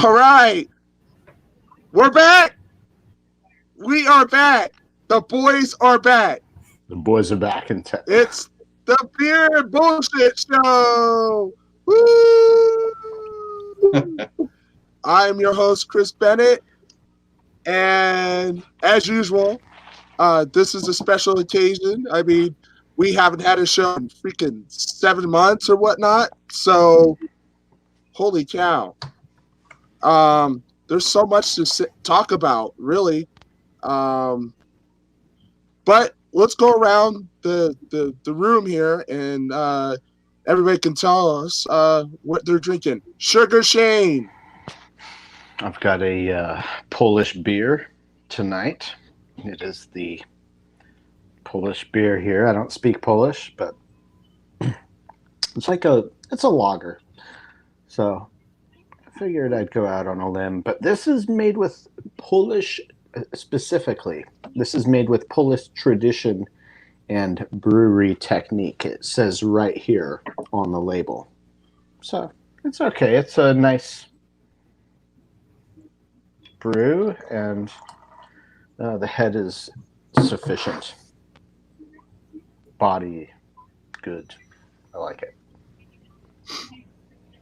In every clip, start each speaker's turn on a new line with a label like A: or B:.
A: All right, we're back. We are back. The boys are back.
B: The boys are back in town.
A: It's the Beer Bullshit Show. Woo! I'm your host, Chris Bennett. And as usual, this is a special occasion. I mean, we haven't had a show in freaking 7 months or whatnot. So, holy cow. There's so much to talk about, really. But let's go around the room here and everybody can tell us what they're drinking. Sugar Shane.
B: I've got a Polish beer tonight. It is the Polish beer here. I don't speak Polish, but it's a lager. So I figured I'd go out on a limb. But this is made with Polish, specifically. This is made with Polish tradition and brewery technique. It says right here on the label. So it's okay. It's a nice brew, and the head is sufficient. Body, good. I like it.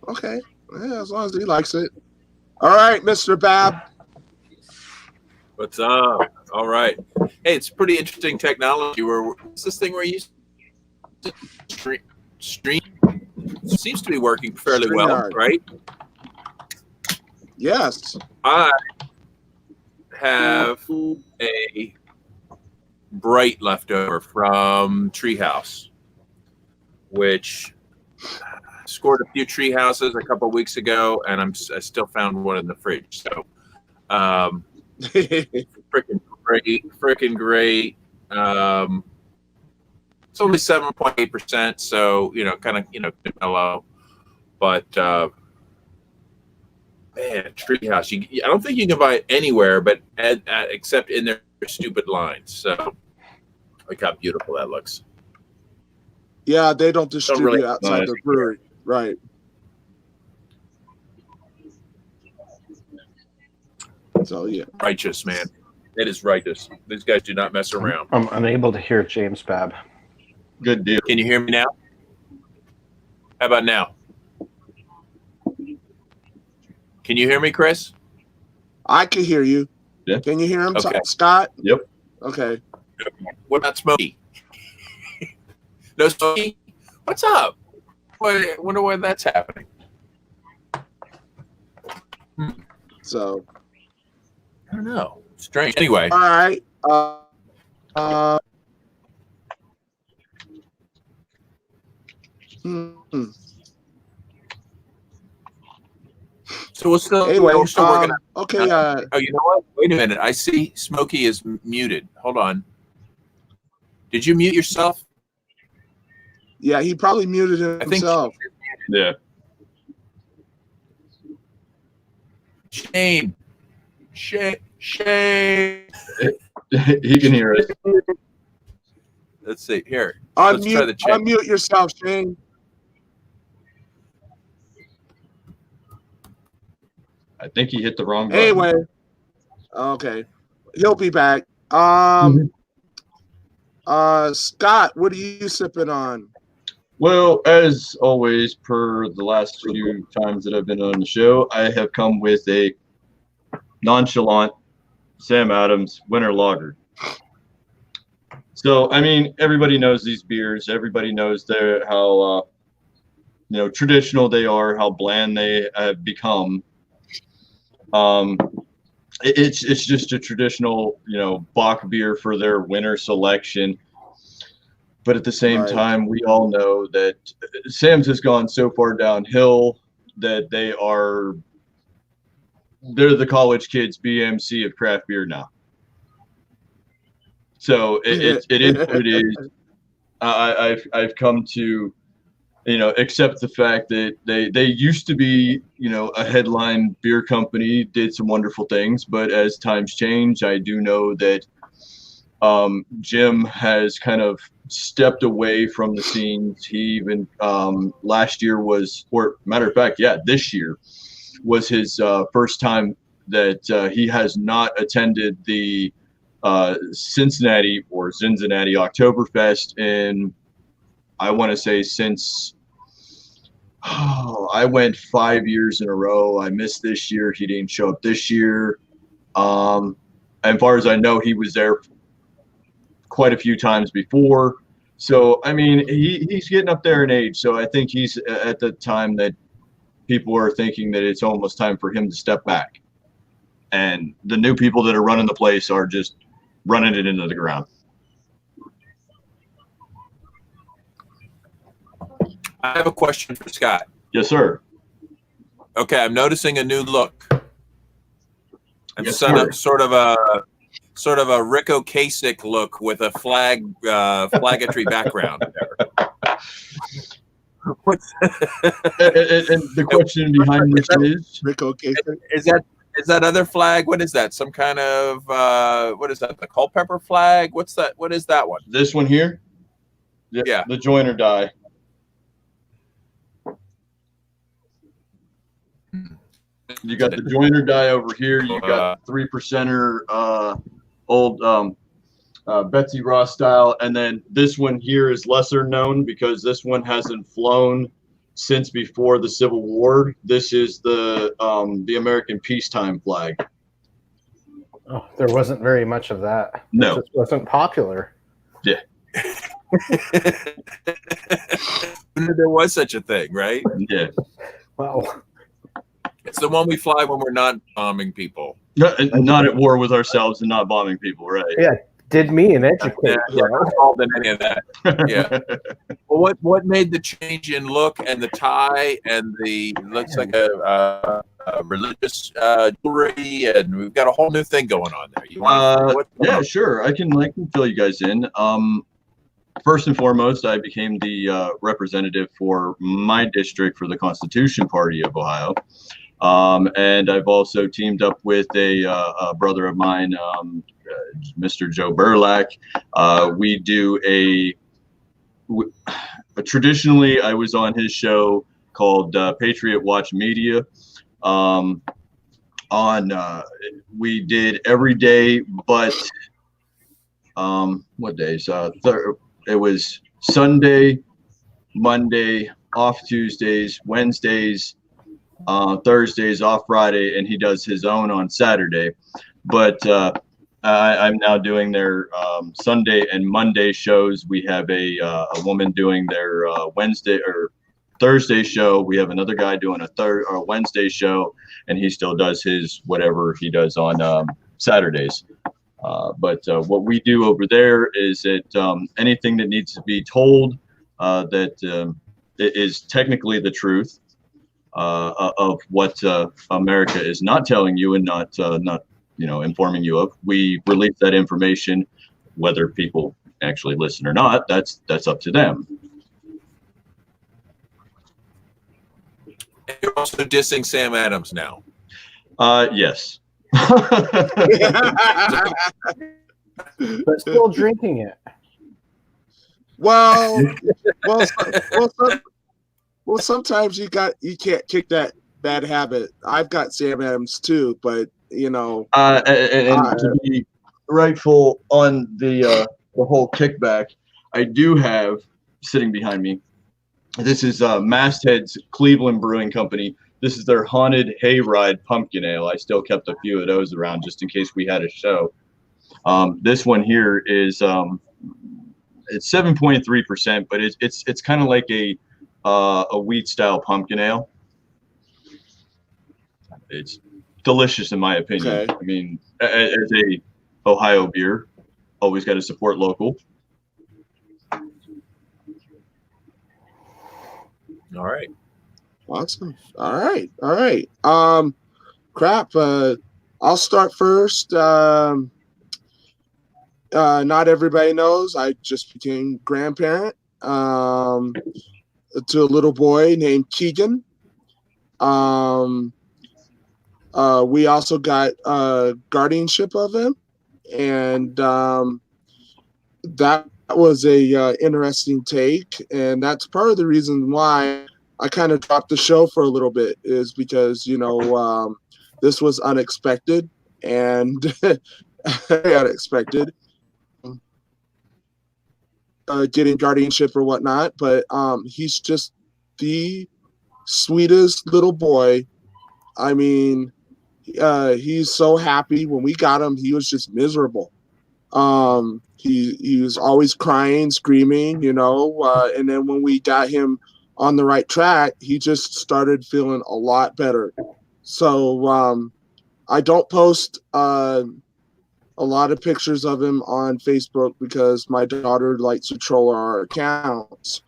A: Okay. Yeah, as long as he likes it. All right, Mr. Bab.
C: What's up? All right. Hey, it's pretty interesting technology. What's this thing where you stream? Seems to be working fairly well, right?
A: Yes.
C: I have a Bright leftover from Treehouse, which scored a few tree houses a couple of weeks ago, and I still found one in the fridge. So, freaking great. It's only 7.8%, so kind of mellow. But man, Treehouse, I don't think you can buy it anywhere, but except in their stupid lines. So, look how beautiful that looks.
A: Yeah, they don't distribute outside the brewery. Right. So, yeah.
C: Righteous, man. It is righteous. These guys do not mess around.
B: I'm unable to hear James Babb.
D: Good deal.
C: Can you hear me now? How about now? Can you hear me, Chris?
A: I can hear you.
D: Yeah.
A: Can you hear him,
C: Okay.
A: Scott?
D: Yep.
A: Okay.
C: What about Smokey? No Smokey? What's up? I wonder why that's happening.
A: So,
C: I don't know. Strange. Anyway.
A: all right.
C: So we're still,
A: Anyway,
C: we're still working on.
A: okay.
C: Oh, you know what? Wait a minute. I see Smokey is muted. Hold on. Did you mute yourself?
A: Yeah, he probably muted himself.
D: Yeah.
C: Shame.
D: He can hear us.
C: Let's see. Here. Let's try the check.
A: Unmute yourself, Shane.
D: I think he hit the wrong button.
A: Anyway. Okay. He'll be back. Scott, what are you sipping on?
D: Well, as always, per the last few times that I've been on the show, I have come with a nonchalant Sam Adams Winter Lager. So, I mean, everybody knows these beers. Everybody knows how traditional they are, how bland they have become. It's just a traditional, Bock beer for their winter selection. But at the same time, we all know that Sam's has gone so far downhill that they're the college kids BMC of craft beer now. So it is what it is. I've come to, accept the fact that they used to be, a headline beer company, did some wonderful things, but as times change, I do know that Jim has kind of stepped away from the scenes. He even last year this year was his first time that he has not attended the Cincinnati Oktoberfest in, I want to say, since I went 5 years in a row. I missed this year. He didn't show up this year. As far as I know, he was there quite a few times before. So, I mean, he's getting up there in age. So I think he's at the time that people are thinking that it's almost time for him to step back. And the new people that are running the place are just running it into the ground.
C: I have a question for Scott.
D: Yes, sir.
C: Okay, I'm noticing a new look. I'm
D: Yes,
C: set
D: sir.
C: up sort of a Rick Ocasek look with a flaggetry background there. What's
D: And the question behind this is,
A: Rick Ocasek.
C: is that other flag? What is that? Some kind of what is that? The Culpeper flag? What's that? What is that one?
D: this one here,
C: Yeah.
D: the join or die. You got the join or die over here. You got 3%er old Betsy Ross style, and then this one here is lesser known because this one hasn't flown since before the Civil War. This is the American peacetime flag.
B: Oh, there wasn't very much of that.
D: No.
B: It just wasn't popular.
C: There was such a thing, right?
D: Yeah.
B: Well,
C: It's the one we fly when we're not bombing people.
D: Not at war with ourselves and not bombing people, right?
B: yeah, did me an educate.
C: Yeah, not involved in any of that. Yeah. Well, what made the change in look and the tie and the looks like a religious jewelry, and we've got a whole new thing going on there. You want
D: Yeah, sure. I can fill you guys in. First and foremost, I became the representative for my district for the Constitution Party of Ohio. And I've also teamed up with a brother of mine, Mr. Joe Burlack. We do traditionally, I was on his show called Patriot Watch Media. We did every day, but what days? It was Sunday, Monday, off Tuesdays, Wednesdays, Thursdays, off Friday, and he does his own on Saturday. But I'm now doing their Sunday and Monday shows. We have a woman doing their Wednesday or Thursday show. We have another guy doing a Wednesday show, and he still does his whatever he does on Saturdays. But what we do over there is that anything that needs to be told that is technically the truth of what America is not telling you and not informing you of, we release that information. Whether people actually listen or not, that's up to them.
C: You're also dissing Sam Adams now.
D: Yes.
B: but still drinking it.
A: well, sometimes you can't kick that bad habit. I've got Sam Adams too, but and
D: to be rightful on the whole kickback, I do have sitting behind me. This is Masthead's Cleveland Brewing Company. This is their Haunted Hayride Pumpkin Ale. I still kept a few of those around just in case we had a show. This one here is it's 7.3%, but it's kind of like a wheat style pumpkin ale. It's delicious in my opinion.
A: Okay.
D: I mean, as a Ohio beer, always got to support local.
C: All right.
A: Awesome. All right. Crap. I'll start first. Not everybody knows I just became grandparent to a little boy named Keegan. We also got guardianship of him, and that was a interesting take, and that's part of the reason why I kind of dropped the show for a little bit is because this was unexpected and very unexpected. Getting guardianship or whatnot, but he's just the sweetest little boy. I mean, he's so happy. When we got him, he was just miserable. He was always crying, screaming, and then when we got him on the right track, he just started feeling a lot better. So I don't post a lot of pictures of him on Facebook because my daughter likes to troll our accounts.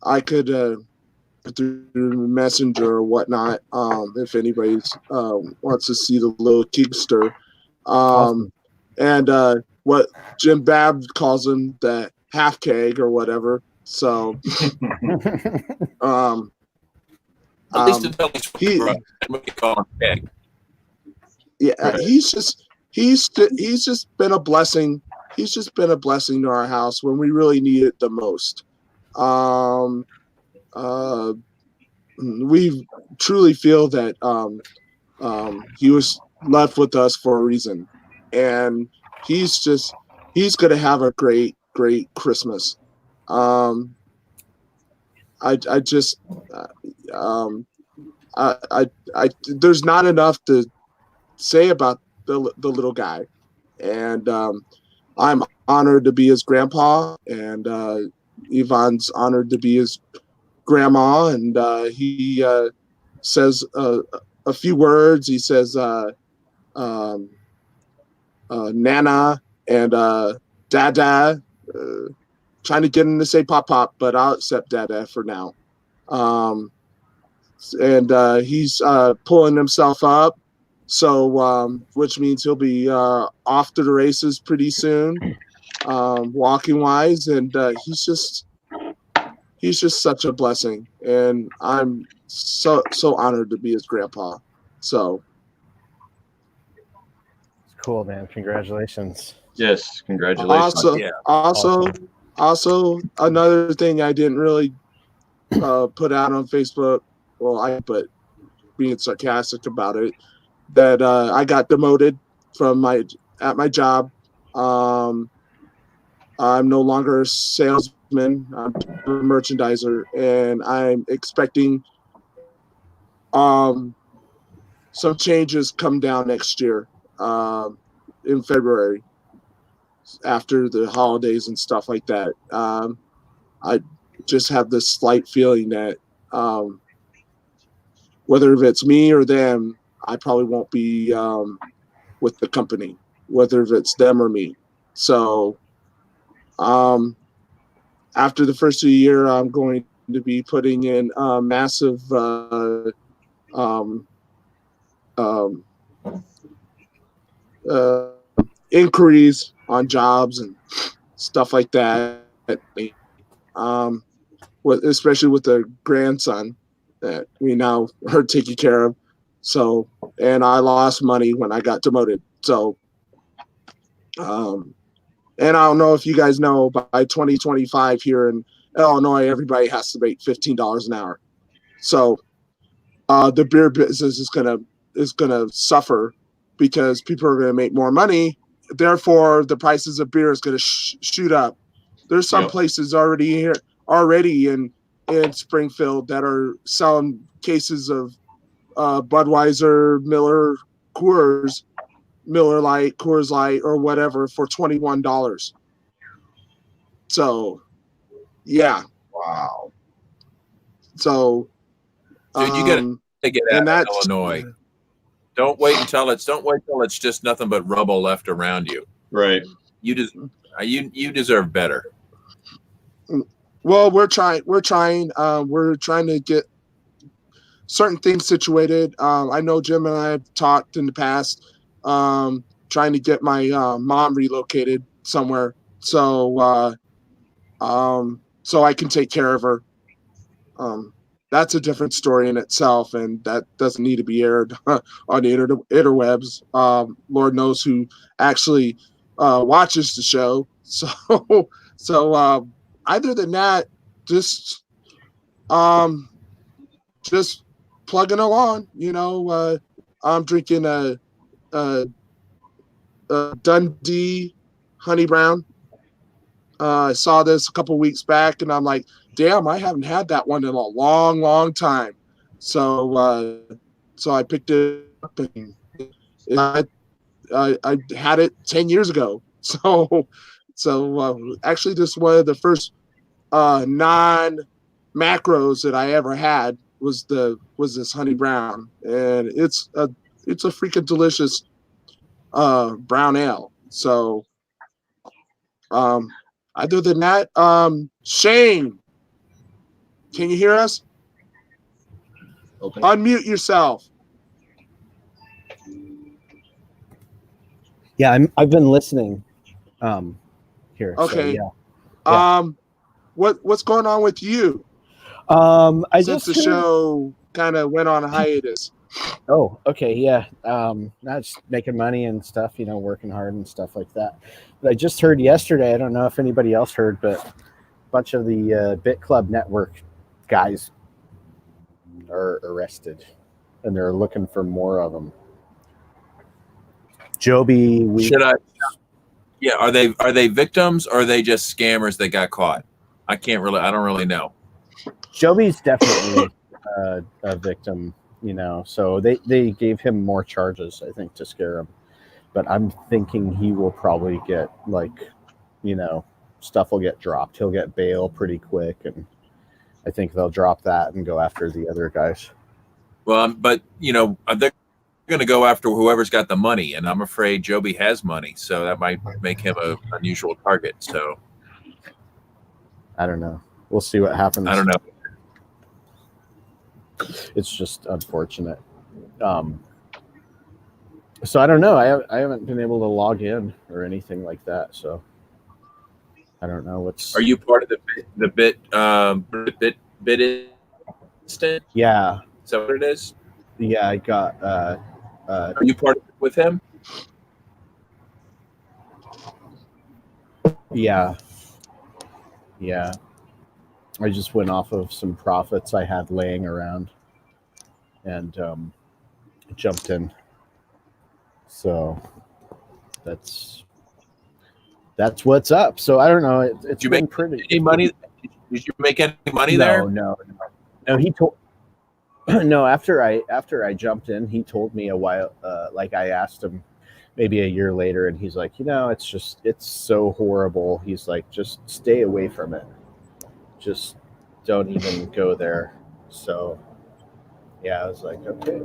A: I could through Messenger or whatnot, if anybody wants to see the little Kingster.
B: Awesome.
A: And what Jim Babb calls him, the half keg or whatever. So
C: At least until he's what you call him keg.
A: Yeah,
D: Right.
A: he's just been a blessing. He's just been a blessing to our house when we really need it the most. We truly feel that he was left with us for a reason, and he's going to have a great Christmas. There's not enough to say about the little guy, and I'm honored to be his grandpa, and Yvonne's honored to be his grandma, and he says a few words. He says Nana and Dada, trying to get him to say Pop Pop, but I'll accept Dada for now. And he's pulling himself up, so which means he'll be off to the races pretty soon, walking wise, and he's just such a blessing, and I'm so honored to be his grandpa. So
B: Cool, man. Congratulations.
D: Yes, congratulations.
C: Yeah.
A: Also another thing I didn't really put out on Facebook. Well, but being sarcastic about it, that I got demoted from my job. I'm no longer a salesman. I'm a merchandiser, and I'm expecting some changes come down next year in February after the holidays and stuff like that. I just have this slight feeling that whether it's me or them, I probably won't be with the company, whether it's them or me. So after the first of the year, I'm going to be putting in massive inquiries on jobs and stuff like that. Especially with the grandson that we now are taking care of. So, and I lost money when I got demoted. So, and I don't know if you guys know, by 2025 here in Illinois, everybody has to make $15 an hour. So, the beer business is gonna suffer because people are gonna make more money. Therefore, the prices of beer is gonna shoot up. There's some places already in Springfield that are selling cases of Budweiser, Miller, Coors, Miller Lite, Coors Light, or whatever for $21. So, yeah.
D: Wow.
A: So,
C: Dude, you gotta get
A: and
C: out of
A: that's
C: Illinois. Don't wait till it's just nothing but rubble left around you.
D: Right.
C: You deserve better.
A: Well, we're trying. We're trying to get certain things situated. I know Jim and I have talked in the past, trying to get my mom relocated somewhere, so I can take care of her. That's a different story in itself, and that doesn't need to be aired on the interwebs. Lord knows who actually watches the show. So other than that, just plugging along. I'm drinking a Dundee Honey Brown. I saw this a couple weeks back, and I'm like, damn, I haven't had that one in a long, long time. So I picked it up, and I had it 10 years ago. So actually, this one of the first non macros that I ever had was this Honey Brown, and it's a freaking delicious brown ale. So other than that, Shane, can you hear us?
D: Okay.
A: Unmute yourself.
E: Yeah, I've been listening here.
A: Okay.
E: So, yeah.
A: What's going on with you
E: I
A: since
E: just
A: the show kind of went on a hiatus?
E: Oh, okay, yeah. That's making money and stuff, working hard and stuff like that. But I just heard yesterday, I don't know if anybody else heard, but a bunch of the Bit Club Network guys are arrested, and they're looking for more of them. Joby,
C: Yeah, are they victims, or are they just scammers that got caught? I don't really know.
E: Joby's definitely a victim, so they gave him more charges, I think, to scare him. But I'm thinking he will probably get, stuff will get dropped. He'll get bail pretty quick, and I think they'll drop that and go after the other guys.
C: Well, but they're going to go after whoever's got the money, and I'm afraid Joby has money, so that might make him an unusual target. So
E: I don't know. We'll see what happens.
C: I don't know.
E: It's just unfortunate. So I don't know. I haven't been able to log in or anything like that. So I don't know what's.
C: Are you part of the bit instant?
E: Yeah.
C: Is that what it is?
E: Yeah, I got.
C: Are you part of it with him?
E: Yeah. Yeah. I just went off of some profits I had laying around and jumped in. So that's what's up. So I don't know. It's been pretty.
C: Any money? Did you make any money there?
E: No. He told. No, after I jumped in, he told me a while. Like I asked him, maybe a year later, and he's like, it's so horrible. He's like, just stay away from it. Just don't even go there. So, yeah, I was like, okay,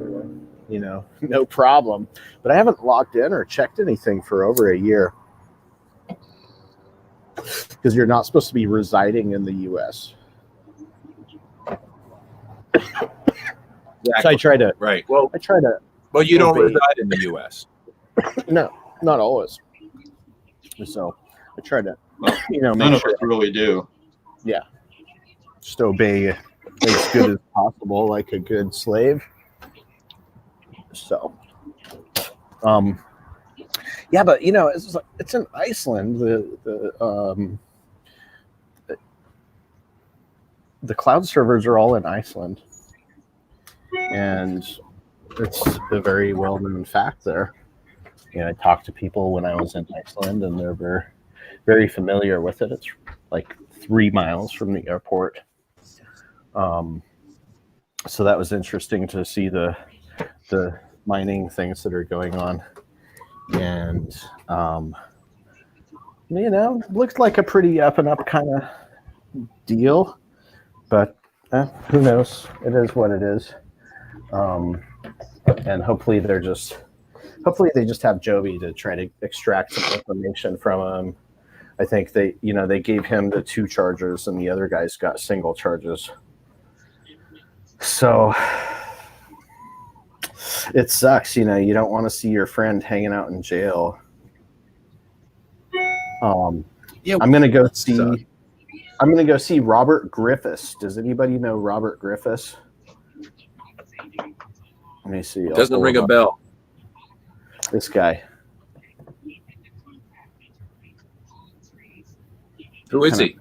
E: no problem. But I haven't logged in or checked anything for over a year because you're not supposed to be residing in the U.S.
C: Exactly.
E: So I try to.
C: Right. Well, Well, you don't reside in the U.S.
E: No, not always. So I try to,
D: none of us really do.
E: Yeah. Just obey as good as possible, like a good slave. So, yeah, but it's in Iceland. The cloud servers are all in Iceland, and it's a very well-known fact there. I talked to people when I was in Iceland, and they're very, very familiar with it. It's like 3 miles from the airport. So that was interesting to see the mining things that are going on. And, looks like a pretty up and up kind of deal, but who knows? It is what it is. And hopefully they just have Joby to try to extract some information from him. I think they gave him the 2 charges and the other guys got single charges. So it sucks, you don't want to see your friend hanging out in jail.
A: Yeah,
E: I'm gonna go see Robert Griffiths. Does anybody know Robert Griffiths? Let me see.
C: Doesn't ring a bell.
E: This guy.
C: Who is he?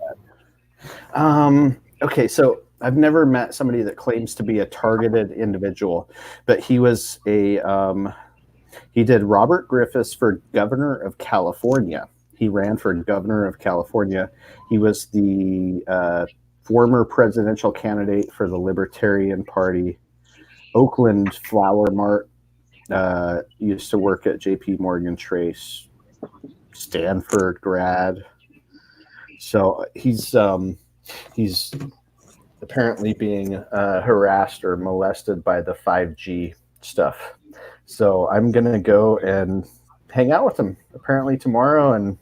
E: Okay, so I've never met somebody that claims to be a targeted individual, but he was he did Robert Griffiths for governor of California. He ran for governor of California. He was the former presidential candidate for the Libertarian Party. Oakland Flower Mart, used to work at JP Morgan Chase, Stanford grad. So he's apparently being harassed or molested by the 5G stuff. So I'm going to go and hang out with him apparently tomorrow. And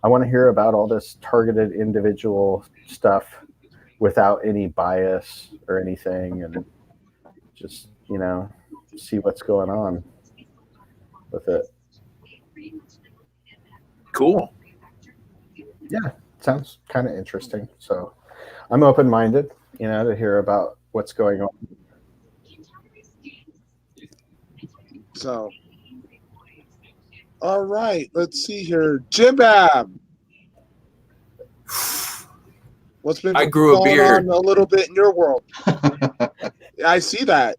E: I want to hear about all this targeted individual stuff without any bias or anything. And just, see what's going on with it.
C: Cool.
E: Yeah, sounds kind of interesting. So I'm open-minded, to hear about what's going on.
A: So, all right, let's see here. Jim Bab. What's been
C: I grew a
A: going
C: beard.
A: on a little bit in your world? I see that.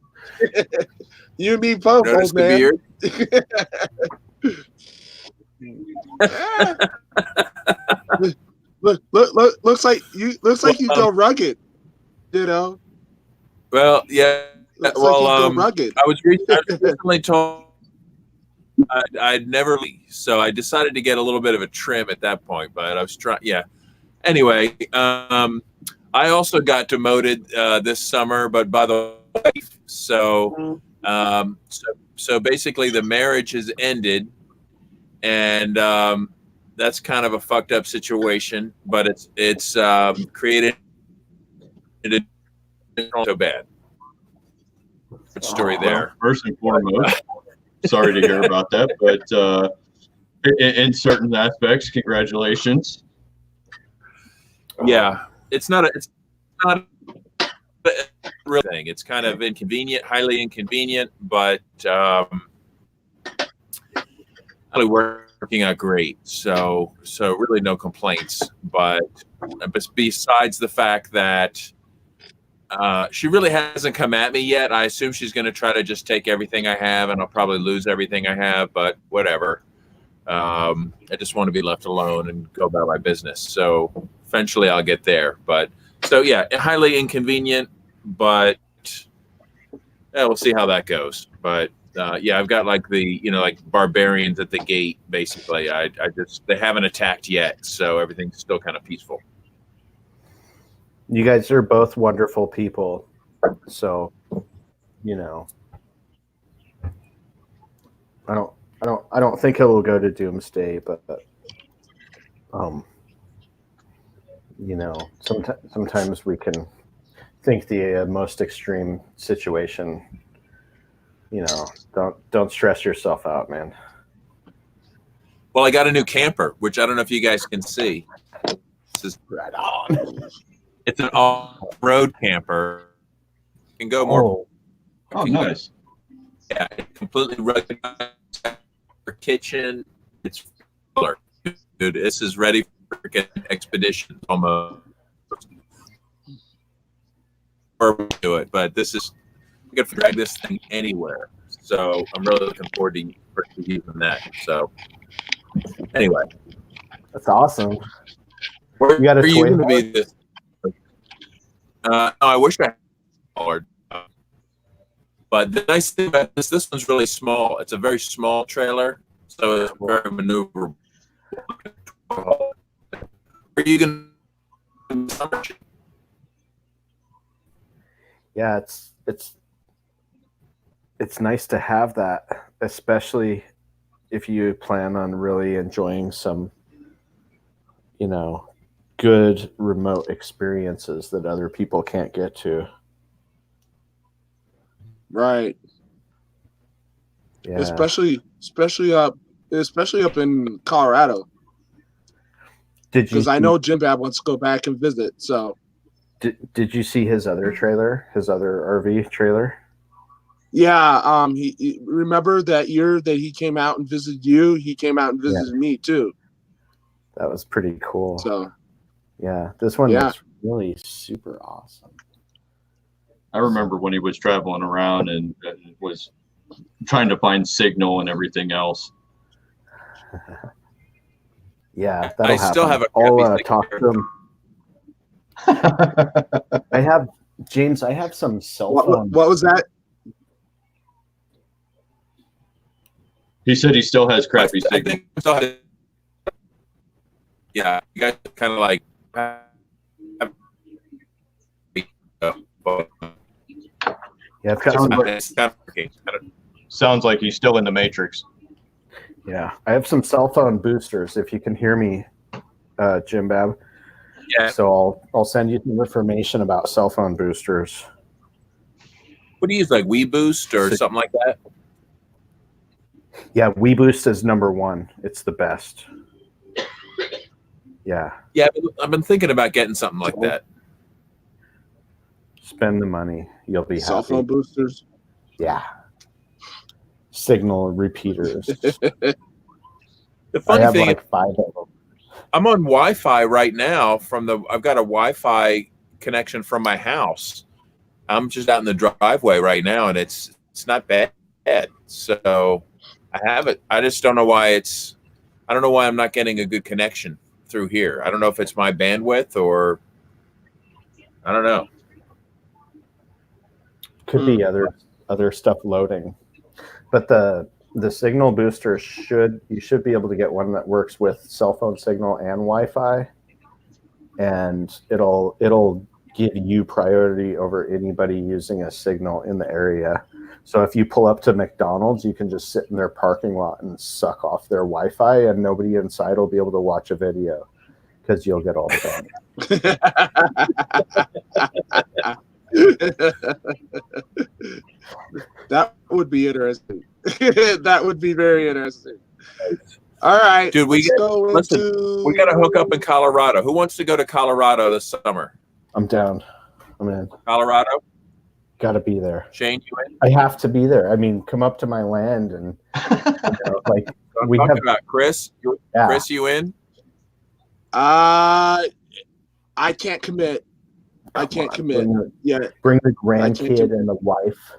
A: You and me both,
C: Notice
A: old
C: the
A: man.
C: beard?
A: Looks like you go rugged.
C: Well, yeah.
A: Looks
C: Well,
A: like you go rugged.
C: I was recently told I'd never leave, so I decided to get a little bit of a trim at that point. But I was trying, yeah. Anyway, I also got demoted this summer, but by the wife. So basically, the marriage has ended, and that's kind of a fucked up situation. But it's created it so bad. Good story there.
D: Well, first and foremost, sorry to hear about that, but in certain aspects, congratulations.
C: Yeah, it's not a real thing. It's kind of inconvenient, highly inconvenient, but really working out great. So really no complaints. But besides the fact that she really hasn't come at me yet, I assume she's going to try to just take everything I have, and I'll probably lose everything I have. But whatever. I just want to be left alone and go about my business. So eventually I'll get there. But so yeah, highly inconvenient, but we'll see how that goes. But yeah, I've got like like barbarians at the gate, basically. They haven't attacked yet, so everything's still kind of peaceful.
E: You guys are both wonderful people. So, I don't think it will go to doomsday, but sometimes we can think the most extreme situation. Don't stress yourself out, man.
C: Well, I got a new camper, which I don't know if you guys can see. This is
E: Right on.
C: It's an off-road camper. You can go more.
D: Oh, nice.
C: Yeah, it's completely rugged. Kitchen, it's fuller. Dude, this is ready for an expedition almost. Or do it, but this is we could drag this thing anywhere. So I'm really looking forward to using that. So anyway,
E: That's awesome.
C: where
E: You got a
C: are you
E: toy
C: going to be this? No, I wish I had a taller. But the nice thing about this one's really small. It's a very small trailer, so it's very maneuverable. Are you going to?
E: Yeah, it's nice to have that, especially if you plan on really enjoying some, good remote experiences that other people can't get to.
A: Right.
E: Yeah.
A: Especially up in Colorado. Because I know Jim Bab wants to go back and visit. So
E: did you see his other trailer, his other RV trailer?
A: yeah, he remember that year that he came out and visited you. He came out and visited me too.
E: That was pretty cool.
A: So
E: Yeah, this one
A: Yeah.
E: was really super awesome.
D: I remember when he was traveling around and was trying to find signal and everything else.
E: Yeah, that'll
C: I still
E: happen.
C: have a
E: I'll
C: crappy
E: talk to
C: signal.
E: him. I have James. I have some cell
A: What
E: phone.
A: was that?
D: He said he still has crappy
C: I
D: signal.
C: think I still have- yeah, you guys kind of like.
E: Yeah, I've got
D: Sounds
E: some,
D: like-
C: It's kind of working.
D: Sounds like he's still in the Matrix.
E: yeah, I have some cell phone boosters. If you can hear me, Jim Bab.
C: Yeah.
E: So I'll send you some information about cell phone boosters.
C: What do you use, like WeBoost or something like that?
E: Yeah, WeBoost is #1. It's the best. Yeah,
C: Yeah, I've been thinking about getting something like that.
E: spend the money. You'll be
A: Cell
E: happy.
A: phone boosters.
E: Yeah. Signal repeaters.
C: The
E: I
C: funny
E: have
C: thing,
E: like 5 of them.
C: I'm on Wi-Fi right now. I've got a Wi-Fi connection from my house. I'm just out in the driveway right now, and it's not bad. So I have it. I just don't know why I don't know why I'm not getting a good connection through here. I don't know if it's my bandwidth or I don't know.
E: Could be other stuff loading. But the signal booster you should be able to get one that works with cell phone signal and Wi-Fi, and it'll give you priority over anybody using a signal in the area. So if you pull up to McDonald's, you can just sit in their parking lot and suck off their Wi-Fi, and nobody inside will be able to watch a video because you'll get all the bandwidth.
A: That would be interesting. That would be very interesting. All right,
C: Dude, we got to hook up in Colorado. Who wants to go to Colorado this summer?
E: I'm down. I'm in.
C: Colorado?
E: Got to be there.
C: Shane, you in?
E: I have to be there. I mean, come up to my land and like
C: I'm
E: we
C: talking
E: have.
C: about Chris.
E: Yeah.
C: Chris, you in?
A: I can't commit. I can't commit yet.
E: Bring the grandkid and the wife.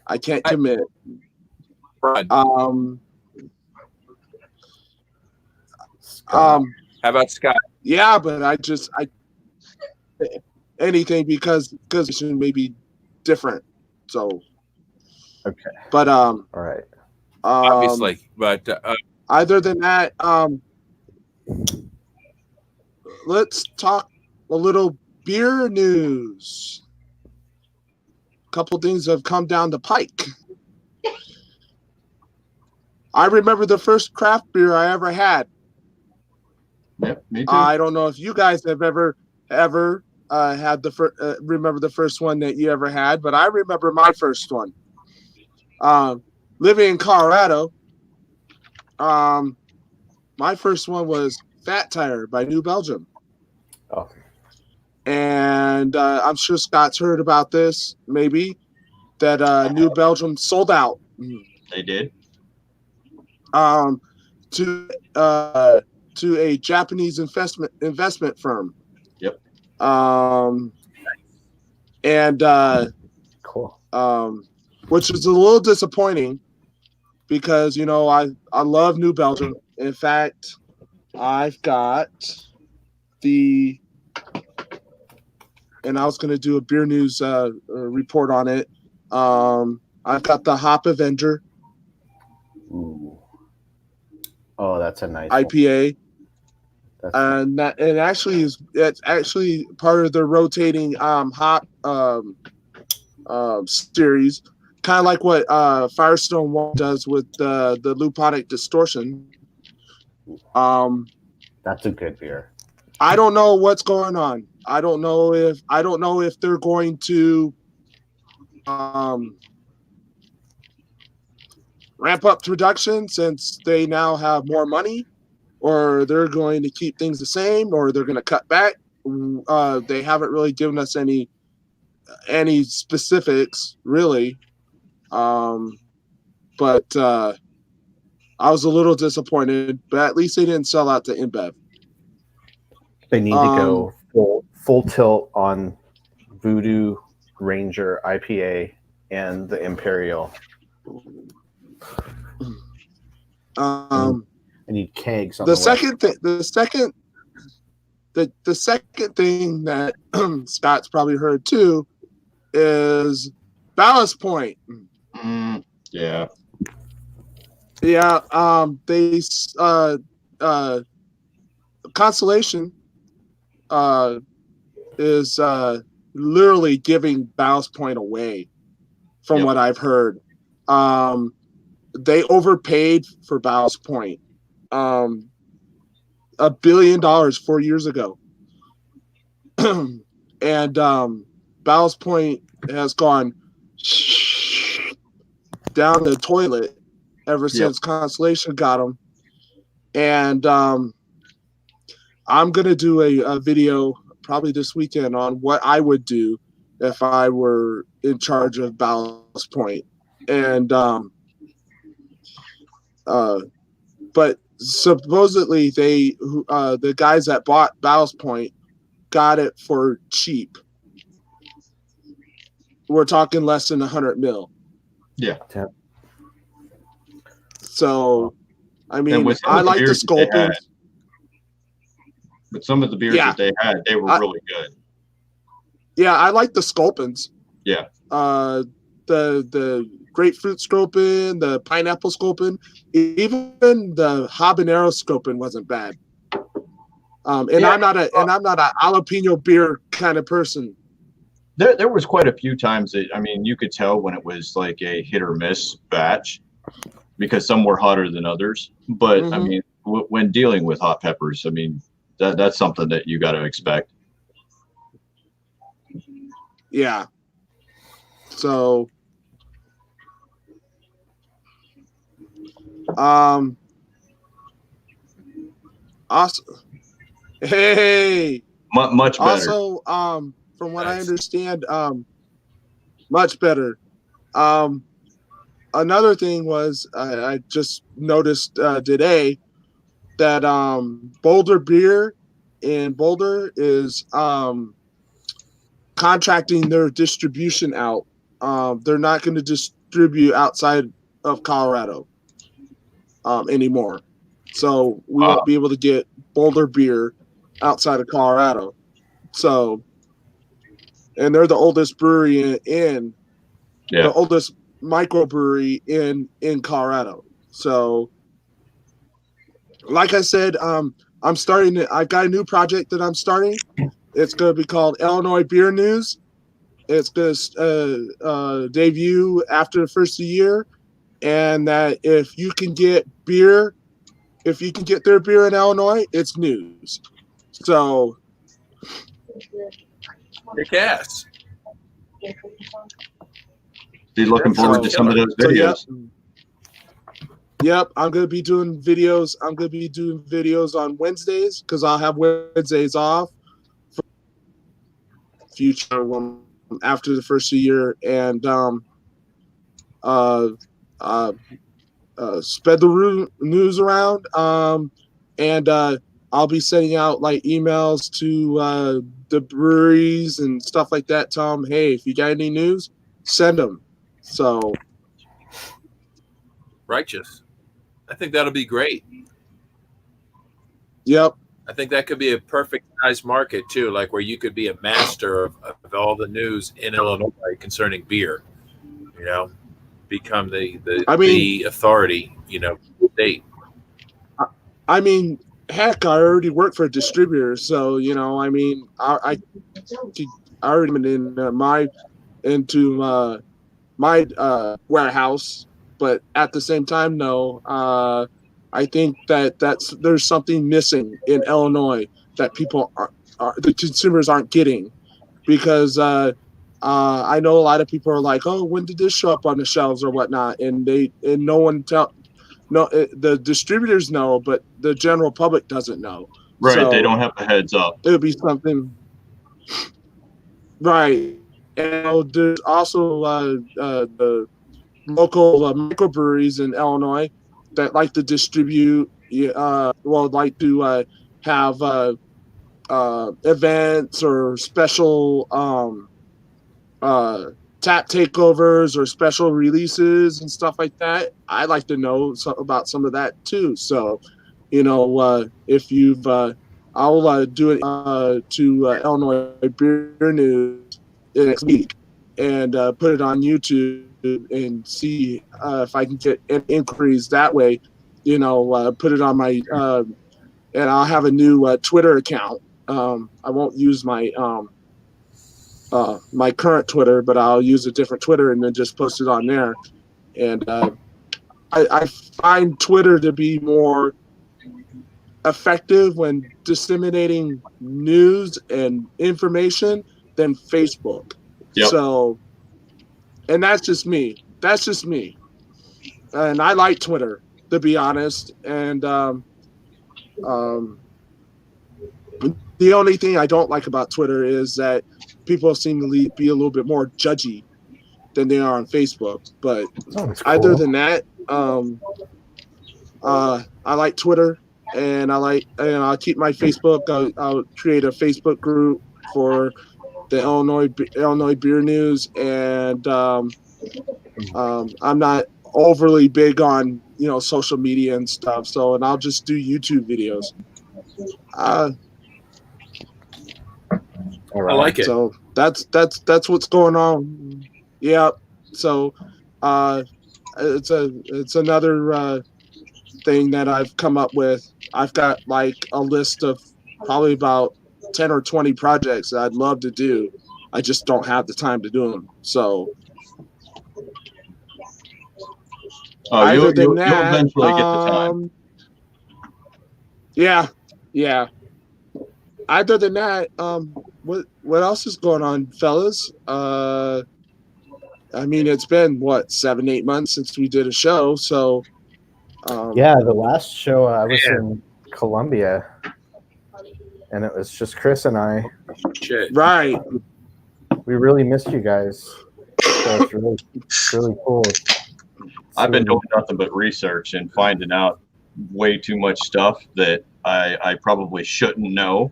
A: I can't commit.
C: Brian,
A: How
C: about Scott?
A: Yeah, but I anything because it may be different. So
E: Okay.
A: But
E: All right.
C: Obviously, but
A: other than that, let's talk a little beer news. A couple things have come down the pike. I remember the first craft beer I ever had.
D: Yep, me too.
A: I don't know if you guys have ever had remember the first one that you ever had, but I remember my first one. Living in Colorado, my first one was Fat Tire by New Belgium.
E: Oh.
A: And I'm sure Scott's heard about this, maybe, that New Belgium sold out.
D: They did.
A: To a Japanese investment firm.
D: Yep.
E: Cool.
A: Which is a little disappointing because I love New Belgium. In fact, I've got and I was going to do a beer news report on it. I've got the Hop Avenger.
E: Ooh. Oh, that's a nice
A: IPA.
E: One.
A: And it's actually part of the rotating hop series, kind of like what Firestone 1 does with the Luponic Distortion.
E: That's a good beer.
A: I don't know what's going on. I don't know if they're going to ramp up production since they now have more money, or they're going to keep things the same, or they're going to cut back. They haven't really given us any specifics, really. But I was a little disappointed, but at least they didn't sell out to InBev.
E: They need to go full tilt on Voodoo Ranger IPA and the Imperial. I need kegs on
A: the
E: the way.
A: second thing that Scott's probably heard too is Ballast Point.
D: Yeah.
A: Yeah, they Constellation is literally giving Ballast Point away, from
D: Yep.
A: what I've heard. They overpaid for Ballast Point. $1 billion 4 years ago. And Ballast Point has gone down the toilet ever since Constellation got them. And I'm going to do a video probably this weekend on what I would do if I were in charge of Ballast Point. And but supposedly the guys that bought Ballast Point got it for cheap. We're talking less than 100 mil.
D: Yeah.
A: So, I mean,
D: with some
A: I
D: of the
A: like the
D: beers that they had,
A: Sculpins.
D: But some of the beers that they had, they were really good.
A: Yeah, I like the Sculpins.
D: Yeah.
A: The grapefruit Sculpin, the pineapple Sculpin, even the habanero Sculpin wasn't bad. I'm not a jalapeno beer kind of person.
D: There was quite a few times that, I mean, you could tell when it was like a hit or miss batch because some were hotter than others. But I mean, when dealing with hot peppers, I mean, that's something that you got to expect.
A: Yeah. So, awesome. Hey.
D: Much better.
A: Also, from what I understand, much better. Another thing was I just noticed today that Boulder Beer in Boulder is contracting their distribution out. They're not going to distribute outside of Colorado anymore. So we won't be able to get Boulder Beer outside of Colorado. So, and they're the oldest brewery the oldest microbrewery in Colorado. So, like I said, I've got a new project that I'm starting. It's going to be called Illinois Beer News. It's going to debut after the first of the year, and that if you can get their beer in Illinois, it's news. So,
C: kick ass.
D: Be looking forward to some of those videos.
A: Yep, I'm going to be doing videos. I'm going to be doing videos on Wednesdays because I'll have Wednesdays off for future after the first of the year, and spread the news around. And I'll be sending out like emails to the breweries and stuff like that. Tell them, hey, if you got any news, send them. So
C: righteous. I think that'll be great.
A: Yep.
C: I think that could be a perfect size market too, like where you could be a master of all the news in Illinois concerning beer. You know, become the authority. You know, state.
A: I mean, heck, I already work for a distributor, so you know, I mean, I already been into my warehouse, but at the same time, no. I think there's something missing in Illinois that people the consumers aren't getting, because I know a lot of people are like, oh, when did this show up on the shelves or whatnot, and no one the distributors know, but the general public doesn't know.
D: Right,
A: so
D: they don't have the heads up.
A: It would be something, right? And there's also the local microbreweries in Illinois that like to distribute, like to have events or special tap takeovers or special releases and stuff like that. I'd like to know about some of that too. So, if you've, I'll do it to Illinois Beer News next week and put it on YouTube and see if I can get inquiries that way. Put it on my, and I'll have a new Twitter account. I won't use my my current Twitter, but I'll use a different Twitter and then just post it on there. And I find Twitter to be more effective when disseminating news and information than Facebook.
D: Yep.
A: So, and that's just me. And I like Twitter, to be honest. And the only thing I don't like about Twitter is that people seem to be a little bit more judgy than they are on Facebook. But other than that, I like Twitter, and I'll keep my Facebook. I'll create a Facebook group for the Illinois Beer News, and I'm not overly big on social media and stuff. So, and I'll just do YouTube videos.
C: I like it.
A: So that's what's going on. Yeah. So it's another thing that I've come up with. I've got like a list of probably about 10 or 20 projects that I'd love to do. I just don't have the time to do them. So
D: you'll eventually get the time.
A: Yeah. Other than that, what else is going on, fellas? I mean, it's been 7-8 months since we did a show, so
E: yeah, the last show I was in Columbia, and it was just Chris and I.
C: Shit.
A: Right.
E: We really missed you guys. So it's really cool.
D: I've been doing nothing but research and finding out way too much stuff that I probably shouldn't know,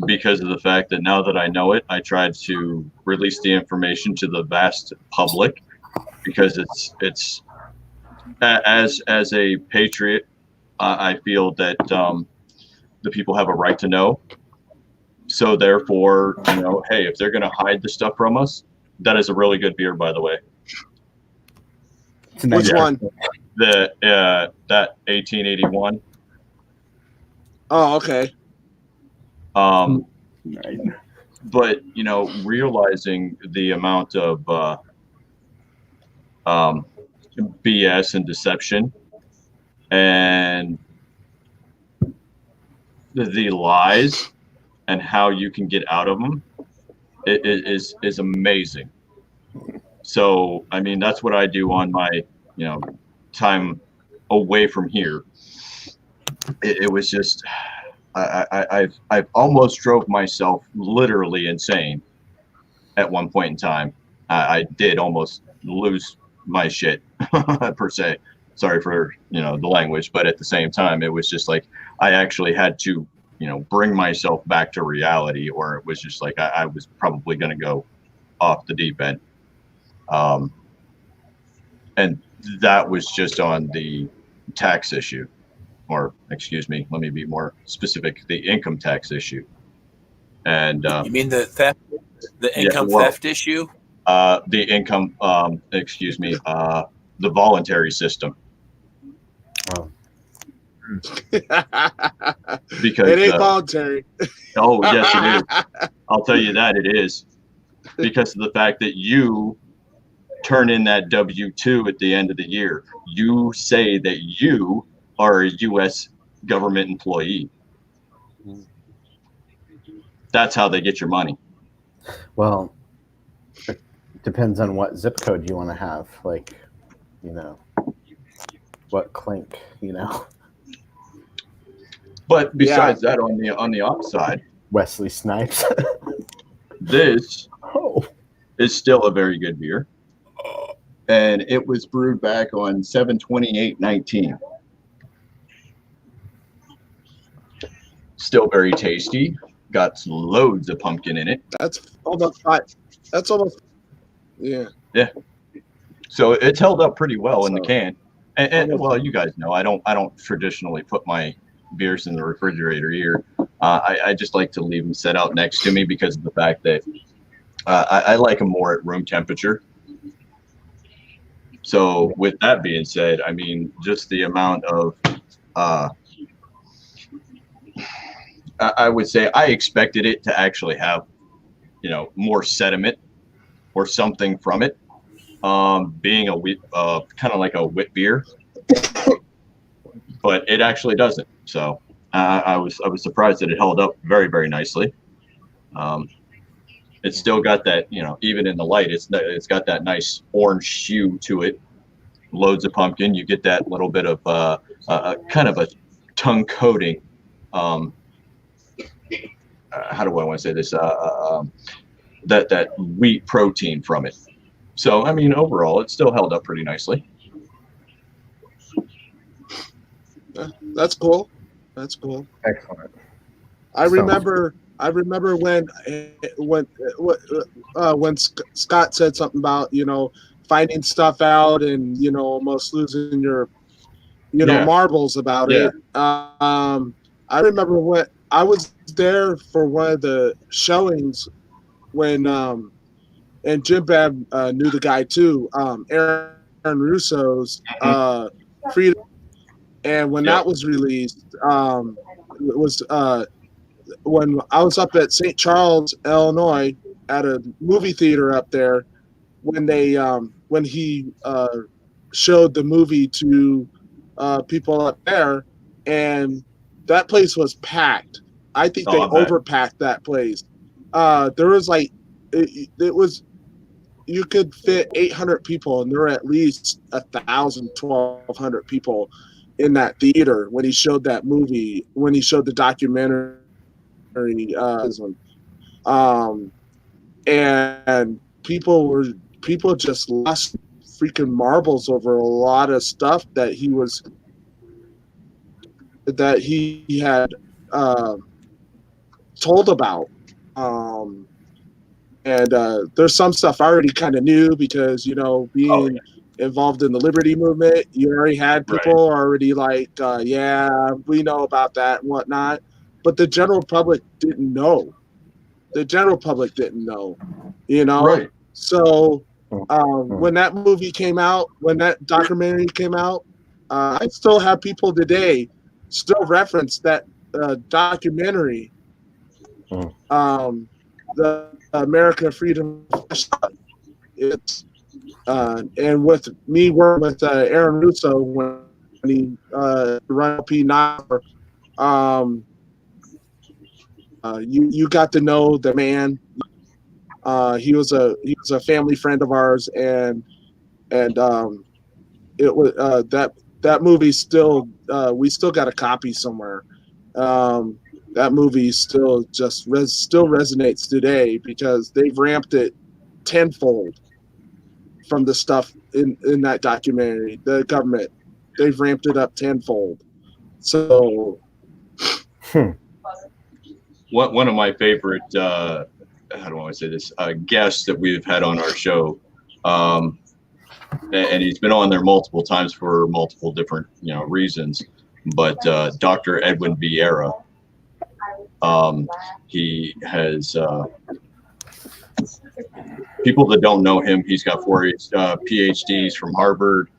D: because of the fact that now that I know it, I tried to release the information to the vast public, because it's as a patriot, I feel that the people have a right to know. So therefore, hey, if they're going to hide the stuff from us, that is a really good beer, by the way.
A: Which one?
D: That 1881.
A: Oh, okay.
D: But realizing the amount of BS and deception and the lies and how you can get out of them is amazing. So I mean, that's what I do on my time away from here. It was just I've almost drove myself literally insane at one point in time. I did almost lose my shit per se. Sorry for the language, but at the same time, it was just like I actually had to bring myself back to reality, or it was just like I was probably going to go off the deep end. And that was just on the tax issue. Or excuse me, let me be more specific, the income tax issue. And
C: you mean the theft, the income theft issue?
D: The income, the voluntary system.
E: Oh.
D: Because
A: it ain't voluntary.
D: Oh, yes, it is. I'll tell you that it is, because of the fact that you turn in that W-2 at the end of the year. You say that you are a U.S. government employee. That's how they get your money.
E: Well, it depends on what zip code you want to have. Like, what clink,
D: But besides that, on the upside,
E: Wesley Snipes.
D: This is still a very good beer. And it was brewed back on 7/28/19. Still very tasty, got loads of pumpkin in it.
A: That's almost five. That's almost, yeah.
D: So it's held up pretty well in the
A: So-
D: can. And
A: Almost-
D: well, you guys know I don't traditionally put my beers in the refrigerator here. I just like to leave them set out next to me because of the fact that I like them more at room temperature. So with that being said, I mean, just the amount of I would say I expected it to actually have, more sediment or something from it. Being a wheat, kind of like a wit beer, but it actually doesn't. So I was surprised that it held up very, very nicely. It's still got that, even in the light, it's got that nice orange hue to it. Loads of pumpkin. You get that little bit of kind of a tongue coating. How do I want to say this? That wheat protein from it. So, I mean, overall, it still held up pretty nicely.
A: That's cool. That's cool.
E: Excellent.
A: I
E: So-
A: remember when Scott said something about finding stuff out and almost losing your
D: Yeah.
A: marbles about
D: Yeah.
A: it. I remember when I was there for one of the showings when and Jim Bab knew the guy too, Aaron Russo's Freedom, and when
D: Yep.
A: that was released, it was when I was up at St. Charles, Illinois, at a movie theater up there, when he showed the movie to people up there, and that place was packed. I think they
D: Oh, I bet.
A: overpacked that place. There was like it was. You could fit 800 people, and there were at least 1,000, 1,200 people in that theater when he showed that movie. When he showed the documentary, and people just lost freaking marbles over a lot of stuff that he had told about. And there's some stuff I already kind of knew because, being involved in the Liberty movement, you already had people already like, yeah, we know about that and whatnot. But the general public didn't know.
D: Right.
A: So when that movie came out, when that documentary came out, I still have people today still reference that documentary. The America Freedom. It's and with me working with Aaron Russo when he run P9, you got to know the man. He was a family friend of ours, and it was that movie still we still got a copy somewhere. That movie still still resonates today because they've ramped it tenfold from the stuff in that documentary. The government, they've ramped it up tenfold. So
D: One of my favorite, how do I say this, guests that we've had on our show, and he's been on there multiple times for multiple different reasons, but Dr. Edwin Vieira. He has people that don't know him. He's got 4 PhDs from Harvard.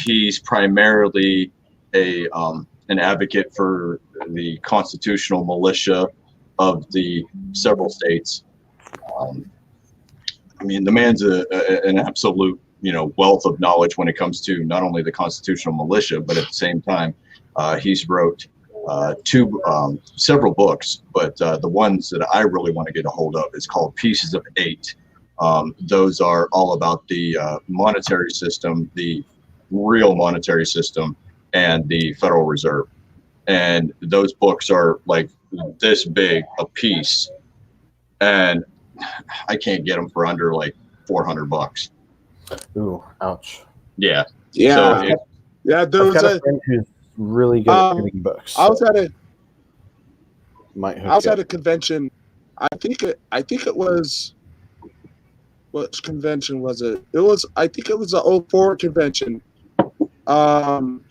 D: He's primarily an advocate for the constitutional militia of the several states. I mean, the man's an absolute wealth of knowledge when it comes to not only the constitutional militia, but at the same time, he's wrote several books, but the ones that I really want to get a hold of is called Pieces of Eight. Those are all about the monetary system, the real monetary system, and the Federal Reserve. And those books are like this big a piece, and I can't get them for under like $400.
E: Ooh, ouch.
D: Yeah.
A: yeah,
D: So
A: yeah. There
E: I've
A: was
E: got a friend who's really good at reading books.
A: I was at a
E: Might hook
A: I was
E: you
A: at
E: up.
A: a convention. I think it was, which convention was it? I think it was the 04 convention. Down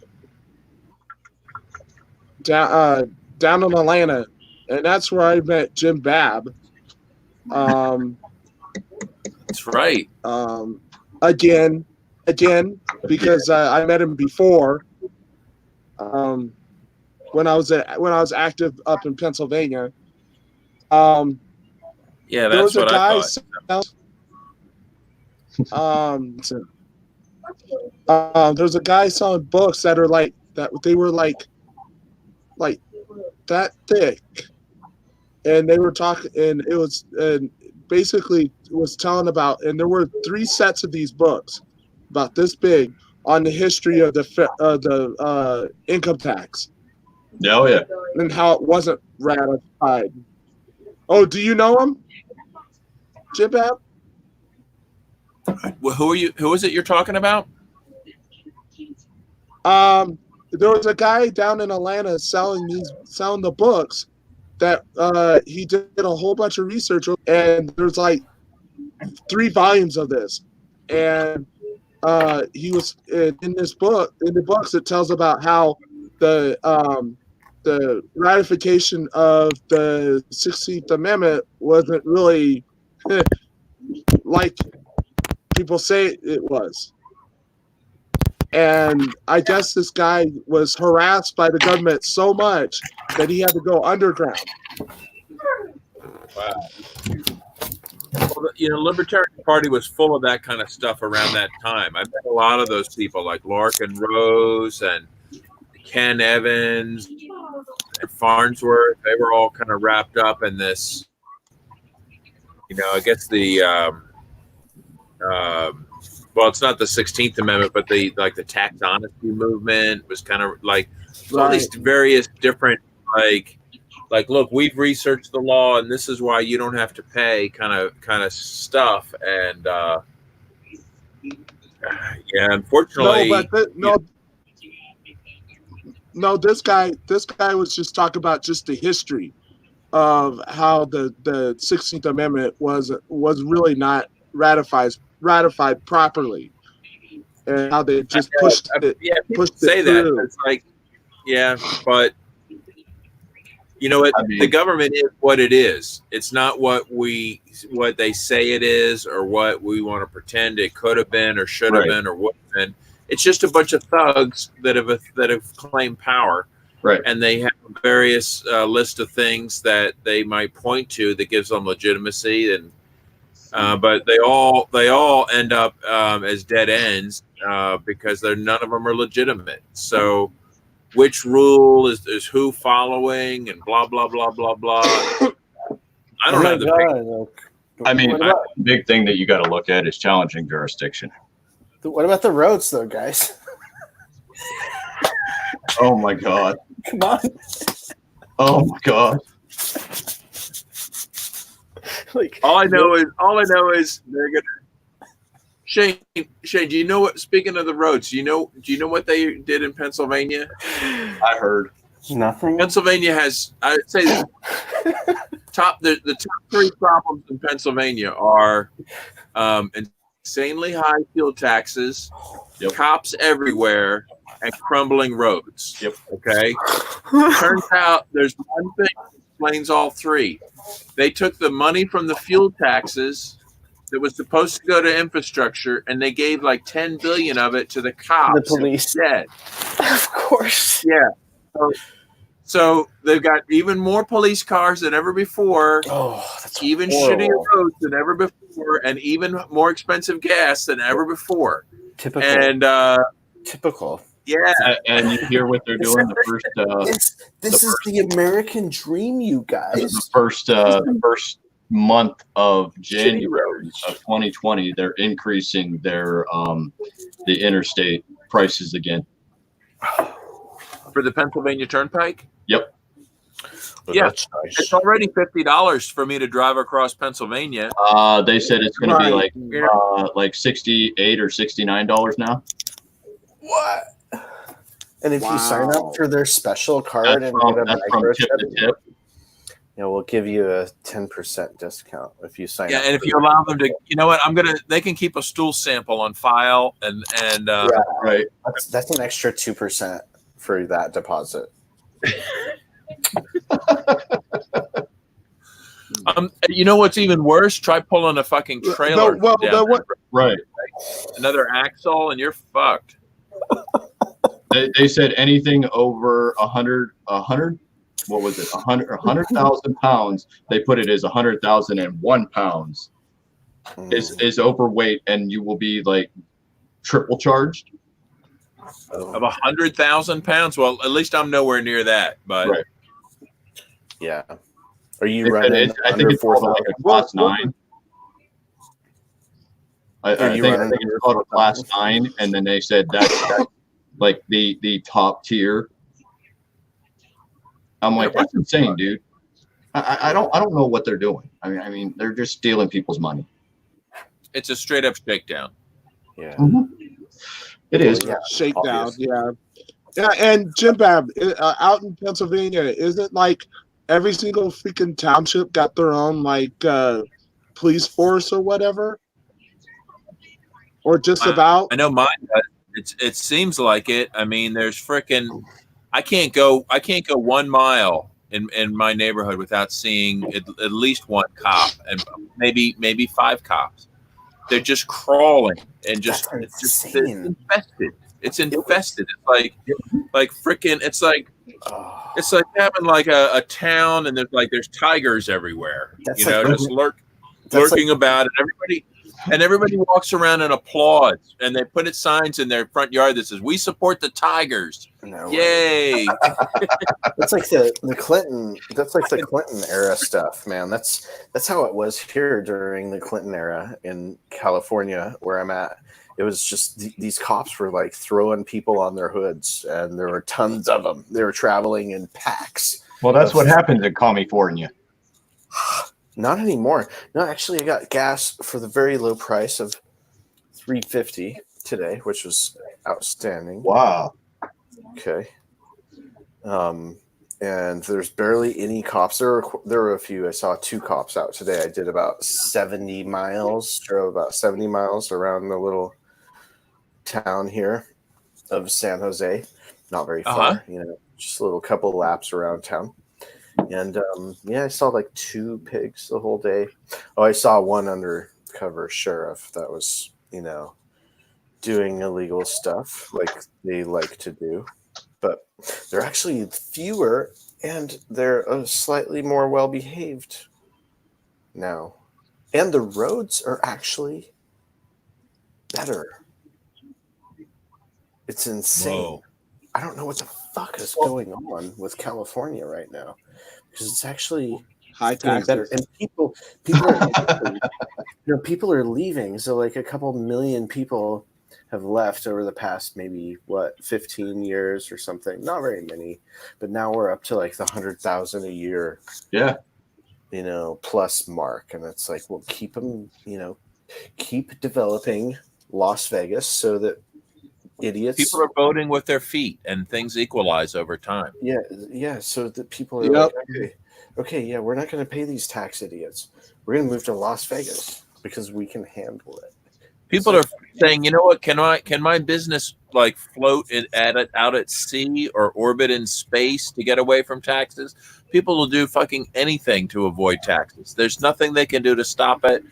A: down in Atlanta, and that's where I met Jim Babb.
C: That's right.
A: Again, because I met him before. When I was active up in Pennsylvania.
C: Yeah,
A: There was
C: that's
A: a
C: what
A: guy.
C: I thought.
A: There's a guy selling books that are like that. They were like that thick, and they were talking, and it was basically was telling about, and there were 3 sets of these books about this big on the history of the income tax
D: Oh yeah.
A: and how it wasn't ratified. Oh, do you know him, Jim Babb?
C: Well, who is it you're talking about?
A: There was a guy down in Atlanta selling the books that he did a whole bunch of research, and there's like 3 volumes of this, and he was in the books it tells about how the ratification of the 16th Amendment wasn't really like people say it was. And I guess this guy was harassed by the government so much that he had to go underground.
C: Wow. Well, Libertarian Party was full of that kind of stuff around that time. I met a lot of those people like Larkin Rose and Ken Evans and Farnsworth. They were all kind of wrapped up in this, I guess well, it's not the 16th Amendment, but the tax honesty movement was kind of like all these various different look, we've researched the law and this is why you don't have to pay kind of stuff. And unfortunately, this guy was just talking about just the history of how the 16th Amendment was really not ratified properly, and how they just pushed it. Yeah, pushed say it that. It's like, yeah, but you know what? The government is what it is. It's not what they say it is, or what we want to pretend it could have been, or should have been, or would have been. It's just a bunch of thugs that have claimed power, right? And they have various list of things that they might point to that gives them legitimacy, and but they all end up as dead ends because none of them are legitimate. So, which rule is who following, and blah blah blah blah blah. I don't have the.
D: The big thing that you got to look at is challenging jurisdiction.
F: What about the roads, though, guys?
D: Oh my God!
F: Come on!
D: Oh my God!
C: All I know is they're gonna. Shane, do you know what? Speaking of the roads, do you know what they did in Pennsylvania?
D: I heard
F: nothing.
C: Pennsylvania has, I'd say, the top 3 problems in Pennsylvania are insanely high fuel taxes, cops everywhere, and crumbling roads.
D: Yep.
C: Okay. Turns out there's one thing that explains all 3. They took the money from the fuel taxes that was supposed to go to infrastructure, and they gave like $10 billion of it to the cops.
F: The police.
C: Instead.
F: Of course.
C: Yeah. So they've got even more police cars than ever before.
F: Oh, that's
C: even
F: horrible.
C: shittier roads than ever before, and even more expensive gas than ever before.
F: Typical.
C: And
F: typical.
C: Yeah.
D: And you hear what they're doing. The first.
F: This is the American dream, you guys.
D: The first month of January of 2020, they're increasing their the interstate prices again.
C: For the Pennsylvania Turnpike?
D: Yep.
C: Yeah, nice. It's already $50 for me to drive across Pennsylvania.
D: They said it's going to be like $68 or $69 now.
F: What? And if you sign up for their special card and get a microchip, Yeah, we'll give you a 10% discount if you sign
C: Yeah,
F: up.
C: and if you allow them to, you know what, they can keep a stool sample on file, and
D: Right.
F: That's an extra 2% for that deposit.
C: you know what's even worse? Try pulling a fucking trailer down there,
D: Right.
C: another axle, and you're fucked.
D: They said anything over 100, what was it? 100,000 pounds. They put it as 100,001 pounds is overweight, and you will be like triple charged.
C: Of 100,000 pounds. Well, at least I'm nowhere near that. But
D: Right.
F: Yeah. Are you
D: They said
F: running
D: I think
F: under
D: it's called
F: 4,000?
D: like a class 9. I
F: you
D: think
F: running
D: it's called a class 9, and then they said that's like the top tier. I'm like, that's insane, dude. I don't know what they're doing. I mean, they're just stealing people's money.
C: it's a straight up shakedown.
F: Yeah.
D: It is.
F: Yeah,
A: Shakedown.
F: obvious.
A: Yeah. And Jim Bab, out in Pennsylvania, isn't like every single freaking township got their own like police force or whatever, or just about?
C: I know mine does. It seems like it. I mean, there's freaking. I can't go 1 mile in my neighborhood without seeing at least one cop and maybe 5 cops. They're just crawling and just
F: That's
C: it's
F: insane.
C: infested. It's infested. It's like freaking. It's like
F: Oh,
C: having like a town and there's tigers everywhere.
F: That's
C: Just
F: that's
C: lurking about, and everybody walks around and applauds, and they put signs in their front yard that says, "We support the tigers."
F: no,
C: Yay!
F: that's like the Clinton. That's like the Clinton era stuff, man. That's how it was here during the Clinton era in California, where I'm at. It was just these cops were like throwing people on their hoods, and there were tons of them. They were traveling in packs.
D: Well, that's what happens in California.
F: Not anymore. No, actually, I got gas for the very low price of $3.50 today, which was outstanding.
D: Wow.
F: Okay. And there's barely any cops. There were a few. I saw 2 cops out today. I did about 70 miles, drove about 70 miles around the little town here of San Jose. Not very far, just a little couple laps around town. And I saw like 2 pigs the whole day. Oh, I saw one undercover sheriff that was, doing illegal stuff like they like to do. But they're actually fewer and they're slightly more well behaved now. And the roads are actually better. It's insane.
C: Whoa.
F: I don't know what the fuck is going on with California right now, because it's actually
A: High
F: getting
A: taxes.
F: better. And people are people are leaving. So like a couple million people have left over the past maybe 15 years or something. Not very many, but now we're up to like the 100,000 a year.
D: Yeah.
F: Plus mark, and it's like, well, keep them. Keep developing Las Vegas so that idiots.
C: People are voting with their feet, and things equalize over time.
F: Yeah. So that people are
A: Yep.
F: like, okay, yeah, we're not going to pay these tax idiots. We're going to move to Las Vegas because we can handle it.
C: People are saying, you know what? Can my business like float out at sea or orbit in space to get away from taxes? People will do fucking anything to avoid taxes. There's nothing they can do to stop it.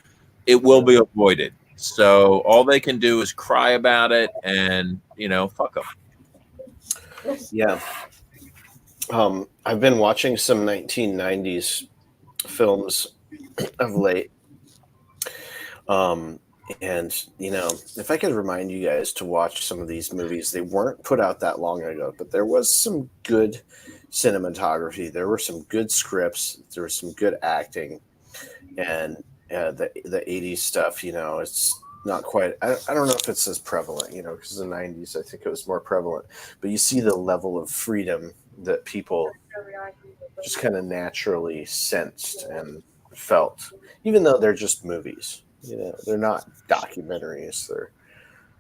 C: It will be avoided. So all they can do is cry about it, and fuck them.
F: Yeah. I've been watching some 1990s films of late. And if I could remind you guys to watch some of these movies, they weren't put out that long ago, but there was some good cinematography. There were some good scripts. There was some good acting, and the 80s stuff, it's not quite, I don't know if it's as prevalent, because in the 90s, I think it was more prevalent, but you see the level of freedom that people just kind of naturally sensed and felt, even though they're just movies. They're not documentaries.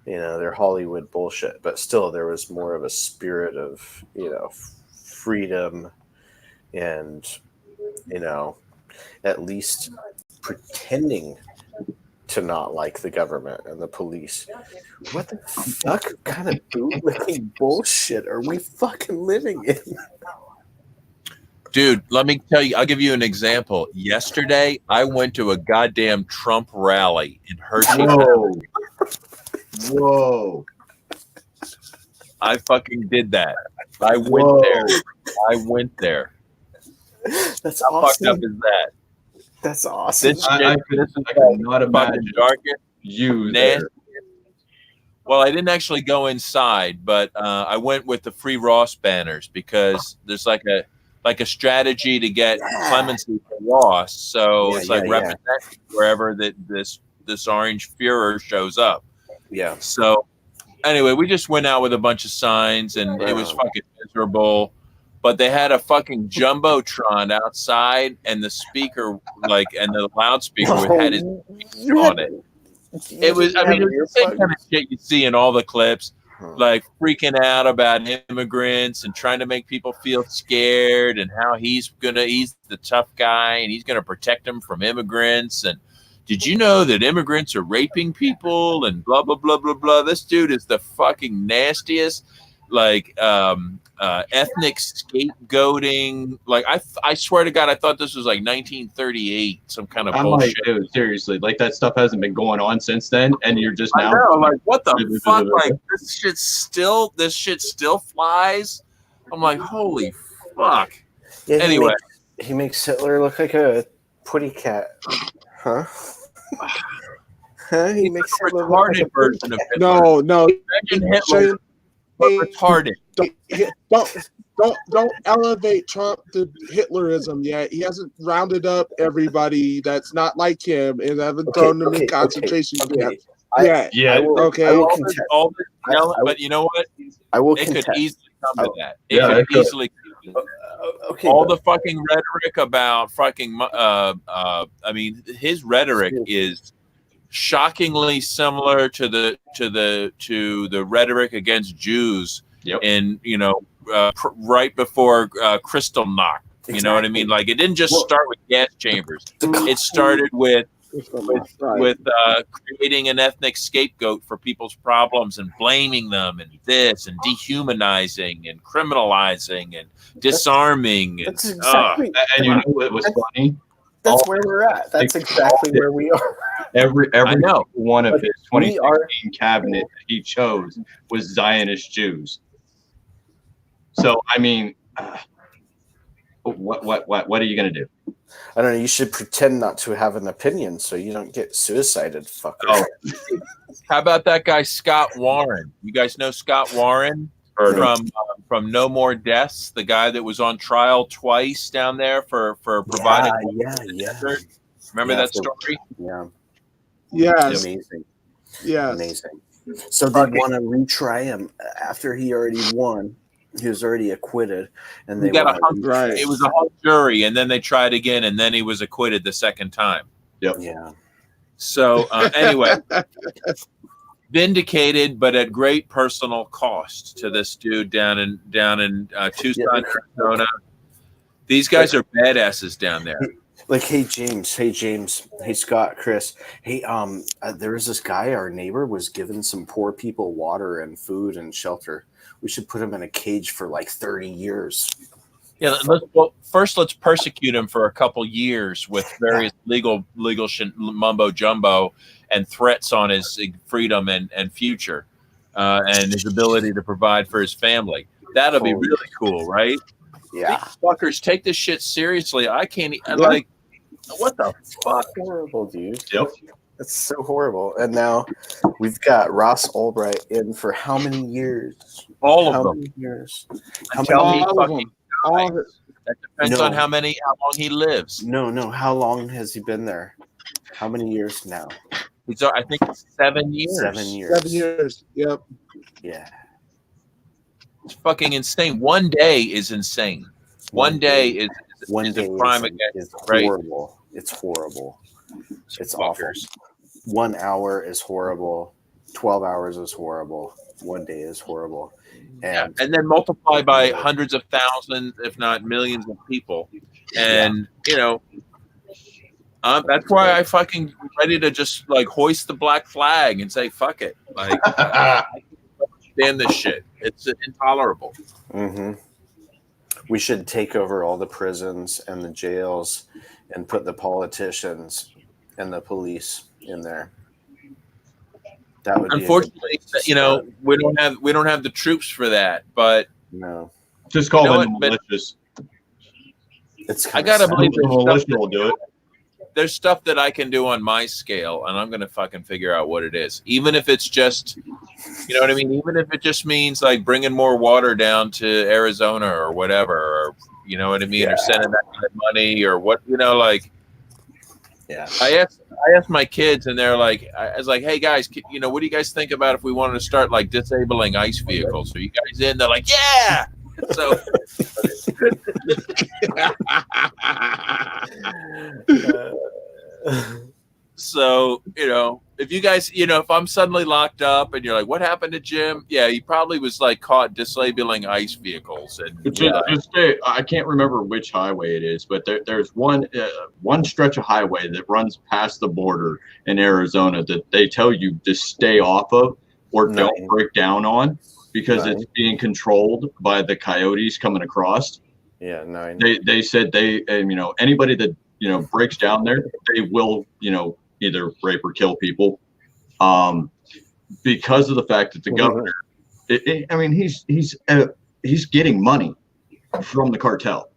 F: They're Hollywood bullshit. But still, there was more of a spirit of, freedom and at least pretending to not like the government and the police. What the fuck kind of bootlicking bullshit are we fucking living in?
C: Dude, let me tell you, I'll give you an example. Yesterday, I went to a goddamn Trump rally in Hershey.
D: Whoa.
C: I fucking did that. I went there.
F: That's
C: How fucked up
F: awesome.
C: is that?
F: That's awesome.
C: This
D: I could not
C: fucking
D: imagine
C: darkest.
D: you
C: Nasty.
D: there.
C: Well, I didn't actually go inside, but I went with the Free Ross banners because there's like a strategy to get clemency for Ross. So it's like representing wherever that this orange Führer shows up.
F: Yeah.
C: So anyway, we just went out with a bunch of signs and it was fucking miserable. But they had a fucking jumbotron outside, and the speaker, and the loudspeaker had his name on it. It was, I mean, it was the same kind of shit you see in all the clips, like freaking out about immigrants and trying to make people feel scared, and how he's the tough guy and he's gonna protect them from immigrants. And did you know that immigrants are raping people and blah blah blah blah blah? This dude is the fucking nastiest. Ethnic scapegoating. Like I swear to God, I thought this was like 1938, some kind of
D: I'm
C: bullshit.
D: like, dude, seriously, like that stuff hasn't been going on since then, and you're just
C: I
D: now.
C: know, like what the fuck? Like this shit still flies. I'm like, holy fuck.
F: Yeah,
C: Anyway,
F: he makes Hitler look like a putty cat, huh? Huh? He makes
C: a
F: Hitler look like
C: retarded version of Hitler.
A: No,
C: Imagine Hitler but retarded.
A: Don't elevate Trump to Hitlerism yet. He hasn't rounded up everybody that's not like him and haven't thrown them in concentration camps.
D: Yeah.
F: I will contest.
C: But you know what?
F: I will
C: It
F: contest.
C: could easily come to that. It
D: Yeah,
C: could
D: it could.
C: easily come to that.
F: Okay,
C: All
F: but-
C: the fucking rhetoric about fucking I mean, his rhetoric is shockingly similar to the rhetoric against Jews in right before Kristallnacht. You know what I mean? Like it didn't just start with gas chambers. It started with creating an ethnic scapegoat for people's problems and blaming them and this and dehumanizing and criminalizing and disarming.
F: That's
C: And,
F: exactly.
D: And you know what was funny?
F: That's where we're at. That's exactly where we are.
D: Every
C: I know.
D: one of
F: But
D: his
F: we
D: 2016 cabinet that he chose was Zionist Jews. So I mean, what are you gonna do?
F: I don't know. You should pretend not to have an opinion so you don't get suicided, fucker.
C: Oh. How about that guy Scott Warren? You guys know Scott Warren from No More Deaths, the guy that was on trial twice down there for providing.
F: Yeah.
C: Remember
F: Yeah,
C: that story?
F: Yeah.
A: Yes.
F: Amazing.
A: Yes.
F: Amazing. So they want to retry him after he already won. He was already acquitted, and they
C: He got a
F: wanna
A: Right.
C: It was a hung jury, and then they tried again, and then he was acquitted the second time.
F: Yeah.
C: So anyway, vindicated, but at great personal cost to this dude down in Tucson, Arizona. These guys are badasses down there.
F: Like, hey James, hey Scott, Chris, hey, there was this guy, our neighbor, was giving some poor people water and food and shelter. We should put him in a cage for like 30 years.
C: Yeah, first let's persecute him for a couple years with various legal mumbo jumbo and threats on his freedom and future and his ability to provide for his family. That'll be really cool, right?
F: Yeah.
C: These fuckers take this shit seriously. I can't like. What the fuck?
F: Horrible, dude.
D: Yep.
F: That's so horrible. And now we've got Ross Ulbright in for how many years?
C: All of
F: How
C: them.
F: many years?
C: Until he
A: All of
C: fucking
A: them. All of it.
C: That depends
F: No.
C: on how long he lives.
F: No. How long has he been there? How many years now?
C: He's, I think, 7 years.
F: 7 years.
A: 7 years. Yep.
F: Yeah.
C: It's fucking insane. One day is insane. One day is a crime against
F: is
C: right?
F: horrible. It's horrible. It's awful.
C: fuckers.
F: 1 hour is horrible. 12 hours is horrible. 1 day is horrible. And
C: and then multiply by hundreds of thousands, if not millions of people. And, that's why I fucking ready to just like hoist the black flag and say, fuck it. Like, I can't stand this shit. It's intolerable.
F: hmm we should take over all the prisons and the jails and put the politicians and the police in there. That would
C: Unfortunately, we don't have the troops for that, but
F: no.
D: Just call them
C: what, but-
D: malicious.
F: It's
C: I gotta believe
D: The militia will do it.
C: there's stuff that I can do on my scale, and I'm gonna fucking figure out what it is. Even if it's just, you know what I mean? Even if it just means like bringing more water down to Arizona or whatever, or you know what I mean, or sending that kind of money or what, like.
F: Yeah.
C: I asked my kids, and they're like, I was like, hey guys, what do you guys think about if we wanted to start like disabling ICE vehicles? Are you guys in? They're like, yeah. So. So, if you guys, if I'm suddenly locked up and you're like, what happened to Jim? Yeah, he probably was like caught disabling ICE vehicles. And
D: I can't remember which highway it is, but there's one stretch of highway that runs past the border in Arizona that they tell you to stay off of or don't break down on because it's being controlled by the coyotes coming across.
F: Yeah, 9.
D: They said anybody that breaks down there, they will either rape or kill people, because of the fact that the governor, he's getting money from the cartel,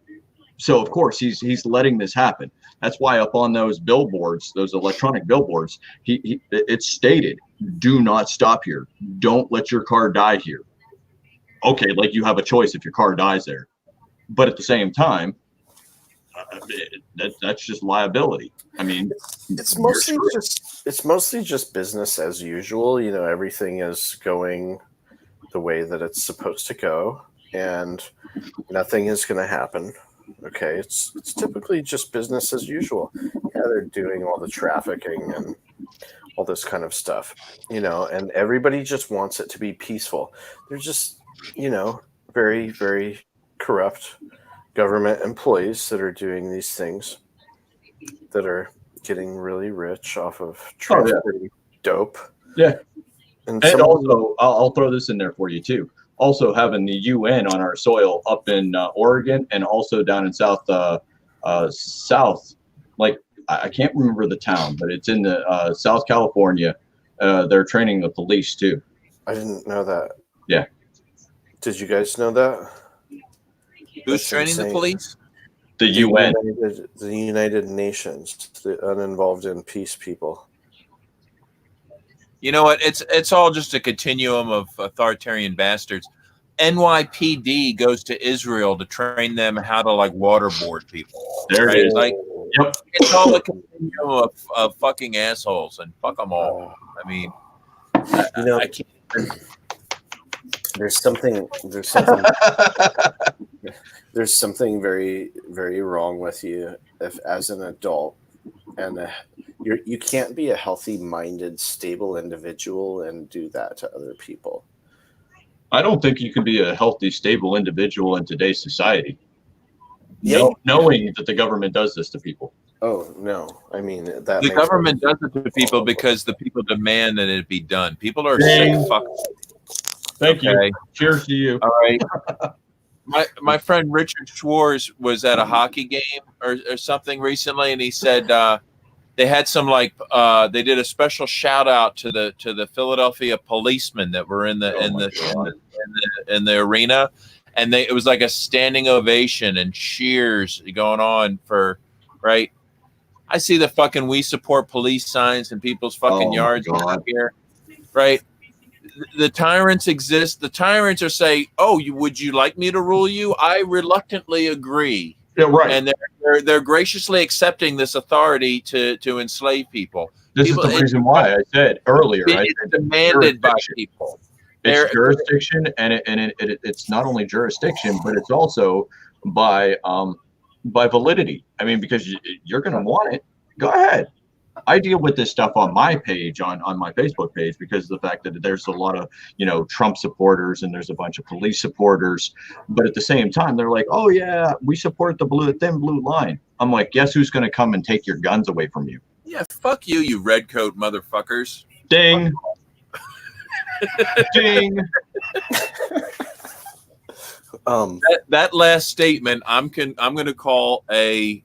D: so of course he's letting this happen. That's why up on those billboards, those electronic billboards, it's stated, "Do not stop here. Don't let your car die here." Okay, like you have a choice if your car dies there, but at the same time, that's just liability. I mean,
F: it's mostly just business as usual. Everything is going the way that it's supposed to go, and nothing is going to happen. Okay, it's typically just business as usual. Yeah, they're doing all the trafficking and all this kind of stuff, and everybody just wants it to be peaceful. They're just, very, very corrupt government employees that are doing these things, that are getting really rich off of transporting dope.
D: Yeah. And also, I'll throw this in there for you too. Also having the UN on our soil up in Oregon and also down in south, like I can't remember the town, but it's in the South California. They're training the police too.
F: I didn't know that.
D: Yeah.
F: Did you guys know that?
C: Who's training the police?
D: The UN.
F: The United Nations, the uninvolved in peace people.
C: You know what? It's all just a continuum of authoritarian bastards. NYPD goes to Israel to train them how to like waterboard people.
D: There it is.
C: Like,
D: yep.
C: It's all a continuum of fucking assholes, and fuck them all. I mean, I can't.
F: There's something very, very wrong with you if, as an adult, and you can't be a healthy-minded, stable individual and do that to other people.
D: I don't think you can be a healthy, stable individual in today's society.
F: Yeah.
D: Knowing that the government does this to people.
F: Oh no! I mean that
C: the government does it to people because the people demand that it be done. People are sick. Fuck.
D: Thank you. Cheers to you.
C: All right. My friend Richard Schwartz was at a hockey game or something recently, and he said they had some they did a special shout out to the Philadelphia policemen that were in the arena, and it was like a standing ovation and cheers going on for right. I see the fucking "We support police" signs in people's fucking yards out here, right? The tyrants exist. The tyrants are saying, "Oh, would you like me to rule you?" I reluctantly agree.
D: Yeah, right.
C: And they're graciously accepting this authority to enslave people.
D: This is the reason why I said earlier.
C: It's demanded by people.
D: It's jurisdiction, and it's not only jurisdiction, but it's also by validity. I mean, because you're going to want it. Go ahead. I deal with this stuff on my page, on my Facebook page, because of the fact that there's a lot of, Trump supporters and there's a bunch of police supporters. But at the same time, they're like, oh, yeah, we support the thin blue line. I'm like, guess who's going to come and take your guns away from you?
C: Yeah, fuck you, you redcoat motherfuckers.
D: Ding. Ding.
C: That last statement, I'm going to call a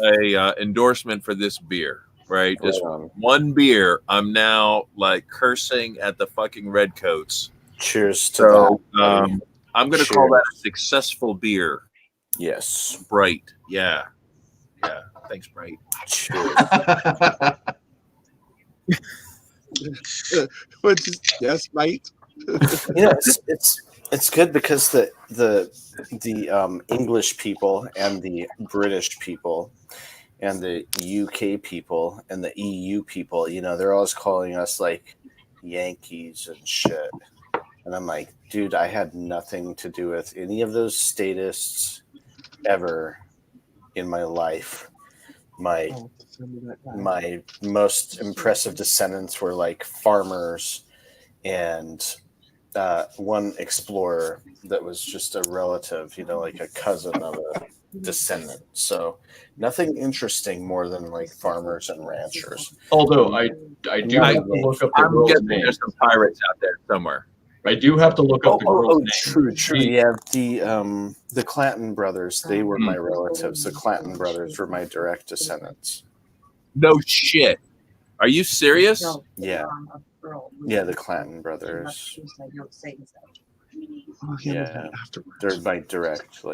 C: endorsement for this beer. Right, just one beer. I'm now like cursing at the fucking redcoats.
F: Cheers to that.
C: I'm going to call that a successful beer.
F: Yes.
C: Bright. Yeah. Thanks, Bright.
F: Cheers.
A: Yes, mate.
F: It's good because the English people and the British people and the UK people and the EU people, they're always calling us like Yankees and shit. And I'm like, dude, I had nothing to do with any of those statists ever in my life. My most impressive descendants were like farmers and one explorer that was just a relative, like a cousin of a descendant. So nothing interesting more than like farmers and ranchers.
D: Although I do have to look up the
C: I'm
D: girl's
C: guessing
D: name.
C: there's some pirates out there somewhere.
D: I do have to look up the girl's name.
F: True. Yeah, the Clanton brothers, they were my relatives. The Clanton brothers were my direct descendants.
C: No shit. Are you serious?
F: Yeah. Yeah, the Clanton brothers. Yeah, they're my direct.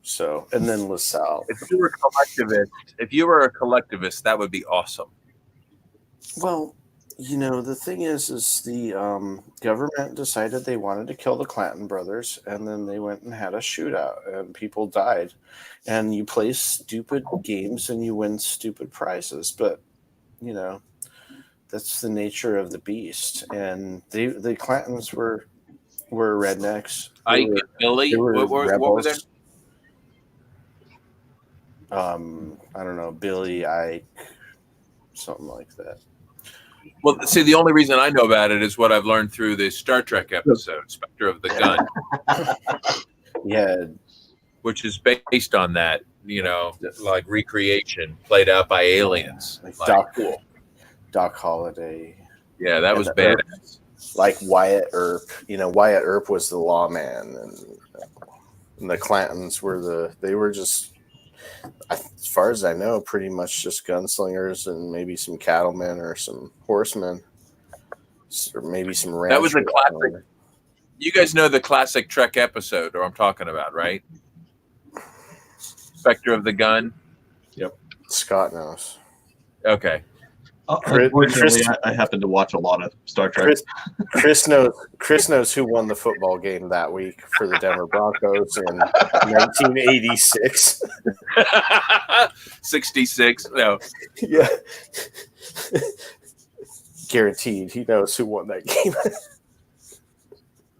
F: So, and then LaSalle.
C: If you were a collectivist, that would be awesome.
F: Well, the thing is the government decided they wanted to kill the Clanton brothers, and then they went and had a shootout, and people died. And you play stupid games and you win stupid prizes, but that's the nature of the beast. And the Clantons were rednecks.
C: Ike and Billy. What were they?
F: I don't know, Billy, Ike, something like that.
C: Well, see, the only reason I know about it is what I've learned through the Star Trek episode, Spectre of the Gun.
F: Yeah.
C: Which is based on that, like recreation played out by aliens.
F: Like Doc Holliday.
C: Yeah, that was badass.
F: Like Wyatt Earp. Wyatt Earp was the lawman, and the Clantons they were just, as far as I know, pretty much just gunslingers and maybe some cattlemen or some horsemen, or maybe some ranchers.
C: That was a classic. You guys know the classic Trek episode, or I'm talking about, right? Spectre of the Gun.
D: Yep.
F: Scott knows.
C: Okay.
D: Unfortunately, I happen to watch a lot of Star Trek.
F: Chris knows who won the football game that week for the Denver Broncos in 1986.
C: 66. No.
F: Yeah. Guaranteed, he knows who won that game.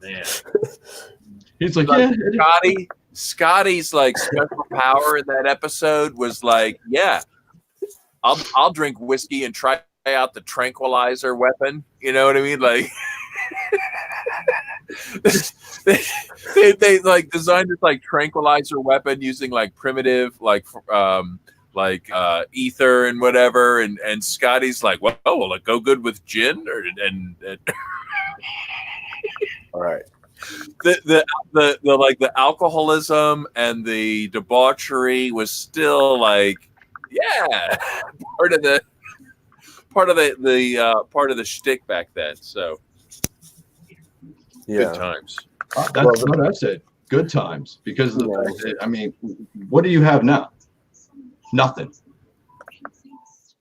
C: Man.
D: He's like,
C: Scotty's like special power in that episode was like, yeah, I'll drink whiskey and try out the tranquilizer weapon. You know what I mean? Like they like designed this like tranquilizer weapon using like primitive ether and whatever. And Scotty's like, well, will it go good with gin? And
F: all right.
C: The like the alcoholism and the debauchery was still like, yeah, part of the shtick back then. So good times.
D: That's what I said. Good times, because of the fact that, I mean, what do you have now? Nothing.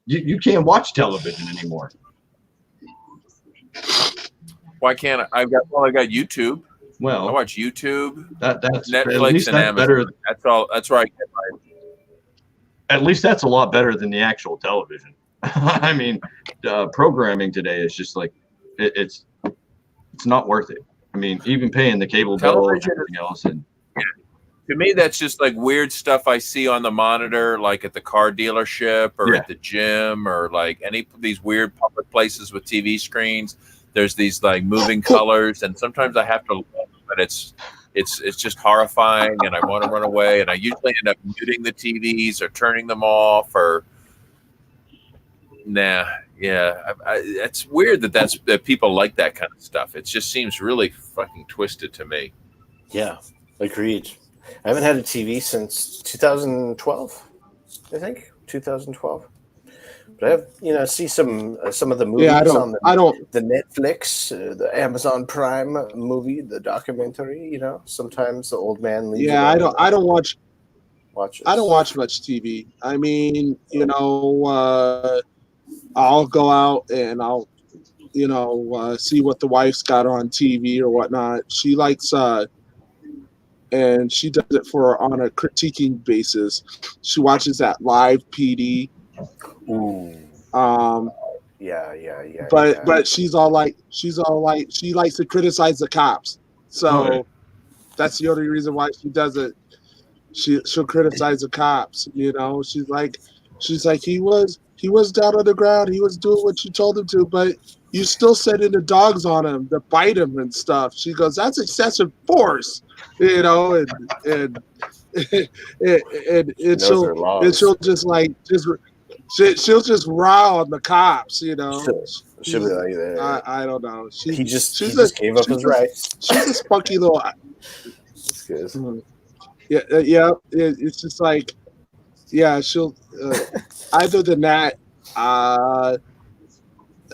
D: You can't watch television anymore.
C: Why can't I? I got YouTube.
D: Well,
C: I watch YouTube.
D: That's
C: Netflix and Amazon.
D: Better.
C: That's all. That's where I get my.
D: At least that's a lot better than the actual television. I mean, programming today is just like it's not worth it. I mean, even paying the cable bill and everything else, and
C: To me, that's just like weird stuff I see on the monitor, like at the car dealership or
D: Yeah.
C: at the gym or like any of these weird public places with TV screens. There's these like moving colors, and sometimes I have to look, but it's just horrifying, and I want to run away. And I usually end up muting the TVs or turning them off or. Nah, yeah, it's weird that people like that kind of stuff. It just seems really fucking twisted to me.
F: Yeah, agreed. I haven't had a TV since 2012, I think 2012. But I have, see some of the movies
A: Yeah,
F: on
A: I don't.
F: the Netflix, the Amazon Prime movie, the documentary. Sometimes the old man leaves.
A: Yeah, I don't watch.
F: Watches.
A: I don't watch much TV. I mean, I'll go out and I'll, see what the wife's got on TV or whatnot. She likes, and she does it on a critiquing basis. She watches that live PD.
F: Ooh. Yeah.
A: But she likes to criticize the cops. So that's the only reason why she does it. She'll criticize the cops. She's like he was down on the ground. He was doing what you told him to, but you still sending the dogs on him to bite him and stuff. She goes, that's excessive force, and she'll just rile on the cops,
F: She'll be like that.
A: I don't know.
F: He just gave up his rights.
A: She's a spunky little.
F: That's good.
A: Yeah. It's just like, yeah. She'll. Other than that,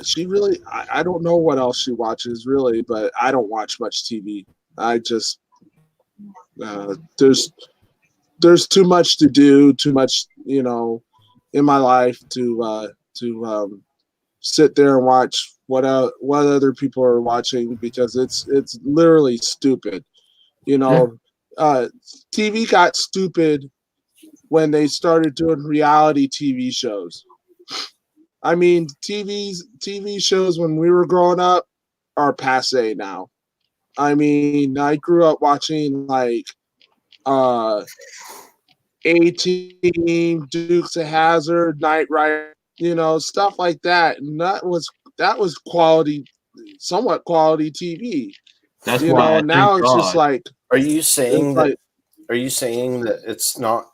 A: she really. I don't know what else she watches really, but I don't watch much TV. I just there's too much to do, too much in my life to sit there and watch what other people are watching because it's literally stupid. TV got stupid when they started doing reality TV shows. I mean, TV shows when we were growing up are passé now. I mean, I grew up watching like A-Team, Dukes of Hazzard, Knight Rider, stuff like that. And that was quality, somewhat quality TV.
D: That's why
A: now it's just like.
F: Are you saying that? Are you saying that it's not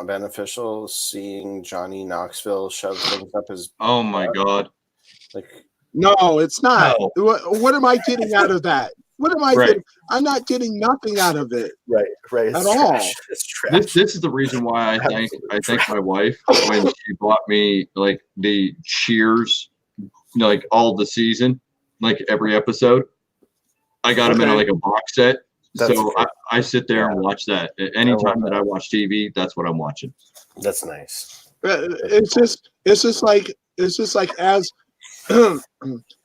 F: beneficial seeing Johnny Knoxville shove things up his?
D: Oh my God!
A: No, it's not.
D: No.
A: What am I getting out of that? What am I getting? I'm not getting nothing out of it.
F: Right.
A: At all.
F: It's trash.
D: This is the reason why I thank my wife when she bought me like the Cheers, like all the season, like every episode. I got them in like a box set. So I sit there and watch that. Anytime that I watch TV, that's what I'm watching.
F: That's nice.
A: It's just like as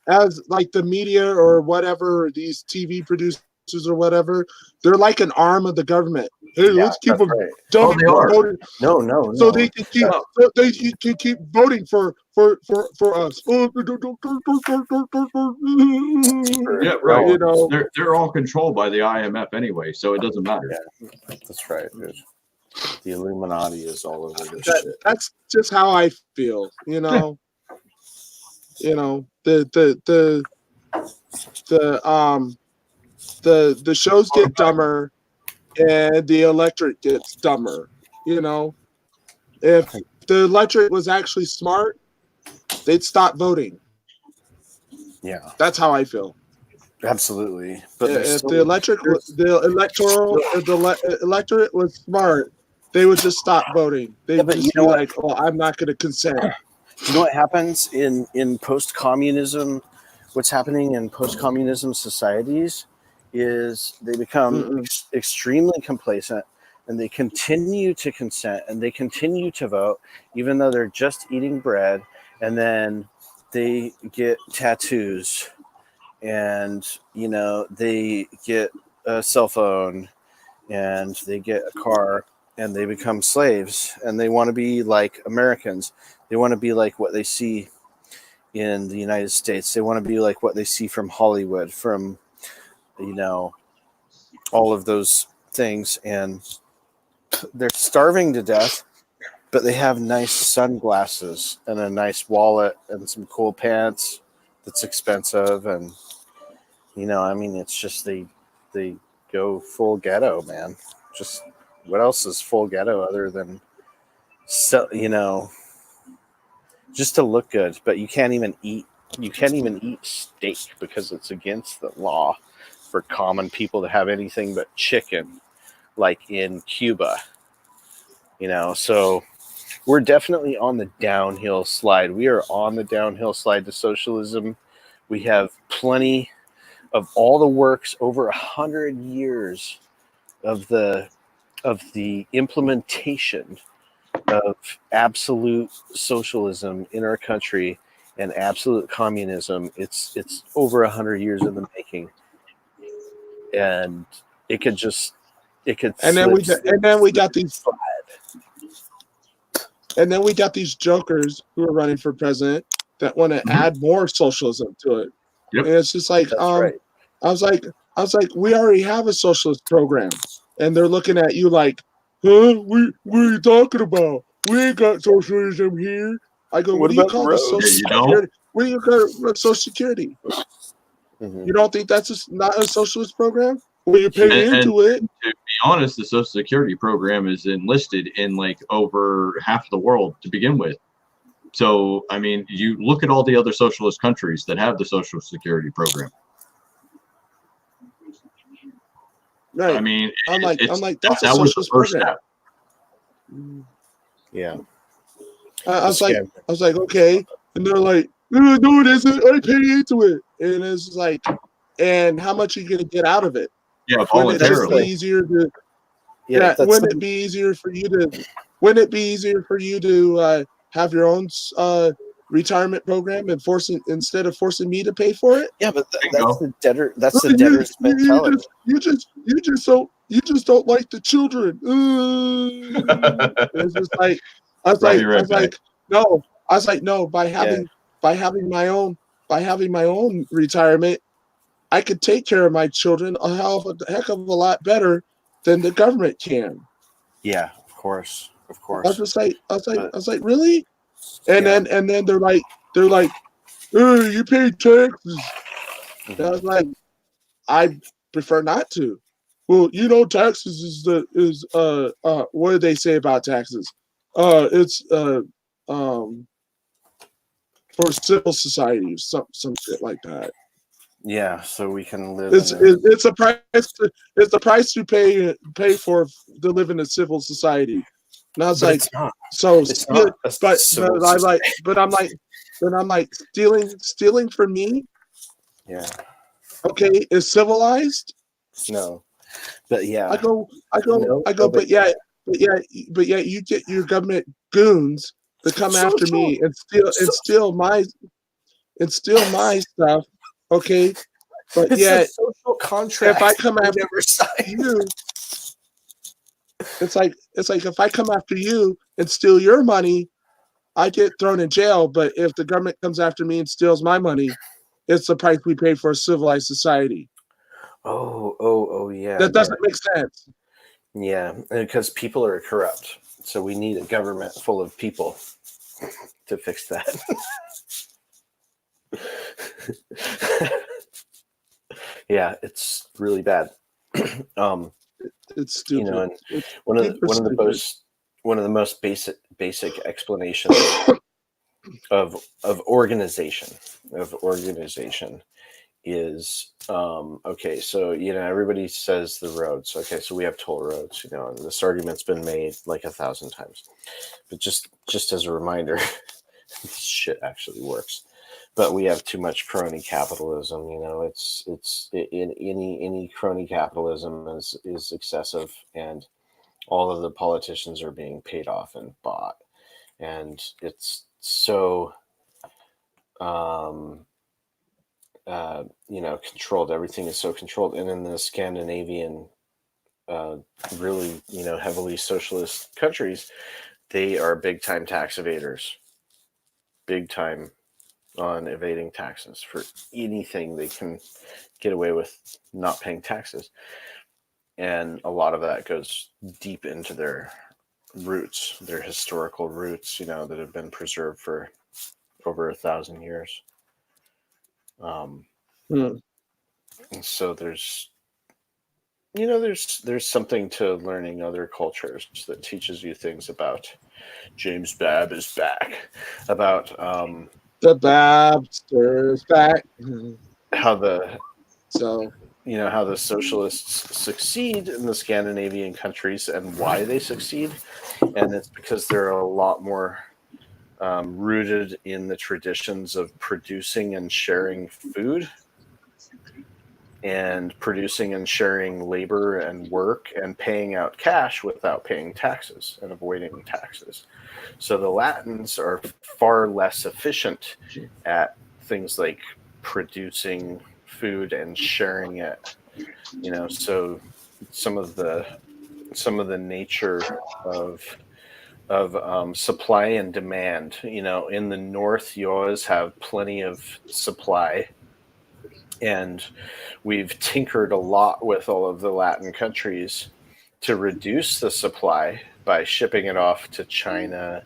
A: as like the media or whatever, these TV producers or whatever, they're like an arm of the government. Hey, let's keep them voting.
F: No.
A: So they can keep can keep voting for us.
D: Yeah, right. They're all controlled by the IMF anyway, so it doesn't matter.
F: Yeah, that's right, dude. The Illuminati is all over this shit.
A: That's just how I feel. The shows get dumber and the electorate gets dumber. If the electorate was actually smart, they'd stop voting.
F: Yeah,
A: that's how I feel.
F: Absolutely. But
A: if the electorate was smart, they would just stop voting. They'd just be like, "Oh, I'm not going to consent."
F: You know what happens in post-communism? What's happening in post-communism societies is they become extremely complacent, and they continue to consent, and they continue to vote, even though they're just eating bread, and then they get tattoos, and they get a cell phone, and they get a car, and they become slaves, and they want to be like Americans. They want to be like what they see in the United States. They want to be like what they see from Hollywood, from all of those things, and they're starving to death, but they have nice sunglasses and a nice wallet and some cool pants that's expensive. And, I mean, it's just they go full ghetto, man. Just what else is full ghetto other than, just to look good? But you can't even eat steak because it's against the law for common people to have anything but chicken, like in Cuba. So we're definitely on the downhill slide. We are on the downhill slide to socialism. We have plenty of all the works, over 100 years of the implementation of absolute socialism in our country and absolute communism. It's over 100 years in the making, and it could.
A: And then we got these. And then we got these jokers who are running for president that want to add more socialism to it.
D: Yep.
A: And it's just like,
F: right.
A: I was like, we already have a socialist program, and they're looking at you like, huh? What are you talking about? We ain't got socialism here. I go, what do you call the social security? What do you call social security?
F: Mm-hmm.
A: You don't think that's not a socialist program? Well, you pay into it.
D: To be honest, the Social Security program is enlisted in like over half of the world to begin with. So, I mean, you look at all the other socialist countries that have the Social Security program.
A: Right.
D: I mean,
A: I'm like, that's a
D: that was the
A: socialist
D: first
A: program.
D: step.
F: Yeah.
A: I was like, okay, and they're like, no, it isn't. I pay into it, and it's like, and how much are you gonna get out of it?
D: Yeah,
A: Wouldn't it just be
D: voluntarily.
A: easier to? Yeah, wouldn't it be easier for you to? Wouldn't it be easier for you to have your own retirement program and instead of forcing me to pay for it?
F: Yeah, but that's the debtor. That's the debtor's mentality.
A: You just don't like the children. It's just like I was like, no. By having my own retirement, I could take care of my children a heck of a lot better than the government can.
F: Yeah, of course.
A: I was like, really? And then they're like, oh, you pay taxes. And I was like, I prefer not to. Well, taxes is what do they say about taxes? It's for civil societies, some shit like that.
F: Yeah, so we can live.
A: It's a price. It's the price you pay to live in a civil society. And I was like, so, but I'm like, stealing from me.
F: Yeah.
A: Okay, is civilized?
F: No, but yeah.
A: I go. But you get your government goons to come after me and steal my stuff. Okay, but
F: it's
A: yet
F: a social contract.
A: If I come after you, it's like if I come after you and steal your money, I get thrown in jail. But if the government comes after me and steals my money, it's the price we pay for a civilized society.
F: Oh, yeah.
A: That doesn't make sense.
F: Yeah, because people are corrupt. So we need a government full of people to fix that. Yeah, it's really bad.
A: It's stupid.
F: And one of the most basic explanations of organization is okay. So everybody says the roads. Okay, so we have toll roads. And this argument's been made like 1,000 times, but just as a reminder, this shit actually works. But we have too much crony capitalism. It's in any crony capitalism is excessive, and all of the politicians are being paid off and bought, and it's so controlled. Everything is so controlled, and in the Scandinavian, really heavily socialist countries, they are big time tax evaders, big time on evading taxes for anything they can get away with not paying taxes. and a lot of that goes deep into their roots, their historical roots, that have been preserved for over 1,000 years.
A: Hmm.
F: And so there's something to learning other cultures that teaches you things about James Babb is back, about
A: The Babster's back.
F: how the
A: So
F: how the socialists succeed in the Scandinavian countries and why they succeed, and it's because they're a lot more rooted in the traditions of producing and sharing food, and producing and sharing labor and work, and paying out cash without paying taxes and avoiding taxes. So the Latins are far less efficient at things like producing food and sharing it. So some of the nature of supply and demand. In the north, you always have plenty of supply, and we've tinkered a lot with all of the Latin countries to reduce the supply by shipping it off to China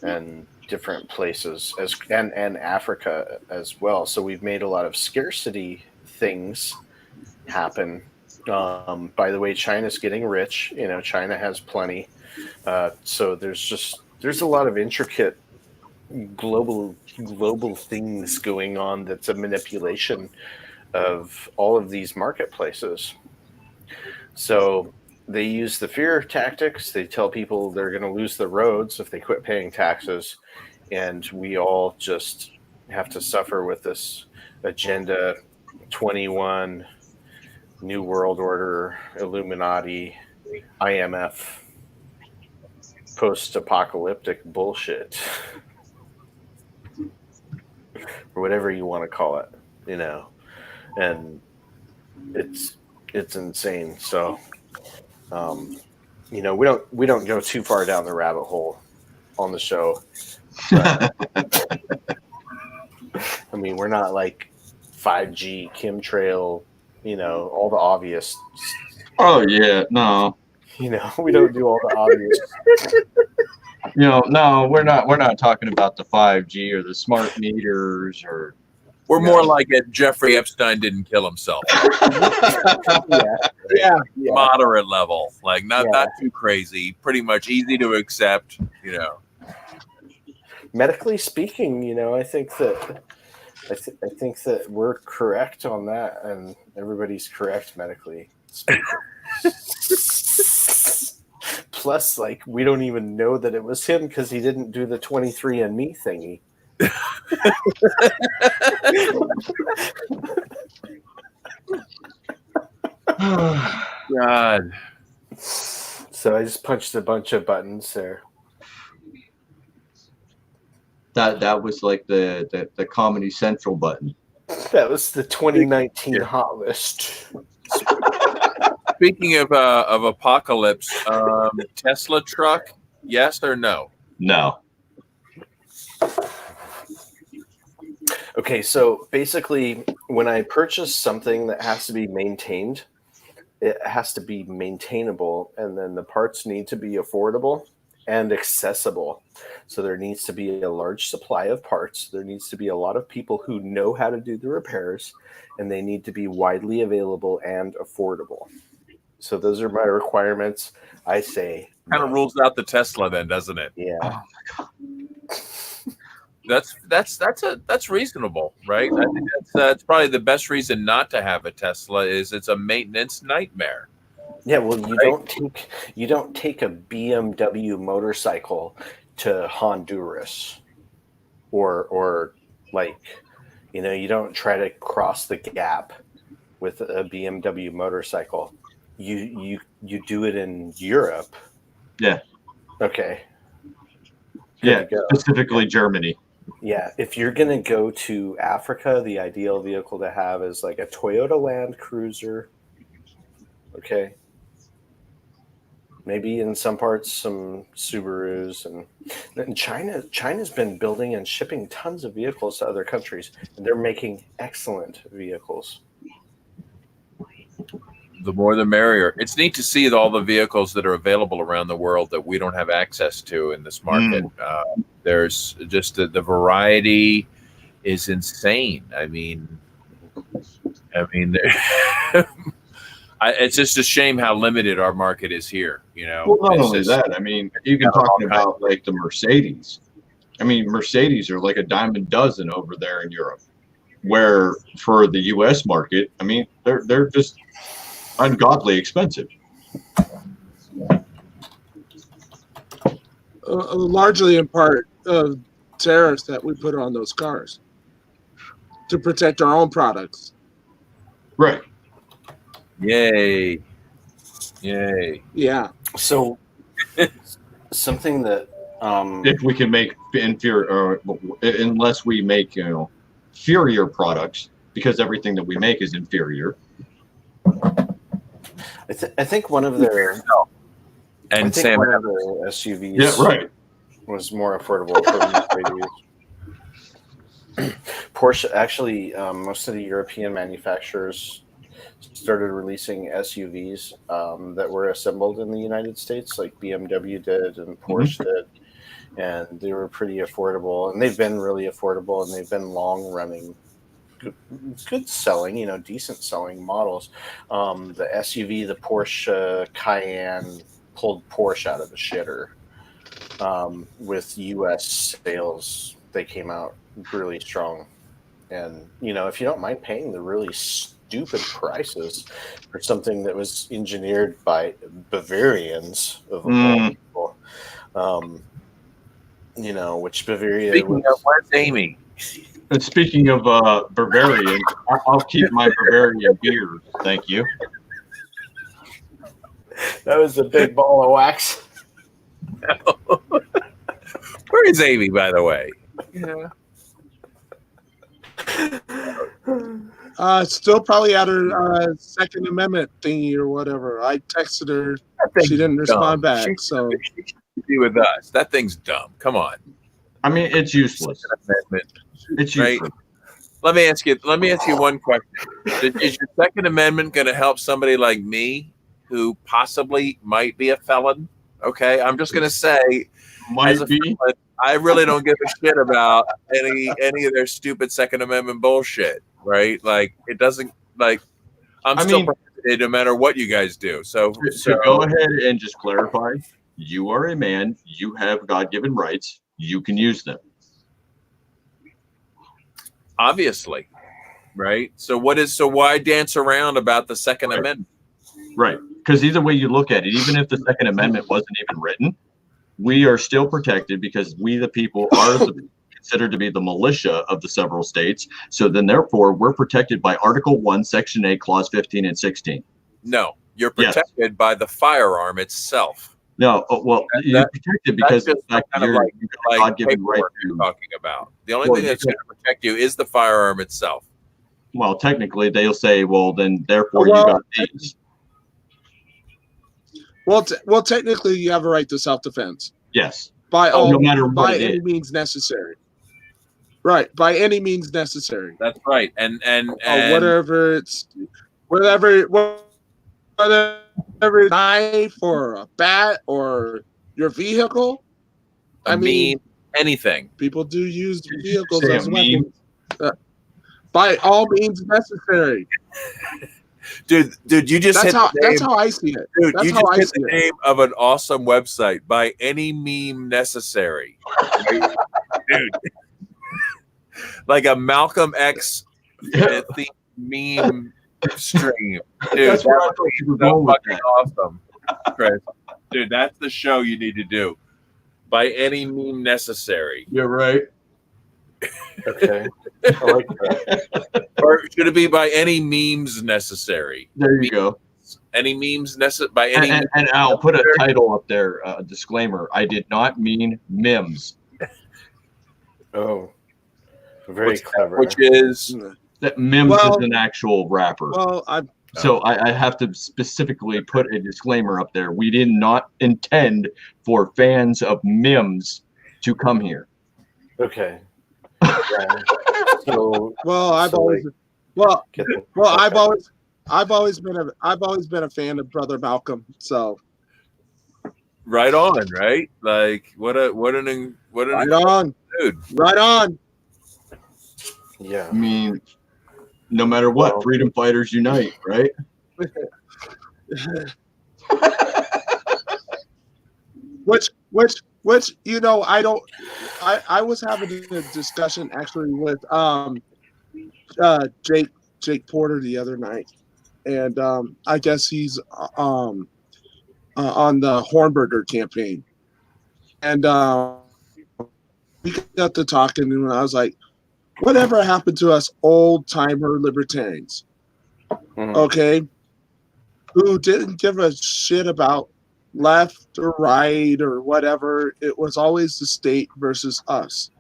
F: and different places and Africa as well. So we've made a lot of scarcity things happen. By the way, China's getting rich. China has plenty. So there's a lot of intricate global things going on. That's a manipulation of all of these marketplaces. So they use the fear tactics. They tell people they're going to lose the roads if they quit paying taxes, and we all just have to suffer with this Agenda 21, New World Order, Illuminati, IMF, post-apocalyptic bullshit, or whatever you want to call it, and it's insane. So, we don't go too far down the rabbit hole on the show. But, I mean, we're not like 5G, chemtrail, all the obvious.
D: Oh yeah, no.
F: We don't do all the obvious.
D: No, we're not talking about the 5G or the smart meters or.
C: We're more like it. Jeffrey Epstein didn't kill himself.
A: yeah.
C: Moderate level, like not too crazy. Pretty much easy to accept.
F: Medically speaking, I think that we're correct on that, and everybody's correct medically speaking. Plus, we don't even know that it was him because he didn't do the 23andMe thingy.
C: God.
F: So I just punched a bunch of buttons there.
D: That was like the Comedy Central button.
F: That was the 2019 hot list.
C: Speaking of apocalypse, Tesla truck, yes or no?
D: No.
F: Okay, so basically, when I purchase something that has to be maintained, it has to be maintainable, and then the parts need to be affordable and accessible. So there needs to be a large supply of parts. There needs to be a lot of people who know how to do the repairs, and they need to be widely available and affordable. So those are my requirements. I say
C: kind of rules out the Tesla, then, doesn't it?
F: Yeah.
C: Oh my God. That's reasonable, right? I think that's probably the best reason not to have a Tesla is it's a maintenance nightmare.
F: Yeah, well, you don't take a BMW motorcycle to Honduras, or you don't try to cross the gap with a BMW motorcycle. You do it in Europe.
D: Yeah.
F: Okay.
D: Yeah, specifically Germany.
F: Yeah, if you're gonna go to Africa, the ideal vehicle to have is like a Toyota Land Cruiser. Okay. Maybe in some parts some Subarus, and China's been building and shipping tons of vehicles to other countries, and they're making excellent vehicles.
C: the more the merrier. It's neat to see all the vehicles that are available around the world that we don't have access to in this market. There's just the variety is insane. I mean, it's just a shame how limited our market is here. You know,
D: Well, not
C: It's
D: only
C: just-
D: that, I mean, even talking about like the Mercedes. I mean, Mercedes are like a dime a dozen over there in Europe, where for the U.S. market, I mean, they're just ungodly expensive.
A: Largely in part of tariffs that we put on those cars to protect our own products.
D: Right.
C: Yay.
A: Yeah.
F: So something that
D: If we can make inferior, unless we make, inferior products, because everything that we make is inferior.
F: I think one of their
C: And Sam,
F: one of their SUVs
D: Yeah, right.
F: was more affordable for Mercedes. Porsche actually, most of the European manufacturers started releasing SUVs that were assembled in the United States, like BMW did and Porsche did, and they were pretty affordable. And they've been really affordable, and they've been long running, good selling, decent selling models. The SUV, the Porsche Cayenne, pulled Porsche out of the shitter. With U.S. sales, they came out really strong. And, if you don't mind paying the really stupid prices for something that was engineered by Bavarians of all people, which Bavaria
C: speaking
F: was,
C: of, where's Amy?
D: And speaking of Bavarian, I'll keep my Bavarian beer. Thank you.
F: that was a big ball of wax.
C: Where is Amy, by the way? Yeah.
A: Still probably at her Second Amendment thingy or whatever. I texted her. She didn't respond back. So
C: She should be with us. That thing's dumb. Come on.
D: I mean, it's useless.
C: Second Amendment.
D: It's
C: Right.
D: useless.
C: Let me ask you one question. Is your Second Amendment going to help somebody like me who possibly might be a felon? Okay, I'm just going to say, as
D: Might
C: a
D: be.
C: felon, I really don't give a shit about any of their stupid Second Amendment bullshit. Right? Like, it doesn't, like, I'm
D: I
C: still
D: mean-
C: prohibited no matter what you guys do. So
D: Go ahead and just clarify. You are a man. You have God-given rights. You can use them.
C: obviously, right? So why dance around about the Second
D: Right.
C: Amendment?
D: Right. Because either way you look at it, even if the Second Amendment wasn't even written, we are still protected because we, the people, are considered to be the militia of the several states. So then, therefore, we're protected by Article 1, Section 8, Clause 15 and 16.
C: No, you're
D: Yes.
C: protected by the firearm itself.
D: No, well, you're protected because of
C: just
D: the fact that
C: kind of
D: you're
C: like
D: you've got a God-given right
C: paperwork you're
D: to.
C: talking about. The only
D: Well,
C: thing that's
D: yeah.
C: going to protect you is the firearm itself.
D: Well, technically, they'll say, well, then, therefore, you
A: Well,
D: got these.
A: well, technically, you have a right to self-defense
D: Yes.
A: by
D: Oh,
A: all
D: no matter what
A: by
D: it
A: any
D: is.
A: means necessary. Right, by any means necessary.
C: That's right. And
A: Whatever it's whatever knife or a bat or your vehicle. I mean,
C: anything.
A: people do use
D: Did you
A: vehicles
D: say
A: as
D: a meme?
A: weapons. By all means necessary.
C: Dude, you just hit the name.
A: That's how I see it.
C: Dude,
A: That's
C: you
A: how
C: just
A: I
C: hit
A: see
C: the
A: it.
C: name of an awesome website. By any meme necessary. Right? Dude. Like a Malcolm X theme meme stream. Dude,
D: That's where I
C: that
D: thought you were
C: would be so
D: going with
C: fucking
D: that.
C: awesome. Chris. Dude, that's the show you need to do. By any meme necessary.
D: You're right.
F: Okay. I like that.
C: Or should it be by any memes necessary?
D: There you go.
C: Any memes necessary? By any
D: And I'll put a title up there, a disclaimer. I did not mean MIMS.
F: Oh, very clever.
C: which is
D: That MIMS
A: Well-
D: is an actual rapper.
A: Well, I
D: So I have to specifically put a disclaimer up there. We did not intend for fans of MIMS to come here.
F: Okay. Yeah. So
A: well, I've
F: So,
A: always well,
F: get the
A: well,
F: fuck
A: I've
F: out.
A: always I've always been a fan of Brother Malcolm. So
C: Right on, right? Like what an
A: right on,
C: dude.
A: right on.
F: Yeah.
D: I mean, no matter what,
F: Well-
D: freedom fighters unite, right?
A: Which I was having a discussion actually with Jake Porter the other night, and I guess he's on the Hornberger campaign, and we got to talking, and I was like, whatever happened to us old timer libertarians?
F: Mhm.
A: Okay, who didn't give a shit about left or right or whatever. It was always the state versus us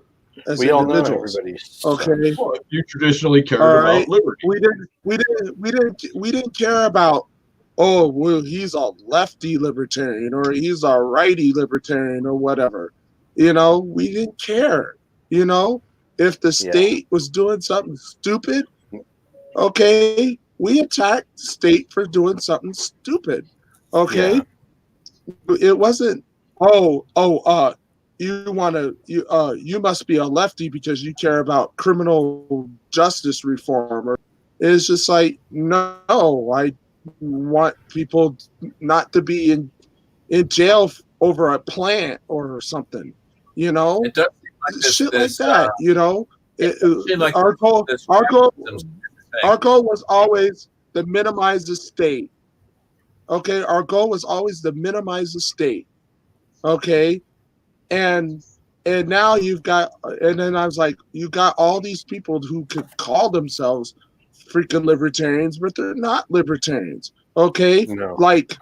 A: as
F: We all know
A: individuals.
F: everybody's
A: Okay,
D: Well, you traditionally cared
A: All
D: about
A: right.
D: liberty.
A: we didn't care about, oh well, he's a lefty libertarian or he's a righty libertarian or whatever. We didn't care. If the state was doing something stupid, okay, we attacked the state for doing something stupid. Okay, it wasn't. You must be a lefty because you care about criminal justice reform. Or it's just like, no, I want people not to be in jail over a plant or something.
C: It does seem like this,
A: Shit
C: this,
A: like that.
C: seem like
A: Our goal.
C: this
A: Our goal.
C: thing.
A: Our goal was always to minimize the state. Okay, our goal was always to minimize the state. Okay, and now you've got, and then I was like, you got all these people who could call themselves freaking libertarians, but they're not libertarians. Okay,
F: No.
A: like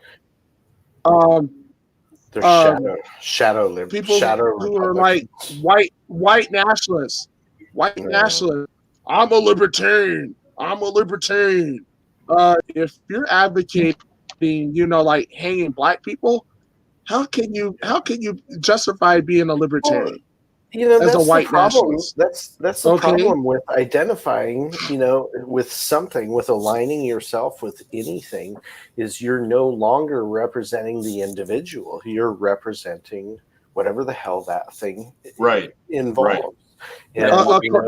F: They're shadow
A: people
F: shadow
A: who are like white nationalists. White
F: No.
A: nationalists. I'm a libertarian. If you're advocating, like hanging black people, how can you justify being a libertarian?
F: That's
A: a white
F: the problem.
A: nationalist.
F: That's the
A: Okay.
F: problem with identifying, with something, with aligning yourself with anything, is you're no longer representing the individual. You're representing whatever the hell that thing
D: Right.
F: involves.
D: Right.
F: And,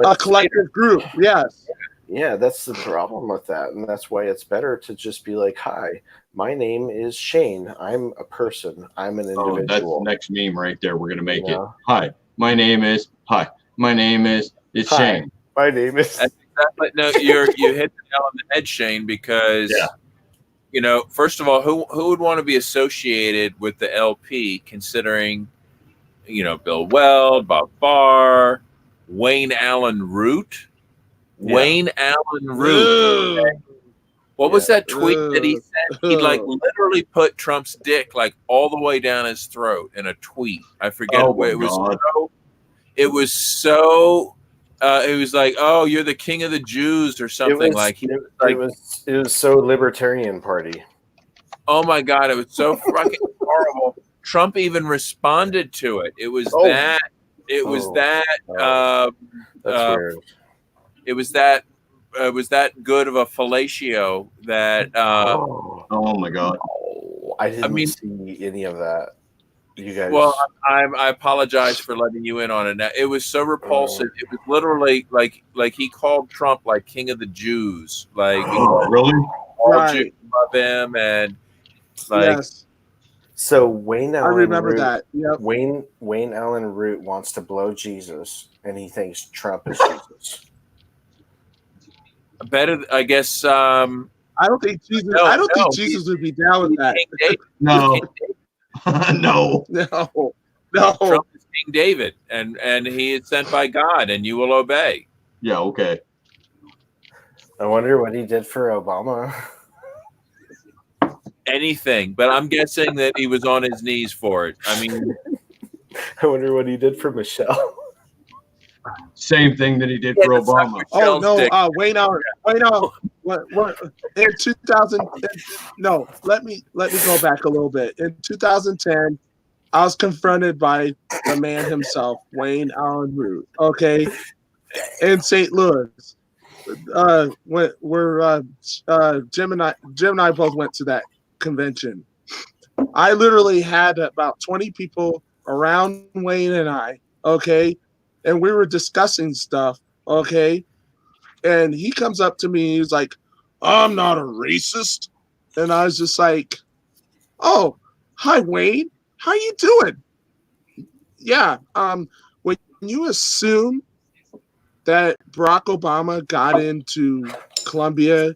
A: A collective group, yes.
F: yeah, that's the problem with that. And that's why it's better to just be like, hi, my name is Shane. I'm a person. I'm an
D: Oh, that's the
F: individual.
D: next meme right there. We're gonna make
F: You
D: it.
F: know?
D: Hi, my name is. It's
F: Hi.
D: Shane.
F: My name is.
C: Exactly. No, you hit the nail on the head, Shane, because first of all, who would want to be associated with the LP, considering Bill Weld, Bob Barr, Wayne Allen Root.
F: Yeah.
C: Wayne Allen Root.
A: Ugh.
C: What was that tweet that he
A: Ugh.
C: said? He literally put Trump's dick all the way down his throat in a tweet. I forget
D: Oh
C: what
D: my
C: it was.
D: God.
C: It was so. It was like, oh, you're the king of the Jews or something.
F: It was so libertarian party.
C: Oh my God, it was so fucking horrible. Trump even responded to it. It was
F: Oh.
C: that. It was
F: Oh.
C: that.
F: Oh. That's weird.
C: It was that. It was that good of a fellatio that.
D: Oh my God.
F: I didn't
C: mean-
F: see any of that. You guys.
C: Well, I apologize for letting you in on it. Now, it was so repulsive. It was literally like he called Trump like king of the Jews. Like
D: Oh, really?
C: all
A: Right.
C: Jews love him, and like
A: Yes,
F: so Wayne
A: I
F: Allen.
A: remember
F: Root,
A: that. Yep.
F: Wayne Allen Root wants to blow Jesus, and he thinks Trump is Jesus.
C: better. I guess.
A: I don't think Jesus.
C: No,
A: I don't
C: no,
A: think Jesus would be down with that.
C: King David.
D: No.
C: King David.
D: No.
A: No.
C: Trump is King David, and he is sent by God, and you will obey.
D: Yeah. Okay.
F: I wonder what he did for Obama.
C: Anything, but I'm guessing that he was on his knees for it. I mean,
F: I wonder what he did for Michelle.
D: Same thing that he did
C: Yeah,
D: for
C: that's not
D: Obama.
C: what-
A: Oh
C: Shell's
A: no,
C: dick.
A: Wayne Allen. What in 2000? No, let me go back a little bit. In 2010, I was confronted by the man himself, Wayne Allen Root. Okay, in St. Louis, when Jim and I both went to that convention. I literally had about 20 people around Wayne and I, okay, and we were discussing stuff, okay, and he comes up to me, he's like, "I'm not a racist," and I was just like, "Oh, hi Wayne, how you doing?" Yeah, when you assume that Barack Obama got into Columbia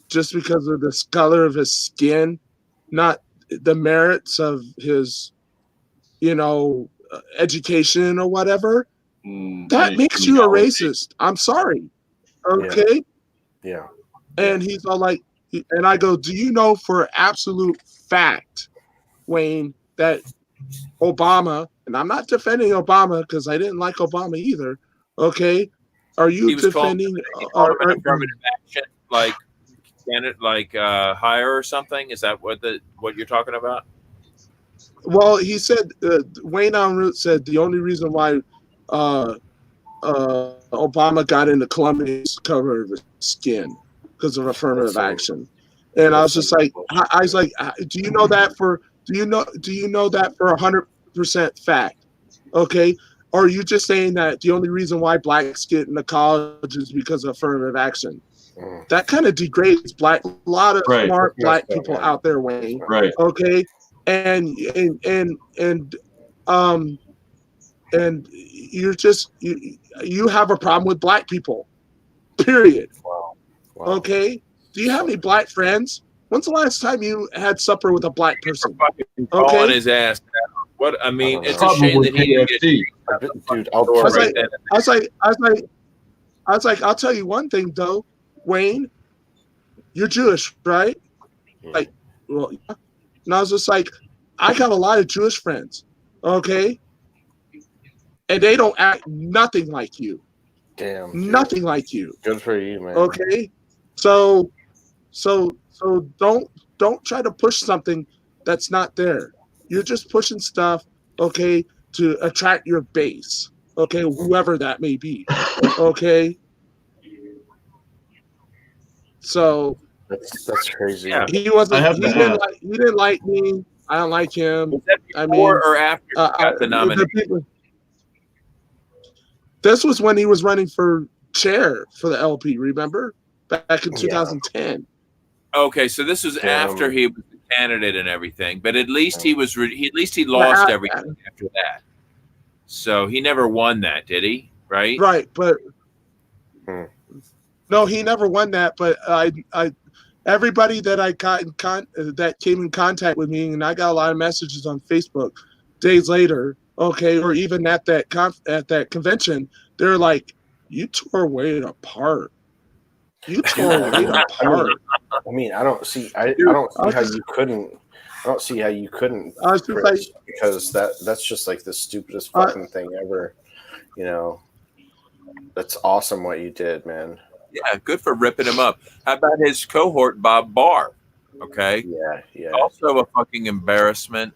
A: just because of the color of his skin, not the merits of his, education or whatever, that makes you a racist. I'm sorry. Okay.
F: Yeah.
A: And he's all like, and I go, "Do you know for absolute fact, Wayne, that Obama," and I'm not defending Obama because I didn't like Obama either. Okay. Are
C: He
A: you
C: was called,
A: defending?
C: he called him an affirmative action, like hire or something. Is that what you're talking about?
A: Well, he said Wayne on Root said the only reason why Obama got into Columbia is cover of his skin because of affirmative action, and I was just like, do you know that for 100% fact? Okay, or are you just saying that the only reason why blacks get into college is because of affirmative action? That kind of degrades a lot of smart black people out there, Wayne.
D: Right.
A: Okay, and you're just you have a problem with black people. Period.
F: Wow.
A: Okay. Do you have any black friends? When's the last time you had supper with a black person?
C: Calling his ass. What I mean, it's a shame that he didn't get
F: Dude,
A: I was like, I'll tell you one thing though, Wayne, you're Jewish, right? Like, well, yeah. And I was just like, I got a lot of Jewish friends, okay? And they don't act nothing like you.
F: Damn. Dude.
A: Nothing like you.
F: Good for you, man.
A: Okay? So don't try to push something that's not there. You're just pushing stuff, okay, to attract your base. Okay, whoever that may be. Okay? So
F: that's crazy.
C: Yeah.
A: he didn't like me. I don't like him.
C: Was that before or after he got the nomination?
A: This was when he was running for chair for the LP, remember? Back in 2010.
C: Okay, so this was after he was the candidate and everything, but at least he was he lost everything after that. So he never won that, did he? Right?
A: Right, but no, he never won that. But I everybody that I got that came in contact with me, and I got a lot of messages on Facebook days later. Okay, or even at that convention, they're like, "You tore Wade apart. You tore Wade apart."
F: I mean, I don't see how you couldn't. I don't see how you couldn't, Chris, because that's just like the stupidest fucking thing ever. You know, that's awesome what you did, man.
C: Yeah, good for ripping him up. How about his cohort, Bob Barr? Okay.
F: Yeah.
C: Also a fucking embarrassment,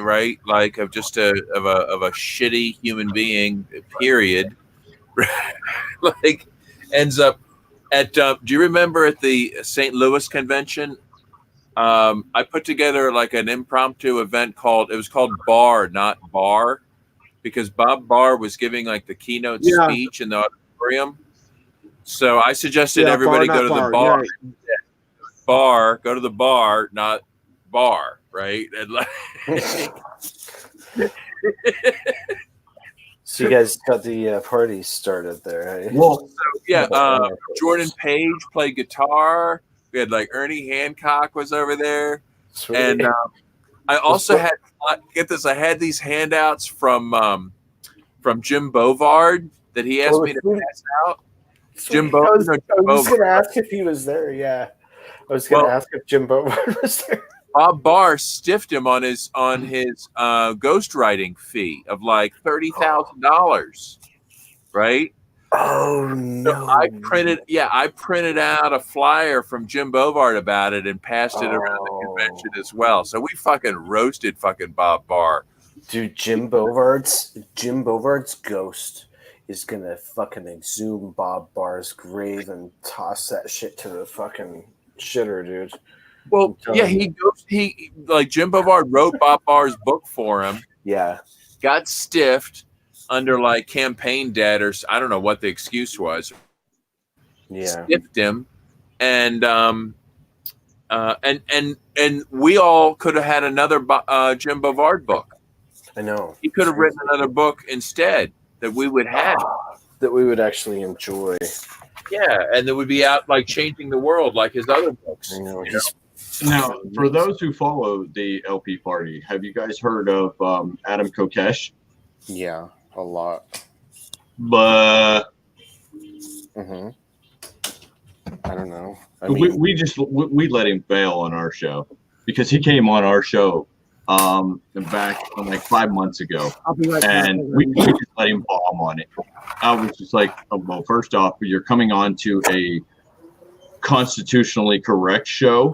C: right? Like of just a shitty human being. Period. Like ends up at. Do you remember at the St. Louis convention? I put together like an impromptu event called Bar, not Bar, because Bob Barr was giving like the keynote speech in the auditorium. So I suggested everybody go to the bar. Yeah. Bar, go to the bar, not bar, right? And like,
F: so you guys got the party started there. Right?
D: Well,
C: Jordan Page played guitar. We had like Ernie Hancock was over there. Sweet. And I also had I had these handouts from Jim Bovard that he asked me to pass out. Jim Bovard.
F: I was going to ask if he was there. Yeah, I was going to ask if Jim Bovard was there.
C: Bob Barr stiffed him on his ghostwriting fee of like $30,000, right?
F: Oh no!
C: So I printed out a flyer from Jim Bovard about it and passed it around the convention as well. So we fucking roasted fucking Bob Barr.
F: Dude, Jim Bovard's ghost is gonna fucking exhume Bob Barr's grave and toss that shit to the fucking shitter, dude.
C: Well,
F: I'm
C: yeah,
F: telling
C: he like Jim Bovard wrote Bob Barr's book for him,
F: Yeah,
C: got stiffed under like campaign debt, or I don't know what the excuse was.
F: yeah.
C: Stiffed him, and we all could have had another Jim Bovard book.
F: I know.
C: He could have written another book instead that we would have.
F: That we would actually enjoy.
C: Yeah, and that would be out like changing the world like his other books.
F: I know.
C: You know?
D: Now, for those who follow the LP party, have you guys heard of Adam Kokesh?
F: Yeah, a lot.
D: But
F: Mm-hmm. I don't know. I
D: we let him fail on our show because he came on our show back like 5 months ago, and we just let him bomb on it. I was just like, oh, well, first off, you're coming on to a constitutionally correct show,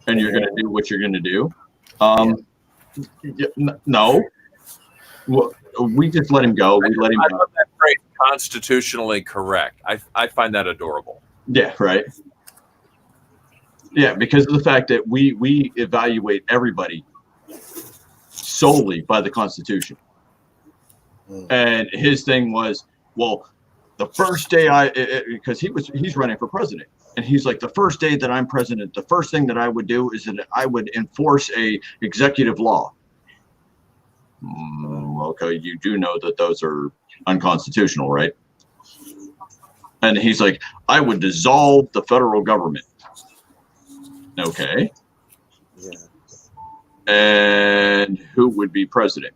D: and you're going to do what you're going to do. No, well, we just let him go. We let him
C: I
D: go.
C: love that phrase, constitutionally correct. I find that adorable.
D: Yeah, right. Yeah, because of the fact that we evaluate everybody solely by the Constitution. And his thing was, well, the first day because he's running for president, and he's like, the first day that I'm president, the first thing that I would do is that I would enforce a executive law. Okay, you do know that those are unconstitutional, right? And he's like, I would dissolve the federal government. Okay.
F: Yeah.
D: And who would be president?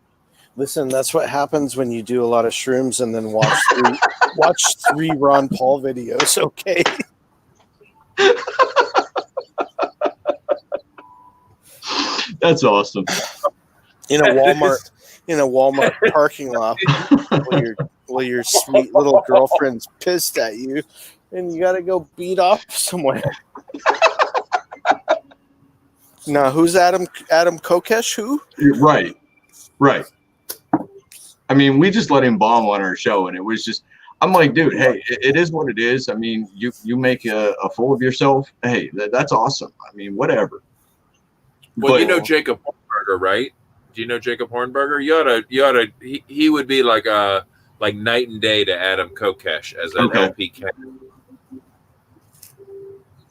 F: Listen, that's what happens when you do a lot of shrooms and then watch three Ron Paul videos. Okay.
D: That's awesome.
F: In a Walmart parking lot while your sweet little girlfriend's pissed at you, and you got to go beat off somewhere. Now, who's Adam Kokesh? Who?
D: Right. I mean, we just let him bomb on our show, and it was just, I'm like, dude, hey, it is what it is. I mean, you make a fool of yourself. Hey, that's awesome. I mean, whatever.
C: Well,
D: But-
C: you know Jacob Hornberger, right? Do you know Jacob Hornberger? You ought to. He would be like night and day to Adam Kokesh as an
D: Okay.
C: LP candidate.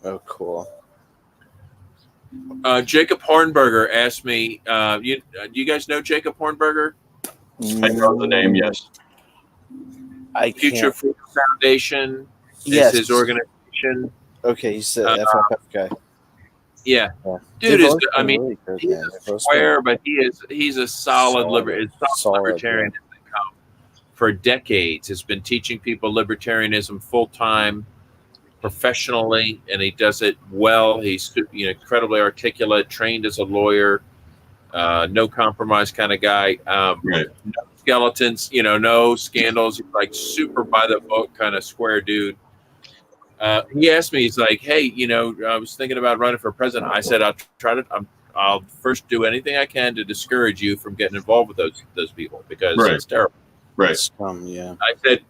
F: Oh, cool.
C: Jacob Hornberger asked me. Do you guys know Jacob Hornberger?
D: I know the name, yes.
F: I
C: Future
F: can't.
C: Freedom Foundation
F: Yes.
C: is his organization.
F: Okay, he's the FFF guy.
C: Yeah,
F: Yeah.
C: dude
F: They've
C: is.
F: always
C: I
F: been
C: mean,
F: really good,
C: he's
F: man.
C: a
F: They've always
C: square, but he's a solid
F: Solid,
C: libertarian. For decades, has been teaching people libertarianism full time, professionally, and he does it well. He's incredibly articulate, trained as a lawyer, no compromise kind of guy.
D: Right.
C: No skeletons, no scandals. He's like super by the book kind of square dude. He asked me, he's like, hey, I was thinking about running for president. I said, I'll first do anything I can to discourage you from getting involved with those people because
D: Right.
C: it's terrible.
D: Right.
F: Yeah.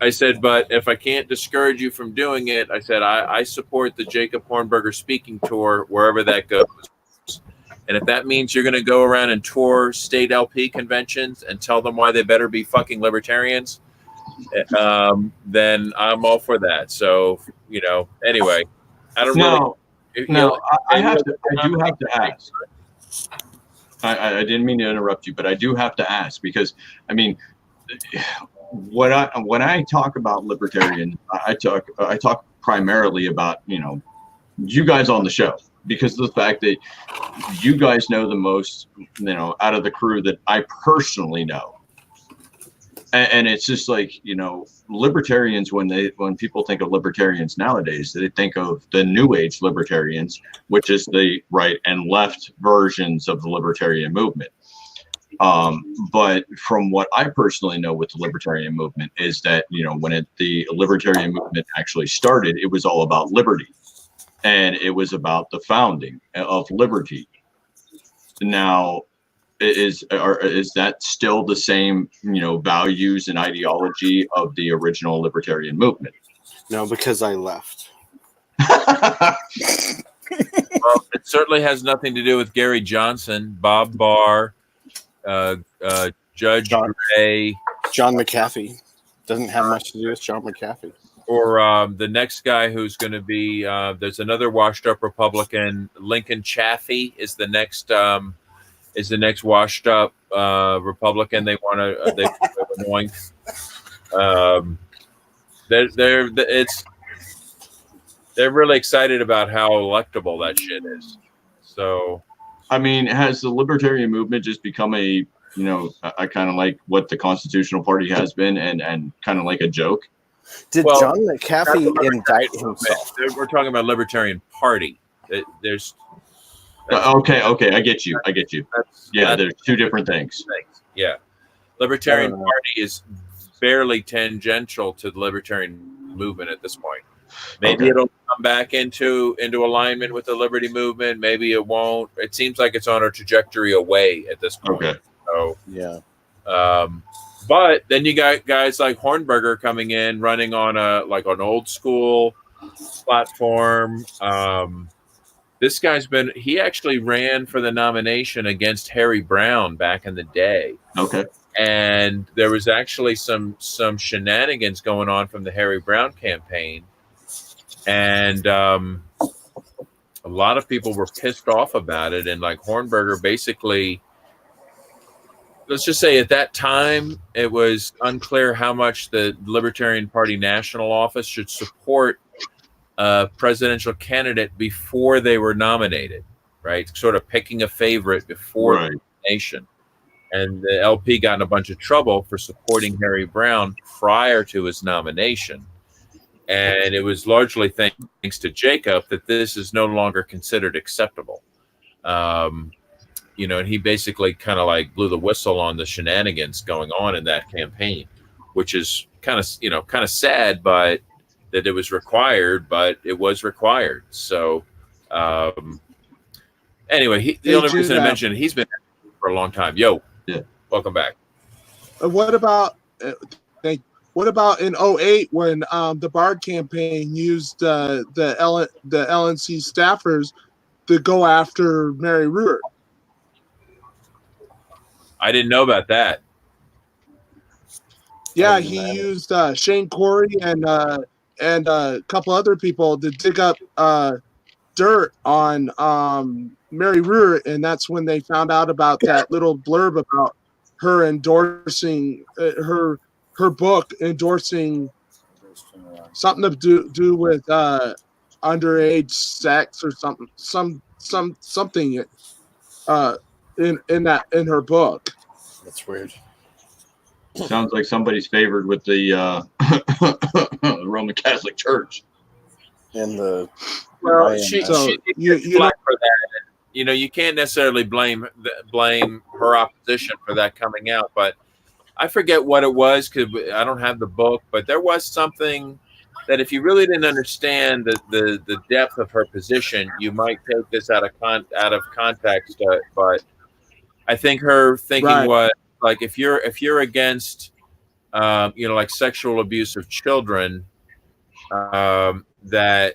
C: I said, but if I can't discourage you from doing it, I said, I support the Jacob Hornberger speaking tour wherever that goes. And if that means you're going to go around and tour state LP conventions and tell them why they better be fucking libertarians, then I'm all for that. So, anyway, I don't
D: No,
C: really.
D: no, I do have to ask. I didn't mean to interrupt you, but I do have to ask because, I mean, when I talk about libertarian, I talk primarily about you guys on the show because of the fact that you guys know the most out of the crew that I personally know, and it's just like libertarians when people think of libertarians nowadays they think of the new age libertarians, which is the right and left versions of the libertarian movement. But from what I personally know with the libertarian movement is that, when the libertarian movement actually started, it was all about liberty and it was about the founding of liberty. Now, is that still the same, values and ideology of the original libertarian movement?
F: No, because I left.
C: Well, it certainly has nothing to do with Gary Johnson, Bob Barr, Judge Gray,
F: John McAfee. Doesn't have much to do with John McAfee.
C: or the next guy who's going to be. There's another washed-up Republican, Lincoln Chafee is the next washed-up Republican. They want to they anoint. They're really excited about how electable that shit is. So,
D: I mean, has the libertarian movement just become a kind of like what the Constitutional Party has been, and kind of like a joke?
F: Did John McAfee indict himself?
C: We're talking about Libertarian Party. There's
D: okay, I get you. There's two different things.
C: Yeah, Libertarian Party is barely tangential to the Libertarian movement at this point. Maybe it'll come back into alignment with the Liberty movement. Maybe it won't. It seems like it's on a trajectory away at this point.
D: Okay.
C: So
F: yeah.
C: But then you got guys like Hornberger coming in, running on an old school platform. This guy's he actually ran for the nomination against Harry Brown back in the day.
D: Okay.
C: And there was actually some shenanigans going on from the Harry Brown campaign. And a lot of people were pissed off about it. And like Hornberger basically, let's just say at that time, it was unclear how much the Libertarian Party national office should support a presidential candidate before they were nominated, right? Sort of picking a favorite before the nomination. And the LP got in a bunch of trouble for supporting Harry Brown prior to his nomination. And it was largely thanks to Jacob that this is no longer considered acceptable. And he basically kind of like blew the whistle on the shenanigans going on in that campaign, which is kind of sad, but that it was required, but it was required. So anyway, the only reason I mentioned he's been for a long time. Yo,
D: yeah, welcome back.
A: What about in 2008 when the Bard campaign used the LNC staffers to go after Mary Ruhr?
C: I didn't know about that.
A: Yeah, he used Shane Corey and a couple other people to dig up dirt on Mary Ruhr, and that's when they found out about that little blurb about her endorsing her book, endorsing something to do with underage sex or something in her book.
F: That's weird.
D: Sounds like somebody's favored with the Roman Catholic Church.
F: And the
C: she flack for that. You can't necessarily blame her opposition for that coming out, but I forget what it was because I don't have the book. But there was something that if you really didn't understand the depth of her position, you might take this out of context. But I think her thinking was like if you're against like sexual abuse of children, that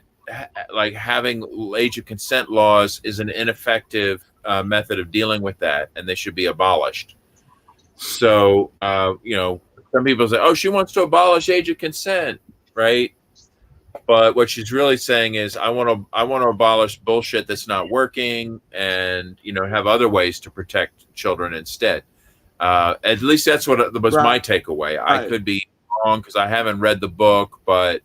C: like having age of consent laws is an ineffective method of dealing with that, and they should be abolished. So some people say, "Oh, she wants to abolish age of consent," right? But what she's really saying is, I want to abolish bullshit that's not working, and have other ways to protect children instead. At least that's what was my takeaway. I could be wrong because I haven't read the book, but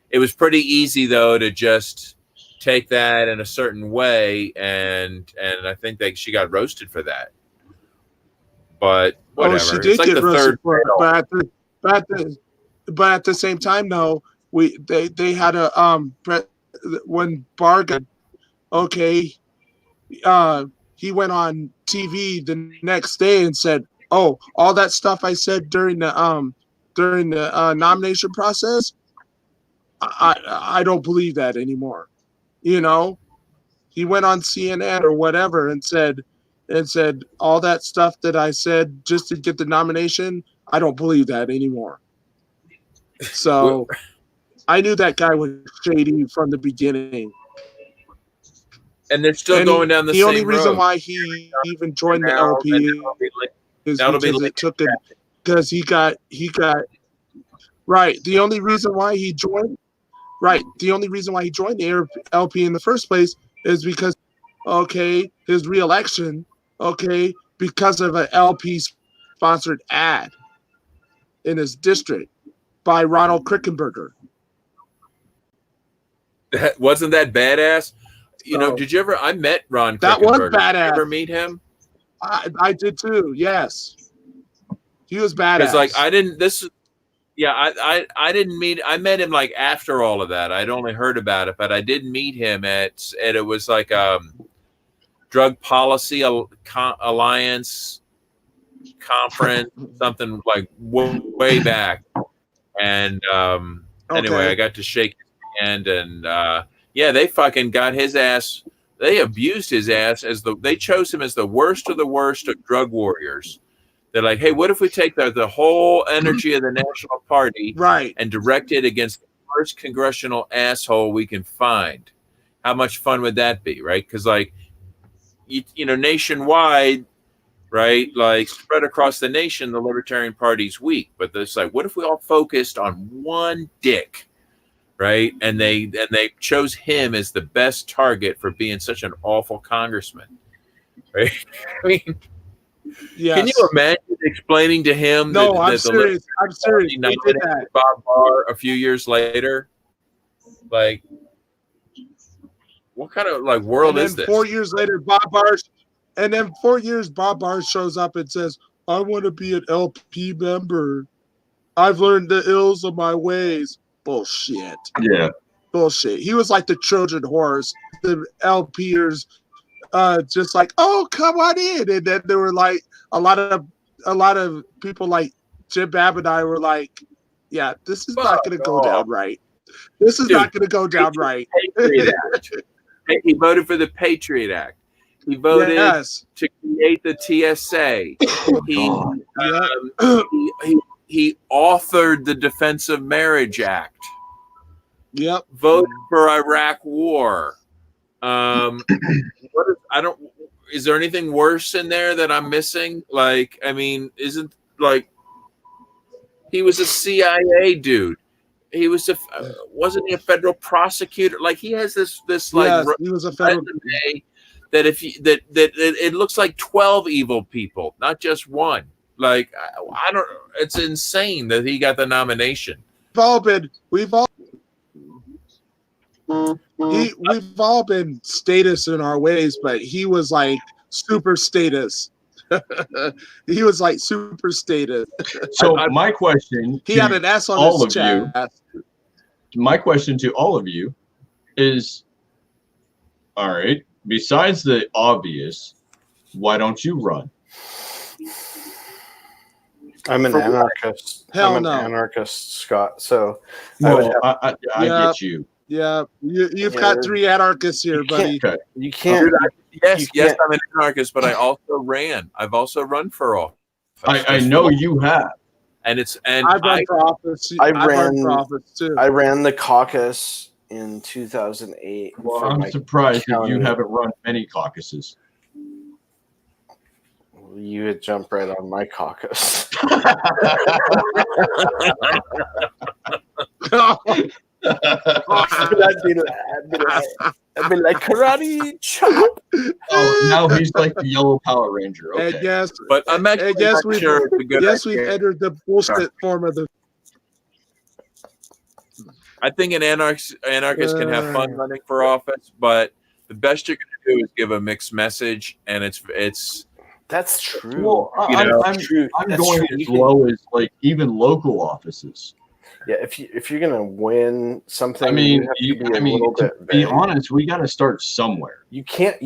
C: it was pretty easy though to just take that in a certain way, and I think she got roasted for that. But whatever.
A: Oh, she did get roasted for it, but at the same time, though, they had a when Barr got he went on TV the next day and said, "Oh, all that stuff I said during the nomination process, I don't believe that anymore." He went on CNN or whatever and said, and said all that stuff that I said just to get the nomination, I don't believe that anymore. So I knew that guy was shady from the beginning.
C: And they're still
A: And
C: going down the same
A: only reason
C: road.
A: why he even joined the
C: Now,
A: LP
C: and that'll be like-
A: is
C: that'll be
A: because
C: like-
A: it took it because he got right. The only reason why he joined the LP in the first place is because his reelection because of an LP sponsored ad in his district by Ronald Krickenberger.
C: Wasn't that badass? You know,
A: So-
C: did you ever? I met Ron.
A: That was
C: Krickenberger. Did
A: badass.
C: you ever meet him?
A: I did too. Yes, he was badass.
C: Because like I didn't. I didn't meet. I met him like after all of that. I'd only heard about it, but I did meet him at it was like Drug Policy Alliance conference, something like way back. And anyway,
A: Okay.
C: I got to shake his hand, and they fucking got his ass. They abused his ass they chose him as the worst of drug warriors. They're like, hey, what if we take the whole energy of the National Party
A: Right.
C: and direct it against the first congressional asshole we can find? How much fun would that be, right? Because like, you know, nationwide, right, like spread across the nation, the Libertarian Party's weak. But it's like, what if we all focused on one dick, right? And they chose him as the best target for being such an awful congressman, right? I mean,
A: Yes.
C: can you imagine explaining to him
A: No,
C: that
A: I'm
C: the
A: serious. I'm serious. He
C: Libertarian
A: did
C: nominated
A: that.
C: Bob Barr a few years later? Like, what kind of like world
A: And
C: is
A: then
C: this?
A: 4 years later, Bob Barr shows up and says, I want to be an LP member. I've learned the ills of my ways. Bullshit.
D: Yeah.
A: Bullshit. He was like the Trojan horse. The LPers just like, oh, come on in. And then there were like a lot of people like Jim Babb and I were like, yeah, this is not going to go down right. This is
C: Dude,
A: not going to go down right.
C: Patriot Act. He voted for the Patriot Act. He voted
A: Yes.
C: to create the TSA.
A: Yeah.
C: He authored the Defense of Marriage Act.
A: Yep.
C: Voted for Iraq War. Is there anything worse in there that I'm missing? Like, I mean, isn't like he was a CIA dude. He was wasn't he a federal prosecutor? Like he has this like
A: Yes, he was a federal.
C: resume that if you, that it looks like 12 evil people, not just one. Like I don't. It's insane that he got the nomination.
A: We've all been status in our ways, but he was like super status. He was like super status.
D: So my question,
A: He
D: to
A: had an S on
D: all
A: his
D: of you.
A: chest.
D: My question to all of you is, all right, besides the obvious, why don't you run?
F: I'm an anarchist.
A: Hell
F: I'm
A: no.
F: an anarchist, Scott. So I would
D: Well, I
A: Yeah.
D: get you.
A: Yeah, you've
F: Yeah,
A: got 3 anarchists here, buddy.
D: Okay.
F: you can't.
C: Yes,
F: You can't-
C: I'm an anarchist, but I also ran. I've also run for office.
D: I know you have.
C: and it's
A: I've run for office.
F: I
A: I've run
F: ran-
A: for office too.
F: I ran the caucus in 2008.
D: Well,
F: for
D: I'm
F: my
D: surprised that you
F: county.
D: haven't run any caucuses.
F: You would jump right on my caucus. I'd be like karate chop.
D: Oh, now he's like the yellow Power Ranger. Okay.
A: And yes,
C: but I'm actually
A: yes,
C: not
A: we've-
C: sure it's a good
A: yes,
C: idea.
A: we've entered the bullshit form of the.
C: I think an anarchist can have fun running for office, but the best you're going to do is give a mixed message, and it's
F: That's true.
D: Well,
C: You know,
D: I'm
F: true. That's
D: going
F: true.
D: as low as like even local offices.
F: Yeah, if you're gonna win something,
D: I mean,
F: you have to be a little
D: to
F: bit
D: be
F: vague.
D: honest, we got to start somewhere.
F: You can't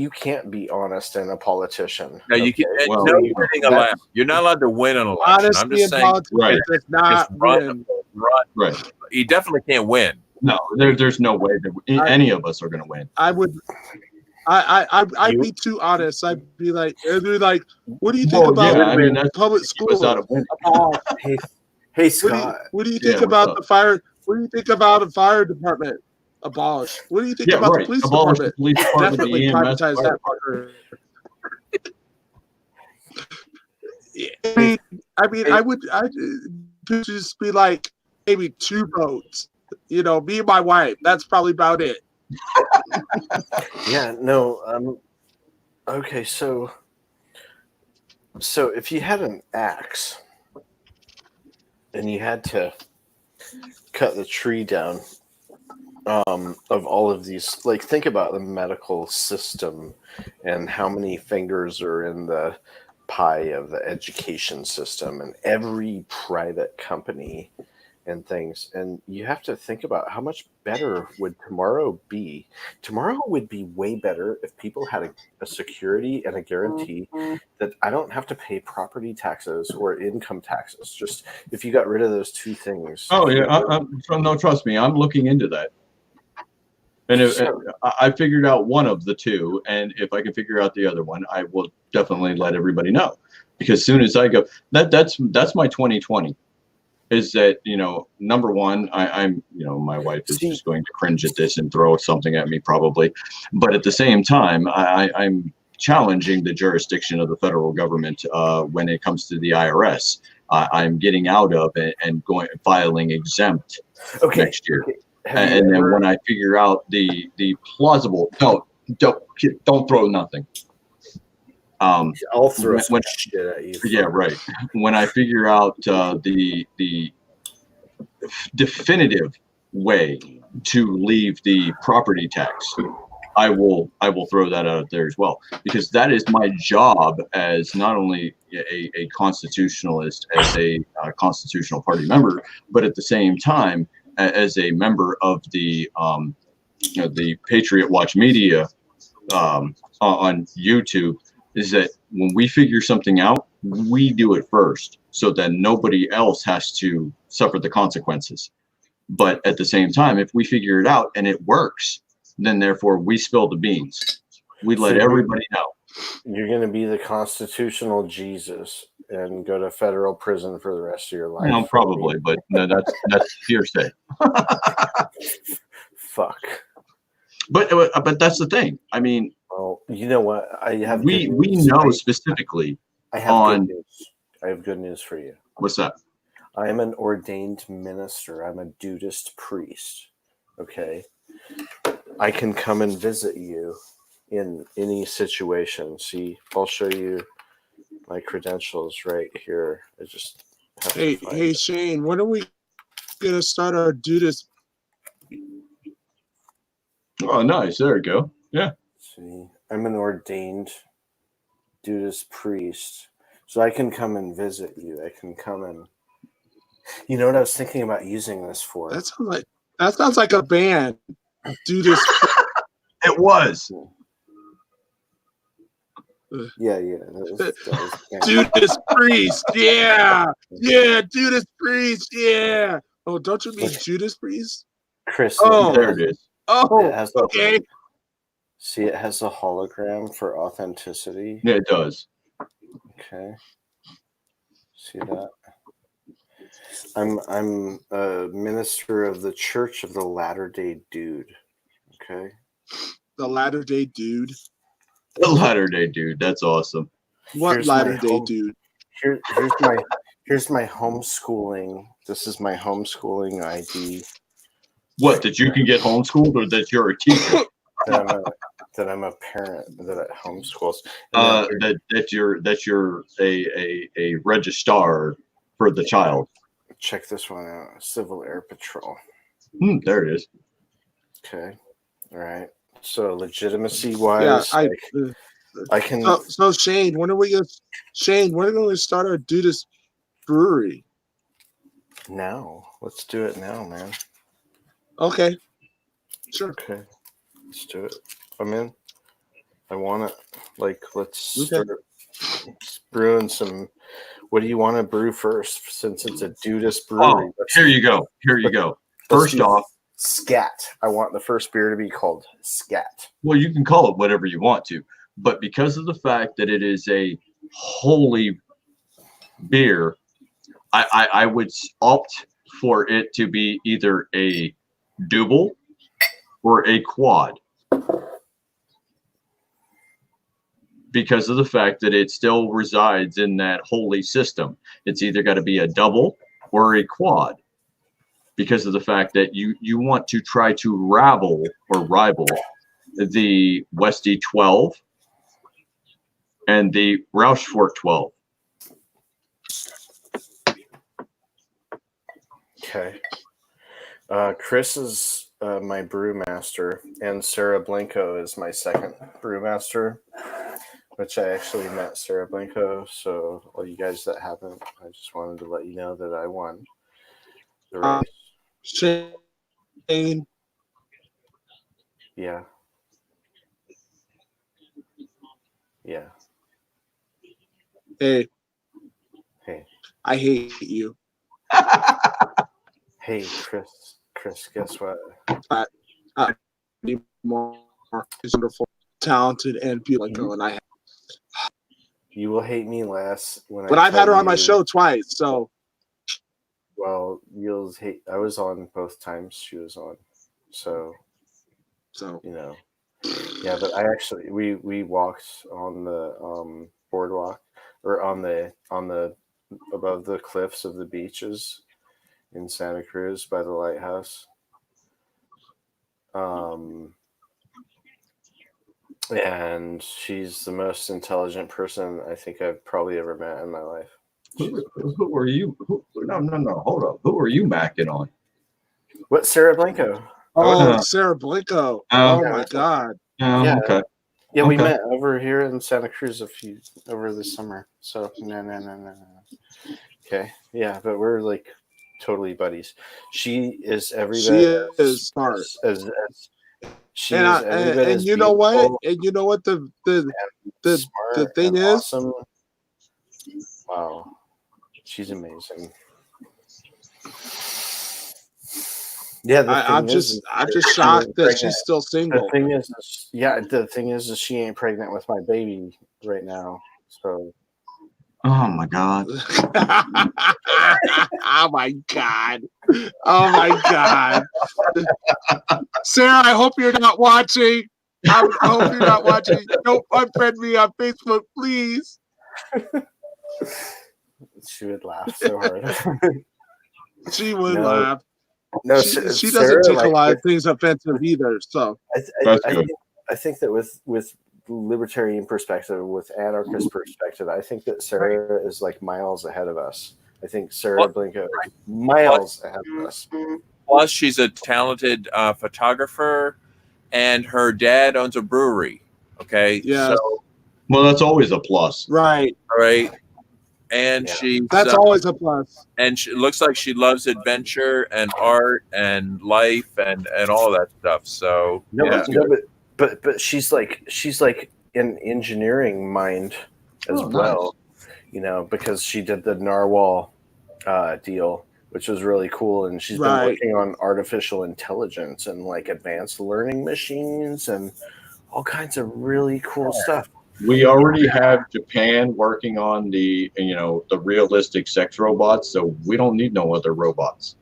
F: be honest in a politician.
C: no, you can
F: Okay?
D: well,
C: no
F: you-
C: winning
F: that's-
C: allowed. You're not allowed to win an election. I'm
A: Honesty in
C: just saying,
A: politics
D: Right.
A: does not
C: just run,
A: win.
C: run.
D: Right.
C: You definitely can't win.
D: No, there's no way that any of us are going to win.
A: I would I'd be too honest. I'd be like, what do you think about
D: yeah, I mean, that's
A: public
D: what's
A: schools?
D: out of winning.
F: Hey Scott.
A: What do you think
D: Yeah, what's
A: about
D: up?
A: the fire? What do you think about the fire department? Abolish. What do you think
D: Yeah,
A: about
D: right.
A: the police
D: Abolish
A: department?
D: the police department,
A: Definitely
D: the EMS,
A: privatize
D: fire
A: that fucker. I'd just be like maybe 2 votes. You know, me and my wife. That's probably about it.
F: Yeah, no. Okay, so if you had an axe and you had to cut the tree down of all of these, like, think about the medical system and how many fingers are in the pie of the education system and every private company and things, and you have to think about how much better would tomorrow be. Tomorrow would be way better if people had a security and a guarantee that I don't have to pay property taxes or income taxes. Just if you got rid of those 2 things.
D: Oh yeah, no, trust me, I'm looking into that. And I figured out one of the 2, and if I can figure out the other one, I will definitely let everybody know. Because as soon as I go, that's my 2020. Is that, number one, I'm my wife is just going to cringe at this and throw something at me probably, but at the same time, I'm challenging the jurisdiction of the federal government when it comes to the IRS. I'm getting out of it and filing exempt next year.
F: Okay.
D: And then when I figure out the plausible, don't throw nothing.
F: I'll throw
D: when
F: shit at you.
D: Yeah, right. When I figure out the definitive way to leave the property tax, I will throw that out there as well, because that is my job as not only a constitutionalist, as a constitutional party member, but at the same time as a member of the Patriot Watch Media on YouTube. Is that when we figure something out, we do it first, so that nobody else has to suffer the consequences. But at the same time, if we figure it out and it works, then therefore we spill the beans. We let everybody know.
F: You're going to be the constitutional Jesus and go to federal prison for the rest of your life.
D: No, probably, but no, that's hearsay.
F: Fuck.
D: But that's the thing. I mean,
F: well, you know what? I have.
D: We know specifically.
F: I have good news. I have good news for you.
D: What's that?
F: I am an ordained minister. I'm a Dudist priest. Okay. I can come and visit you in any situation. See, I'll show you my credentials right here. I just have to find it.
A: Shane, when are we gonna start our Dudist?
D: Oh, nice. There we go. Yeah.
F: See, I'm an ordained Dudist priest, so I can come and visit you. I can come and. You know what I was thinking about using this for?
A: That sounds like a band. Dudist.
D: It was.
F: Yeah.
A: Dudist priest. Yeah. Dudist priest. Yeah. Oh, don't you mean Judas Priest?
F: Chris.
A: Oh,
D: there it is.
A: Oh, okay.
F: See, it has a hologram for authenticity.
D: Yeah, it does.
F: Okay. See that? I'm a minister of the Church of the Latter-day Dude. Okay.
A: The Latter-day Dude.
D: The Latter-day Dude. That's awesome.
A: What Latter-day Dude?
F: Here's my homeschooling. This is my homeschooling ID.
D: What, that you can get homeschooled, or that you're a teacher?
F: that I'm a parent that homeschools.
D: That you're a registrar for the child.
F: Check this one out. Civil Air Patrol.
D: There it is.
F: Okay. All right. So legitimacy wise,
A: yeah,
F: I can.
A: So Shane, when are we going to start our Dudist brewery?
F: Now. Let's do it now, man.
A: Okay. Sure.
F: Okay. Let's do it. I'm in. I want it. Like, let's start brewing some. What do you want to brew first? Since it's a Dudist brewery.
D: Here you go. First off,
F: Scat. I want the first beer to be called Scat.
D: Well, you can call it whatever you want to, but because of the fact that it is a holy beer, I would opt for it to be either a double or a quad, because of the fact that it still resides in that holy system. It's either got to be a double or a quad, because of the fact that you want to try to rival the Westie 12 and the Rauschfort 12.
F: Okay. Chris is my brewmaster, and Sarah Blanco is my second brewmaster, which I actually met Sarah Blanco. So all you guys that haven't, I just wanted to let you know that I won the race.
A: Shane,
F: Yeah. Yeah.
A: hey,
F: Hey.
A: I hate you.
F: Hey, Chris, guess what?
A: More is wonderful, talented, and beautiful. And
F: You will hate me less when
A: but
F: I
A: I've had her
F: tell
A: on my
F: you-
A: show twice, so
F: Well, you'll hate. I was on both times she was on, so you know. Yeah, but I actually we walked on the boardwalk, or on the above the cliffs of the beaches in Santa Cruz by the lighthouse. And she's the most intelligent person I think I've probably ever met in my life.
D: Who are you? No, hold up. Who are you macking on?
F: What, Sarah Blanco?
A: oh,
D: Uh,
A: Sarah Blanco.
D: Oh,
A: Oh my God.
F: Yeah.
D: Okay.
F: Yeah, we
D: Okay.
F: met over here in Santa Cruz over the summer. So no. Okay, yeah, but we're like totally buddies. She is every
A: She
F: bit
A: is smart.
F: as she
A: And
F: is every bit
A: and
F: as
A: you know what?
F: beautiful
A: And you know what the
F: smart
A: thing
F: and
A: is?
F: awesome. Wow, she's amazing. Yeah,
A: I'm just shocked that she's still
F: The
A: single.
F: thing is, the thing is she ain't pregnant with my baby right now. So
D: Oh my God.
A: Oh my God. Oh my God. Sarah, I hope you're not watching. I hope you're not watching. Don't unfriend me on Facebook, please.
F: she would laugh so hard.
A: She would
F: No,
A: laugh.
F: No,
A: She doesn't
F: Sarah,
A: take
F: like,
A: a lot of things offensive either. So
D: That's good.
F: I think that with libertarian perspective, with anarchist perspective, I think that Sarah is like miles ahead of us. I think Sarah Blanco is miles ahead of us.
C: Plus, she's a talented photographer, and her dad owns a brewery. Okay.
A: yeah,
C: So,
D: Well, that's always a plus.
A: right.
C: all right. And
F: Yeah.
C: she's
A: That's always a plus.
C: and she looks like she loves adventure and art and life and all that stuff. So yeah.
F: But she's like an engineering mind as
D: Oh, nice.
F: well, you know, because she did the Narwhal deal, which was really cool, and she's been
A: Right.
F: working on artificial intelligence and like advanced learning machines and all kinds of really cool stuff.
D: We already have Japan working on the realistic sex robots, so we don't need no other robots.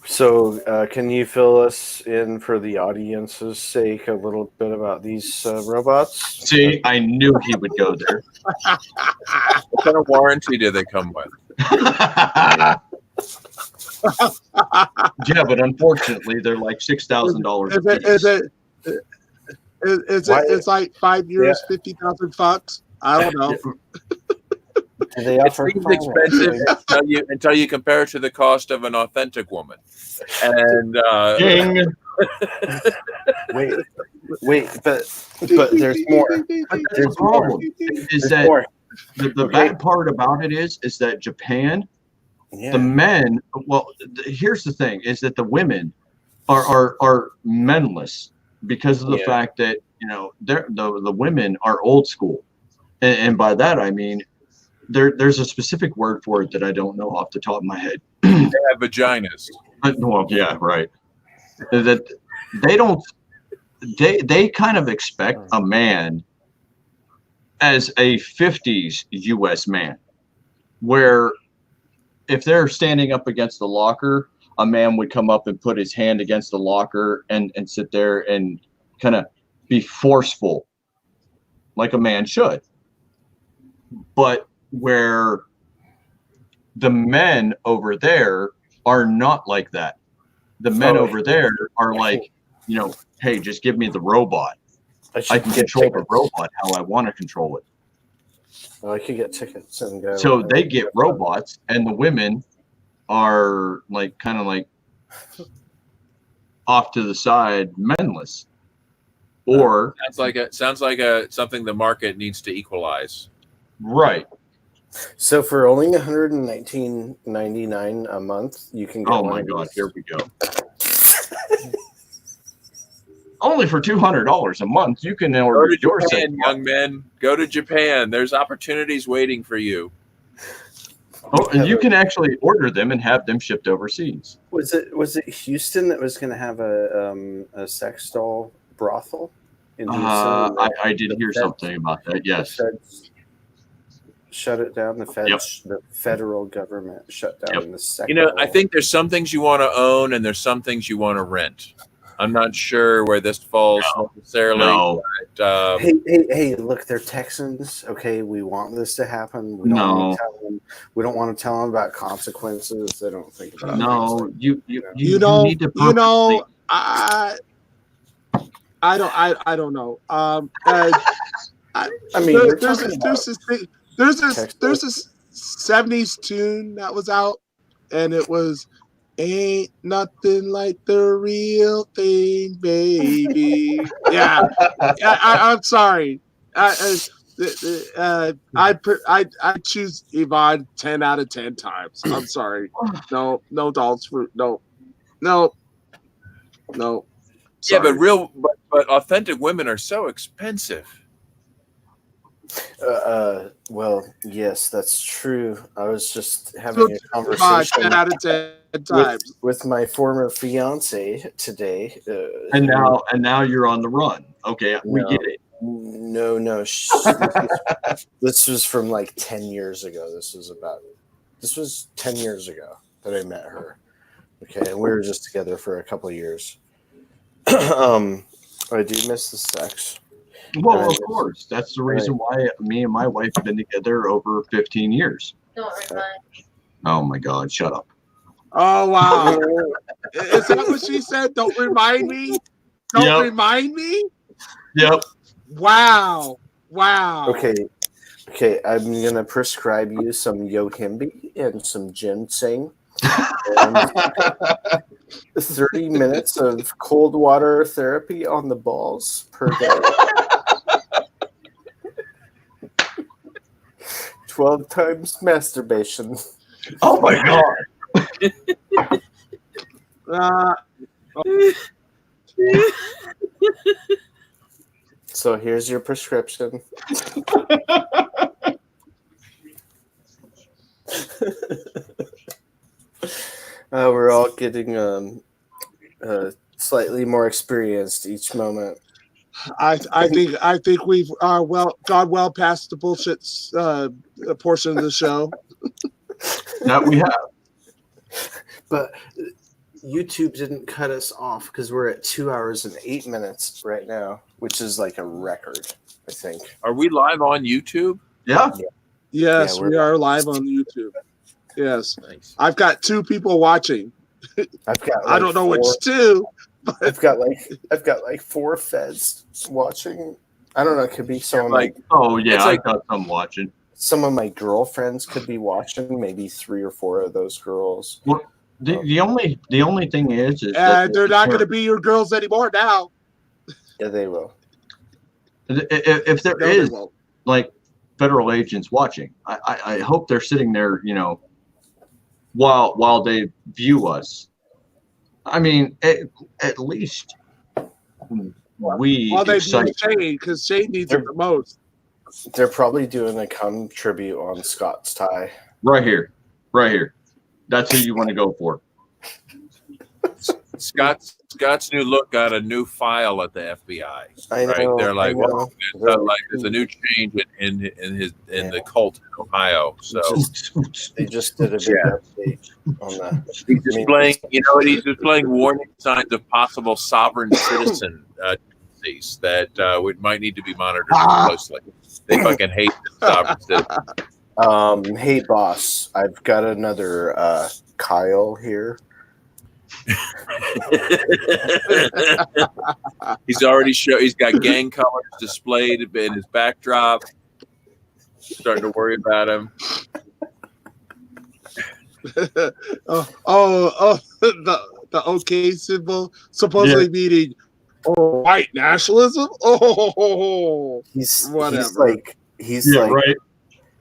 F: So, can you fill us in for the audience's sake a little bit about these robots?
D: See, I knew he would go there.
C: What kind of warranty do they come with?
D: Yeah, but unfortunately, they're like $6,000.
A: Is
F: Why-
A: it? It's like 5 years, 50,000 fucks. I don't know.
F: Do they
C: It
F: offer
C: seems
F: financing?
C: expensive until you compare it to the cost of an authentic woman. And
D: Ding.
F: Wait, but there's more.
D: The problem is
F: There's
D: that
F: more.
D: the
F: Okay.
D: bad part about it is that Japan,
F: Yeah.
D: the men, well, here's the thing, is that the women are menless because of the
F: Yeah.
D: fact that, the women are old school. And by that, I mean, there's a specific word for it that I don't know off the top of my head.
C: they have vaginas.
D: Well, yeah, right. that they don't. They kind of expect a man as a 50s U.S. man, where if they're standing up against the locker, a man would come up and put his hand against the locker and sit there and kind of be forceful, like a man should. But where the men over there are not like that. The men over there are like, hey, just give me the robot. I can control the robot how I want to control it.
F: Well, I could get tickets and go.
D: So they get robots, and the women are like kind of like off to the side, menless. Or
C: sounds like something the market needs to equalize.
D: Right.
F: So for only $119.99 a month, you can get.
D: Oh my God! Here we go. Only for $200 a month, you can order your
C: Japan, young men. Go to Japan. There's opportunities waiting for you.
D: Oh, and you can actually order them and have them shipped overseas.
F: Was it Houston that was going to have a sex doll brothel in Houston?
D: I did hear something about that. Yes.
F: The feds shut it down. The federal government shut down the sex.
C: I think there's some things you want to own and there's some things you want to rent. I'm not sure where this falls necessarily.
D: No.
C: But,
F: hey! Look, they're Texans. Okay, we want this to happen. We don't want to tell them about consequences. They don't think about.
D: No, you need to.
A: I don't know. There's this 70s tune that was out, and it was. Ain't nothing like the real thing, baby. Yeah, I'm sorry. I choose Yvonne 10 out of 10 times. I'm sorry. No dolls for no. Sorry.
C: Yeah, but but authentic women are so expensive.
F: Well, yes, that's true. I was just having a conversation
A: 10 out of 10 times
F: with my former fiance today.
D: And now you're on the run. Okay, we get it.
F: No. This was from like 10 years ago. This was 10 years ago that I met her. Okay, and we were just together for a couple of years. I do miss the sex.
D: Well, of course. That's the reason why me and my wife have been together over 15 years.
G: Don't remind.
D: Oh, my God. Shut up.
A: Oh, wow. Is that what she said? Don't remind me? Don't remind me?
D: Yep.
A: Wow.
F: Okay. I'm going to prescribe you some Yohimbe and some ginseng. And 30 minutes of cold water therapy on the balls per day. 12 times masturbation.
D: Oh my God.
F: So here's your prescription. We're all getting slightly more experienced each moment.
A: I think we've gone well past the bullshit portion of the show.
D: That we have.
F: But YouTube didn't cut us off because we're at 2 hours and 8 minutes right now, which is like a record, I think.
C: Are we live on YouTube?
D: Yeah.
A: Yes, we are live on YouTube. Yes.
C: Nice.
A: I've got 2 people watching. I don't know which 2. But
F: I've got like 4 feds watching. I don't know. It could be some
D: I've got some watching.
F: Some of my girlfriends could be watching. Maybe 3 or 4 of those girls.
D: Well, the only thing is
A: that they're not going to be your girls anymore now.
F: Yeah, they will.
D: If there is like federal agents watching, I hope they're sitting there, while they view us. I mean, at least
A: they view Shane, because Shane needs it the most.
F: They're probably doing a cum tribute on Scott's tie.
D: Right here. That's who you want to go for.
C: Scott's new look got a new file at the FBI.
F: I
C: Right?
F: know.
C: They're like,
F: I know.
C: well, there's a new change in the cult in Ohio. So
F: They just did a big update on the.
C: he's displaying, he's displaying warning signs of possible sovereign citizen tendencies that might need to be monitored closely. They fucking hate the sovereign citizen.
F: Hey boss, I've got another Kyle here.
C: He's got gang colors displayed in his backdrop. Starting to worry about him.
A: The OK symbol supposedly meaning white nationalism.
F: He's
A: Whatever.
F: He's like
D: right.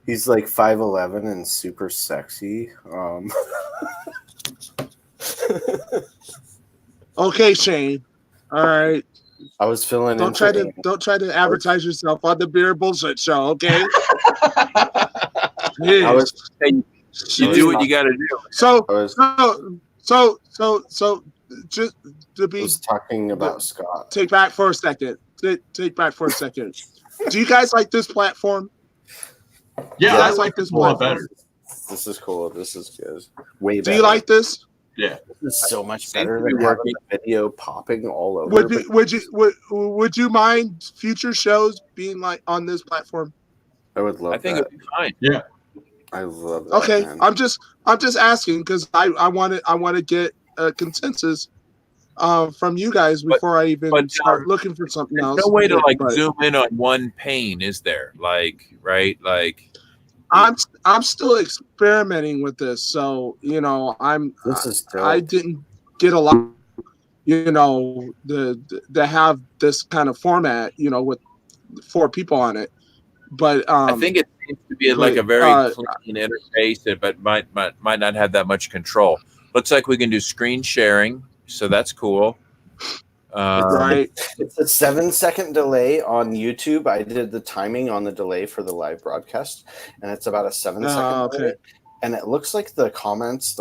F: he's like 5'11" and super sexy.
A: Okay, Shane. All right.
F: I was feeling.
A: Don't try to advertise yourself on the Beer Bullshit Show. Okay.
F: I was.
C: You do what you got to do.
A: So
F: I was,
A: just to
F: I
A: be
F: was talking about Scott.
A: take back for a second. Take back for a second. Do you guys like this platform?
D: Yeah,
A: I
D: I
A: like
D: like
A: this
D: this a lot
A: platform.
D: better.
F: This is cool. This is good. Way
A: Do
F: better.
A: you like this?
D: Yeah.
F: This is so much
C: Seems
F: better
C: to be
F: than having
C: working.
F: the video popping all over.
A: Would you mind future shows being like on this platform?
F: I would love
C: I think
F: that.
C: it'd be fine.
F: I love that.
A: Okay,
F: man.
A: I'm just asking because I want to get a consensus from you guys before I even start looking for something
C: There's
A: else.
C: no way to
A: But
C: zoom in on one pane, is there? Right?
A: I'm still experimenting with this, so
F: This is dope.
A: I didn't get a lot, to have this kind of format, with 4 people on it. But
C: I think it seems to be like a very clean interface, but might not have that much control. Looks like we can do screen sharing, so that's cool.
A: right.
F: It's a 7-second delay on YouTube. I did the timing on the delay for the live broadcast, and it's about a 7-second delay.
A: Okay.
F: And it looks like the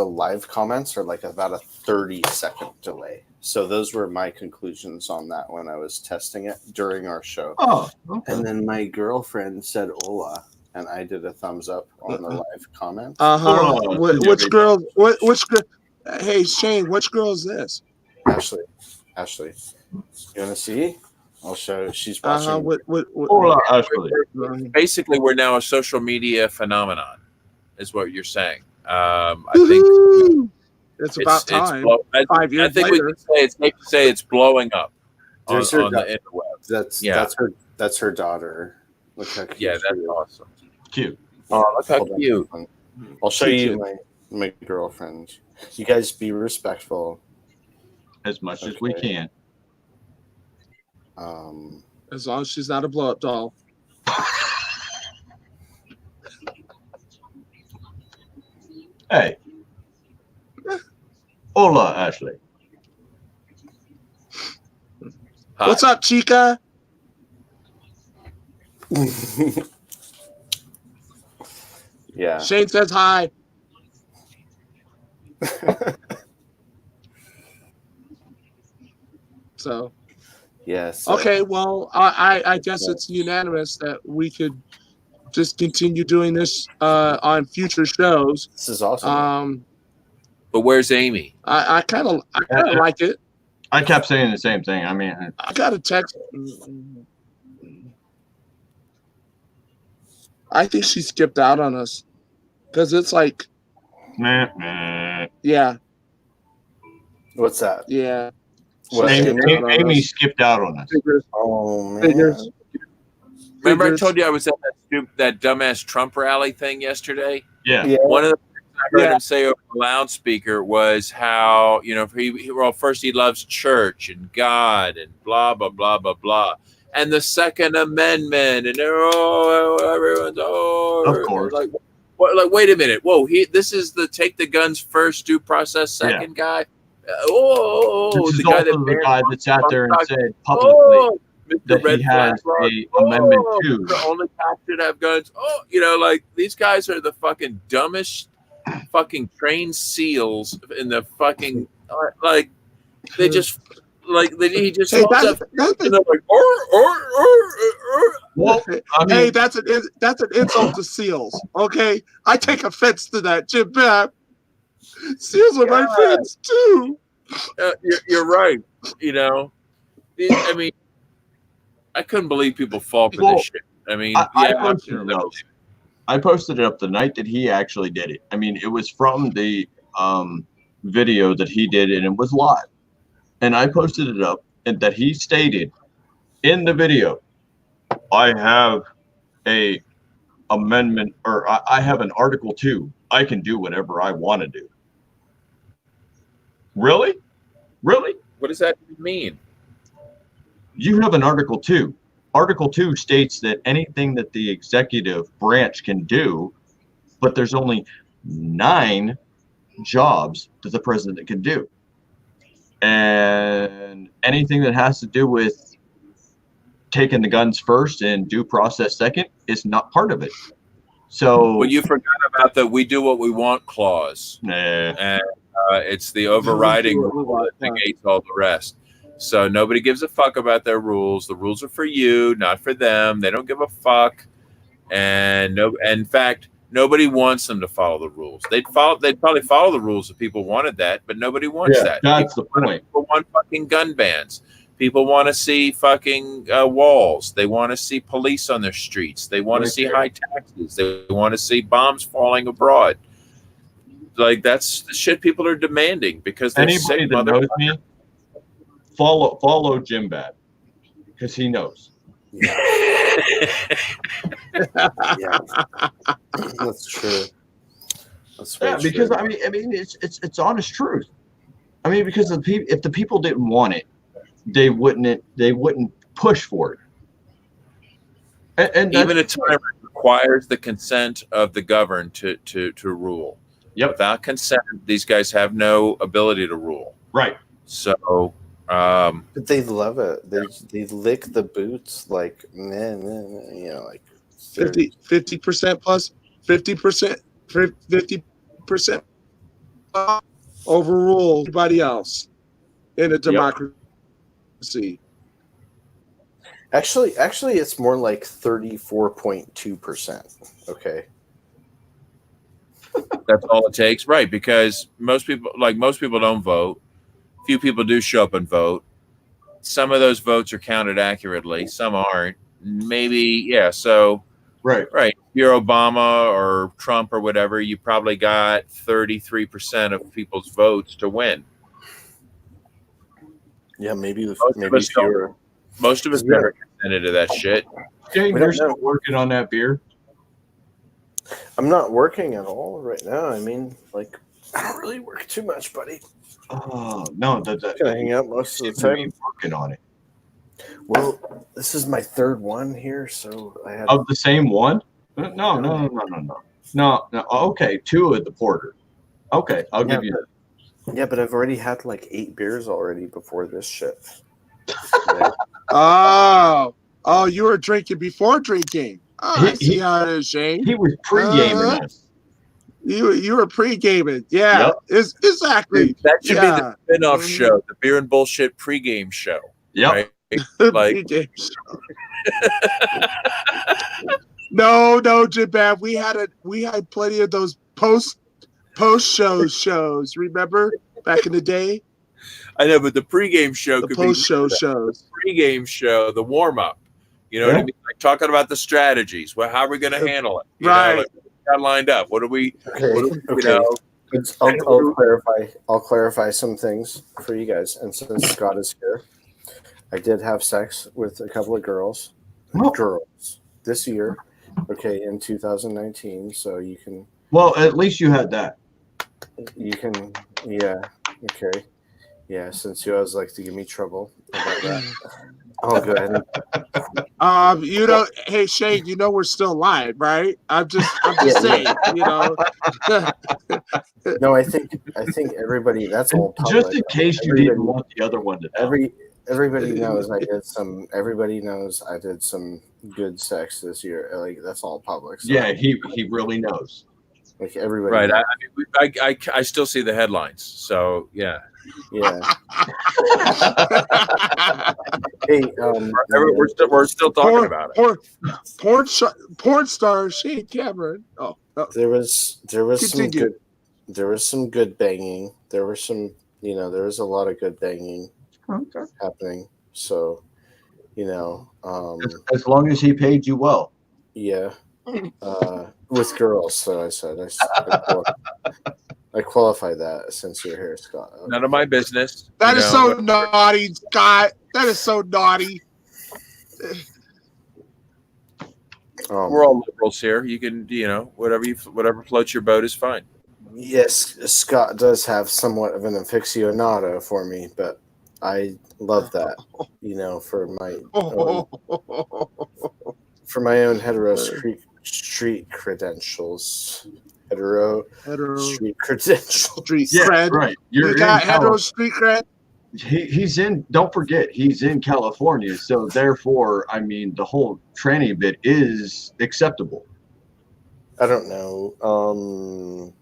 F: live comments, are like about a 30-second delay. So those were my conclusions on that when I was testing it during our show.
D: Oh, okay.
F: And then my girlfriend said "Hola," and I did a thumbs up on the live comment.
D: Oh,
A: Which girl? Which girl? Hey Shane, which girl is this?
F: Ashley, you want to see? I'll show. She's watching.
D: Hola, Ashley.
C: Basically, we're now a social media phenomenon, is what you're saying. I think
A: Woohoo! It's about time. 5 years
C: I think
A: later.
C: we can say it's safe to say it's blowing up on
F: There's her
C: the interweb.
F: That's her daughter. Look how cute.
C: Yeah,
F: she
C: that's
F: is.
C: awesome.
D: Cute.
C: Oh, look how
F: Hold on.
C: cute.
F: I'll show you my girlfriend. You guys be respectful.
D: As much as we can.
A: As long as she's not a blow-up doll.
D: Hey. Hola, Ashley.
C: Hi.
A: What's up, Chica?
F: Yeah.
A: Shane says hi. So
F: Yes.
A: okay, well, I guess it's unanimous that we could just continue doing this on future shows.
F: This is awesome.
C: But where's Amy?
A: I kind of like it.
D: I kept saying the same thing. I mean,
A: I got a text. I think she skipped out on us because it's like, yeah,
F: What's that?
A: yeah.
F: What,
A: She
D: Amy,
A: skipped out on
D: Amy
A: us.
D: skipped out on us.
A: Figures,
F: Oh man.
A: figures.
C: Remember, I
A: Figures.
C: told you I was at that dumbass Trump rally thing yesterday.
D: Yeah.
F: Yeah.
C: One of the things I heard
A: Yeah.
C: him say over the loudspeaker was how first he loves church and God and blah blah blah blah blah, and the Second Amendment and everyone's
D: Of course.
C: like wait a minute, whoa, this is the take the guns first, due process second guy.
D: This is
C: The guy
D: also the
C: banned
D: guy that sat there and said publicly
C: Oh, Mr.
D: that
C: Red
D: he has
C: Flag
D: a
C: law.
D: amendment too.
C: The only cops should have guns. Like these guys are the fucking dumbest fucking trained seals in the fucking They just he just
A: Hey,
C: holds
A: that's,
C: up
A: that's
C: and they're like, or.
D: Well, I mean,
A: hey, that's an insult to seals. Okay, I take offense to that, Jim Bab. Seals are my friends too.
C: You're right. You know, I mean, I couldn't believe people fall for
D: Well,
C: this shit. I mean,
D: I posted it up the night that he actually did it. I mean, it was from the video that he did, and it was live. And I posted it up, and that he stated in the video, I have a amendment, or I have an Article 2. I can do whatever I want to do. Really? Really?
C: what does that mean?
D: You have an Article 2. Article 2 states that anything that the executive branch can do, but there's only 9 jobs that the president can do. And anything that has to do with taking the guns first and due process second is not part of it. So,
C: Well, you forgot about the "we do what we want" clause,
D: nah.
C: and it's the overriding rule that negates all the rest. So nobody gives a fuck about their rules. The rules are for you, not for them. They don't give a fuck, and in fact, nobody wants them to follow the rules. They'd probably follow the rules if people wanted that, but nobody wants that.
D: That's the point.
C: People want fucking gun bans. People want to see fucking walls. They want to see police on their streets. They want to see high taxes. They want to see bombs falling abroad. Like, that's the shit people are demanding because they're
D: Anybody
C: sick
D: that knows me, follow Jim Bad, because he knows.
F: Yeah, that's true. That's very
D: Because
F: true.
D: I mean, it's honest truth. I mean, because if the people didn't want it, they wouldn't push for it. And
C: Even a tyrant requires the consent of the governed to rule.
D: Yep.
C: Without consent, these guys have no ability to rule.
D: Right.
C: So,
F: But they love it. They lick the boots like man, you know, like
A: 50% plus 50% overrule everybody else in a democracy.
F: Actually, it's more like 34.2%. Okay.
C: that's all it takes, right? Because most people don't vote. Few people do show up and vote. Some of those votes are counted accurately. Some aren't. Maybe, yeah. So,
D: Right.
C: if you're Obama or Trump or whatever, you probably got 33% of people's votes to win.
F: Yeah, maybe
C: of
F: maybe
C: us don't.
F: fewer.
C: Most of us never consented to that shit.
D: Jane,
F: We
D: you're
F: don't
D: still
F: know.
D: working on that beer?
F: I'm not working at all right now. I mean, like, I don't really work too much, buddy.
D: Oh no,
F: I'm gonna hang out most of the
D: time
F: time.
D: working on it.
F: Well, this is my third one here, so I had.
D: Of the same one? No. Okay, 2 at the porter. Okay, I'll give you.
F: Yeah, but I've already had like 8 beers already before this shit.
A: Oh, you were drinking before drinking. Oh, I
D: He-
A: see how it is, Shane.
D: He was pre-gaming us.
A: You were pre-gaming. Yeah,
D: Yep.
A: exactly.
C: That should be
A: Yeah.
C: the spin-off show, the Beer and Bullshit pregame show.
D: Yep.
C: Right? Like,
A: Pre-game show. No, Jim Bab. We had plenty of those post shows. Remember back in the day,
C: I know, but the pregame show
A: the
C: could
A: post show
C: be
A: shows.
C: pregame show, the warm-up. You know what I
D: Yeah.
C: mean? Like talking about the strategies. Well, how are we going to handle it? You
A: Right.
C: know, like, what we got lined up. What do we?
F: Okay.
C: What do we
F: Okay.
C: you know?
F: I'll clarify. I'll clarify some things for you guys. And since Scott is here, I did have sex with a couple of girls this year. Okay, in 2019. So you can,
D: Well, at least you had that.
F: yeah. Okay, yeah. Since you always like to give me trouble about that, I'll go ahead.
A: Hey Shane, we're still live, right? I'm just
F: Yeah.
A: saying,
F: No, I think everybody. That's all public.
D: Just in case you didn't want the other one to know.
F: Everybody knows I did some. Everybody knows I did some good sex this year. Like, that's all public. So.
D: Yeah, he really knows.
F: Like everybody.
C: Right.
F: knows.
C: I still see the headlines. So yeah.
F: Yeah. Hey,
C: We're still talking about it.
A: Porn star Shane Cameron. Oh,
F: there was
A: Continue.
F: some good banging. There was a lot of good banging happening. So,
D: As long as he paid you well.
F: yeah, with girls. So I said I qualify that since you're here, Scott.
C: None of my business.
A: that
C: you
A: is
C: know.
A: so naughty, Scott. That is so naughty.
C: We're all liberals here. You can, whatever floats your boat is fine.
F: Yes, Scott does have somewhat of an aficionado for me, but I love that. For my own hetero street credentials. Hetero street credentials.
A: Street
D: Yeah,
A: cred.
D: right.
A: You got hetero street cred.
D: He's in. Don't forget, he's in California, so therefore, I mean, the whole tranny bit is acceptable.
F: I don't know.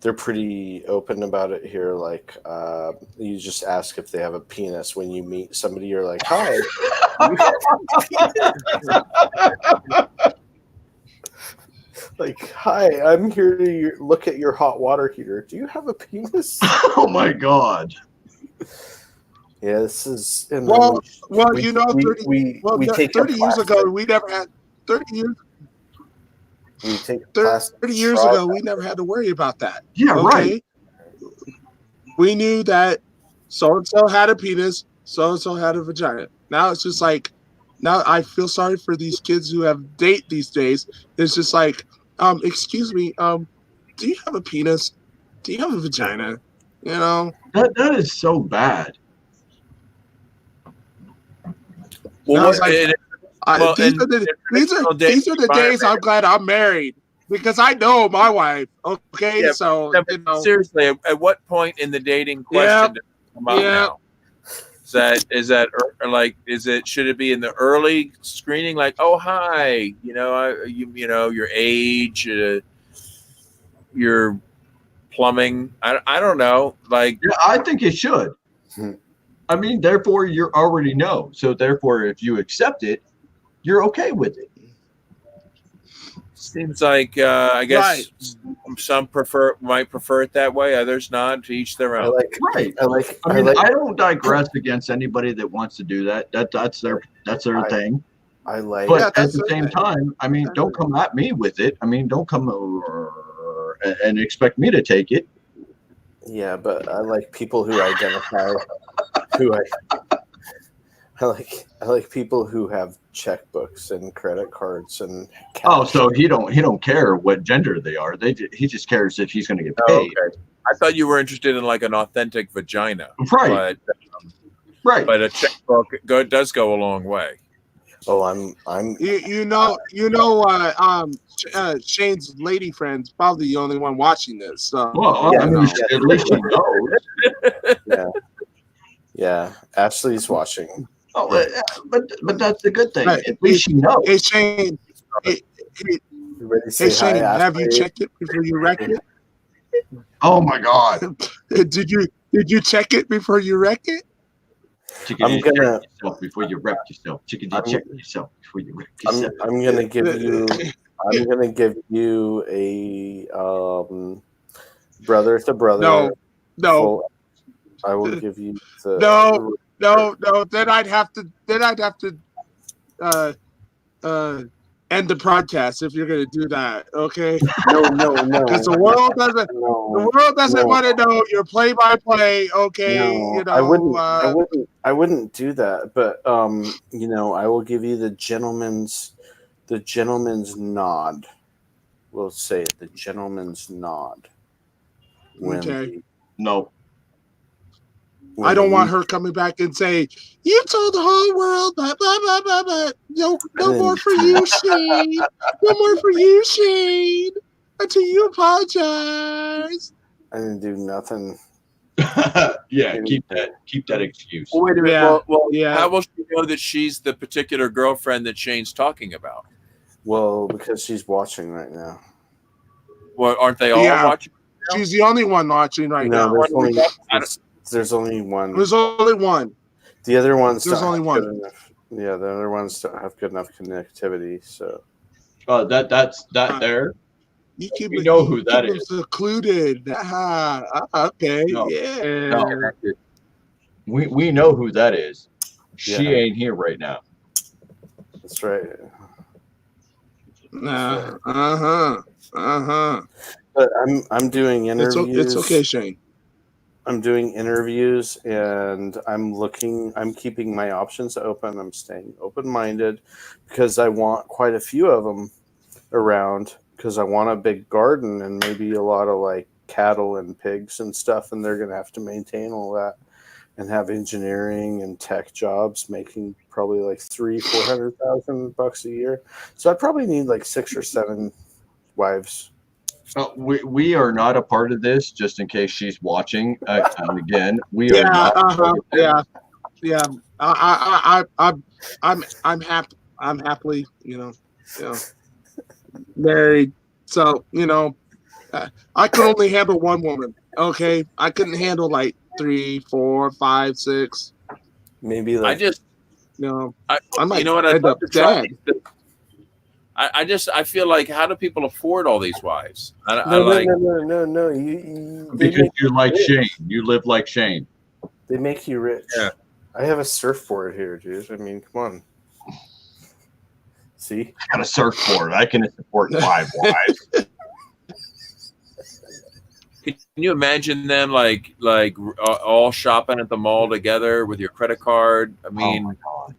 F: They're pretty open about it here. Like, you just ask if they have a penis when you meet somebody. You're like, "Hi." Like, "Hi, I'm here to look at your hot water heater. Do you have a penis?"
D: Oh my god!
F: Yeah, this is. And
A: Well,
F: we
A: 30
F: take
A: 30 years ago, we never had 30 years.
F: We take
A: 30 years ago, we never had to worry about that.
D: Yeah, right.
A: We knew that so and so had a penis, so and so had a vagina. Now it's just like, now I feel sorry for these kids who have date these days. It's just like, excuse me, do you have a penis? Do you have a vagina?
D: That is so bad.
A: Well, these are
C: in
A: the days I'm glad I'm married because I know my wife. Okay,
C: Yeah,
A: so
C: seriously, at what point in the dating question does it come up now? Should it be in the early screening? Like, oh hi, your age, your plumbing. I don't know. Like,
D: Yeah, I think it should. I mean, therefore, you already know. So therefore, if you accept it, you're okay with it.
C: seems like I guess some might prefer it that way. Others not. To each their own.
D: I don't digress against anybody that wants to do that. That's their thing. But at the same time, I mean, don't come at me with it. I mean, don't come and expect me to take it.
F: Yeah, but I like people who identify. I like people who have checkbooks and credit cards and cash.
D: Oh, so he don't care what gender they are. He just cares if he's going to get paid.
C: Okay. I thought you were interested in like an authentic vagina,
D: right?
C: But a checkbook does go a long way.
F: Oh, I'm.
A: Shane's lady friend's probably the only one watching this. So.
D: Well,
F: Yeah,
D: I mean, at least she knows.
F: Yeah, Ashley's watching.
D: Oh, but that's the good thing.
A: Right.
D: At least she knows.
A: Hey Shane, Shane, have you checked it before you wreck it?
D: Oh my God!
A: Did you check it before you wreck it?
F: I'm gonna
D: check yourself before you wreck yourself. Check yourself before you wreck yourself.
F: I'm gonna give you. I'm gonna give you a brother to brother.
A: No.
F: I will give you the.
A: No. Then I'd have to end the broadcast if you're gonna do that. Okay.
F: No.
A: Because the world doesn't want to know your play-by-play. Okay.
F: No, I wouldn't do that. But I will give you the gentleman's nod. We'll say it, the gentleman's nod.
D: No.
A: I don't want her coming back and say, "You told the whole world, blah blah blah blah blah." No more for you, Shane. No more for you, Shane. Until you apologize.
F: I didn't do nothing.
D: Yeah, keep that excuse.
C: Well, wait a minute.
A: Yeah.
C: Well,
A: Yeah.
C: How will she know that she's the particular girlfriend that Shane's talking about?
F: Well, because she's watching right now.
C: Well, aren't they all
A: Yeah.
C: watching?
A: She's the only one watching right
F: No,
A: now.
F: there's only,
C: I don't-
F: there's only one.
A: There's only one.
F: The other ones
A: There's
F: don't
A: only
F: have
A: one.
F: good enough. Yeah, the other ones don't have good enough connectivity. So
D: That's that there.
A: You keep
D: We know who
A: keep
D: that
A: them
D: is.
A: secluded. Okay.
D: No.
A: Yeah.
D: No. We know who that is. She
F: Yeah.
D: ain't here right now.
F: that's right.
A: Uh-huh.
F: But I'm doing
A: It's
F: interviews.
A: okay, Shane.
F: I'm doing interviews and I'm keeping my options open. I'm staying open-minded because I want quite a few of them around because I want a big garden and maybe a lot of like cattle and pigs and stuff, and they're going to have to maintain all that and have engineering and tech jobs making probably like $400,000 a year. So I probably need like 6 or 7 wives.
D: We are not a part of this, just in case she's watching. And again, we are
A: Yeah,
D: not. a part of this.
A: yeah. I'm happy. I'm happily, married. So I could only handle one woman. Okay, I couldn't handle like 3, 4, 5, 6.
F: Maybe
C: I
F: like
C: just,
A: I might
C: you know what?
A: end
C: I'd love
A: up
C: to try.
A: dead.
C: I feel like, how do people afford all these wives? I
F: no.
C: like,
F: You they
D: Because
F: make
D: you're like
F: rich.
D: Shane. You live like Shane.
F: They make you rich.
C: Yeah.
F: I have a surfboard here, dude. I mean, come on. See?
D: I got a surfboard. I can support 5 wives.
C: Can you imagine them like all shopping at the mall together with your credit card? I mean,
D: my God.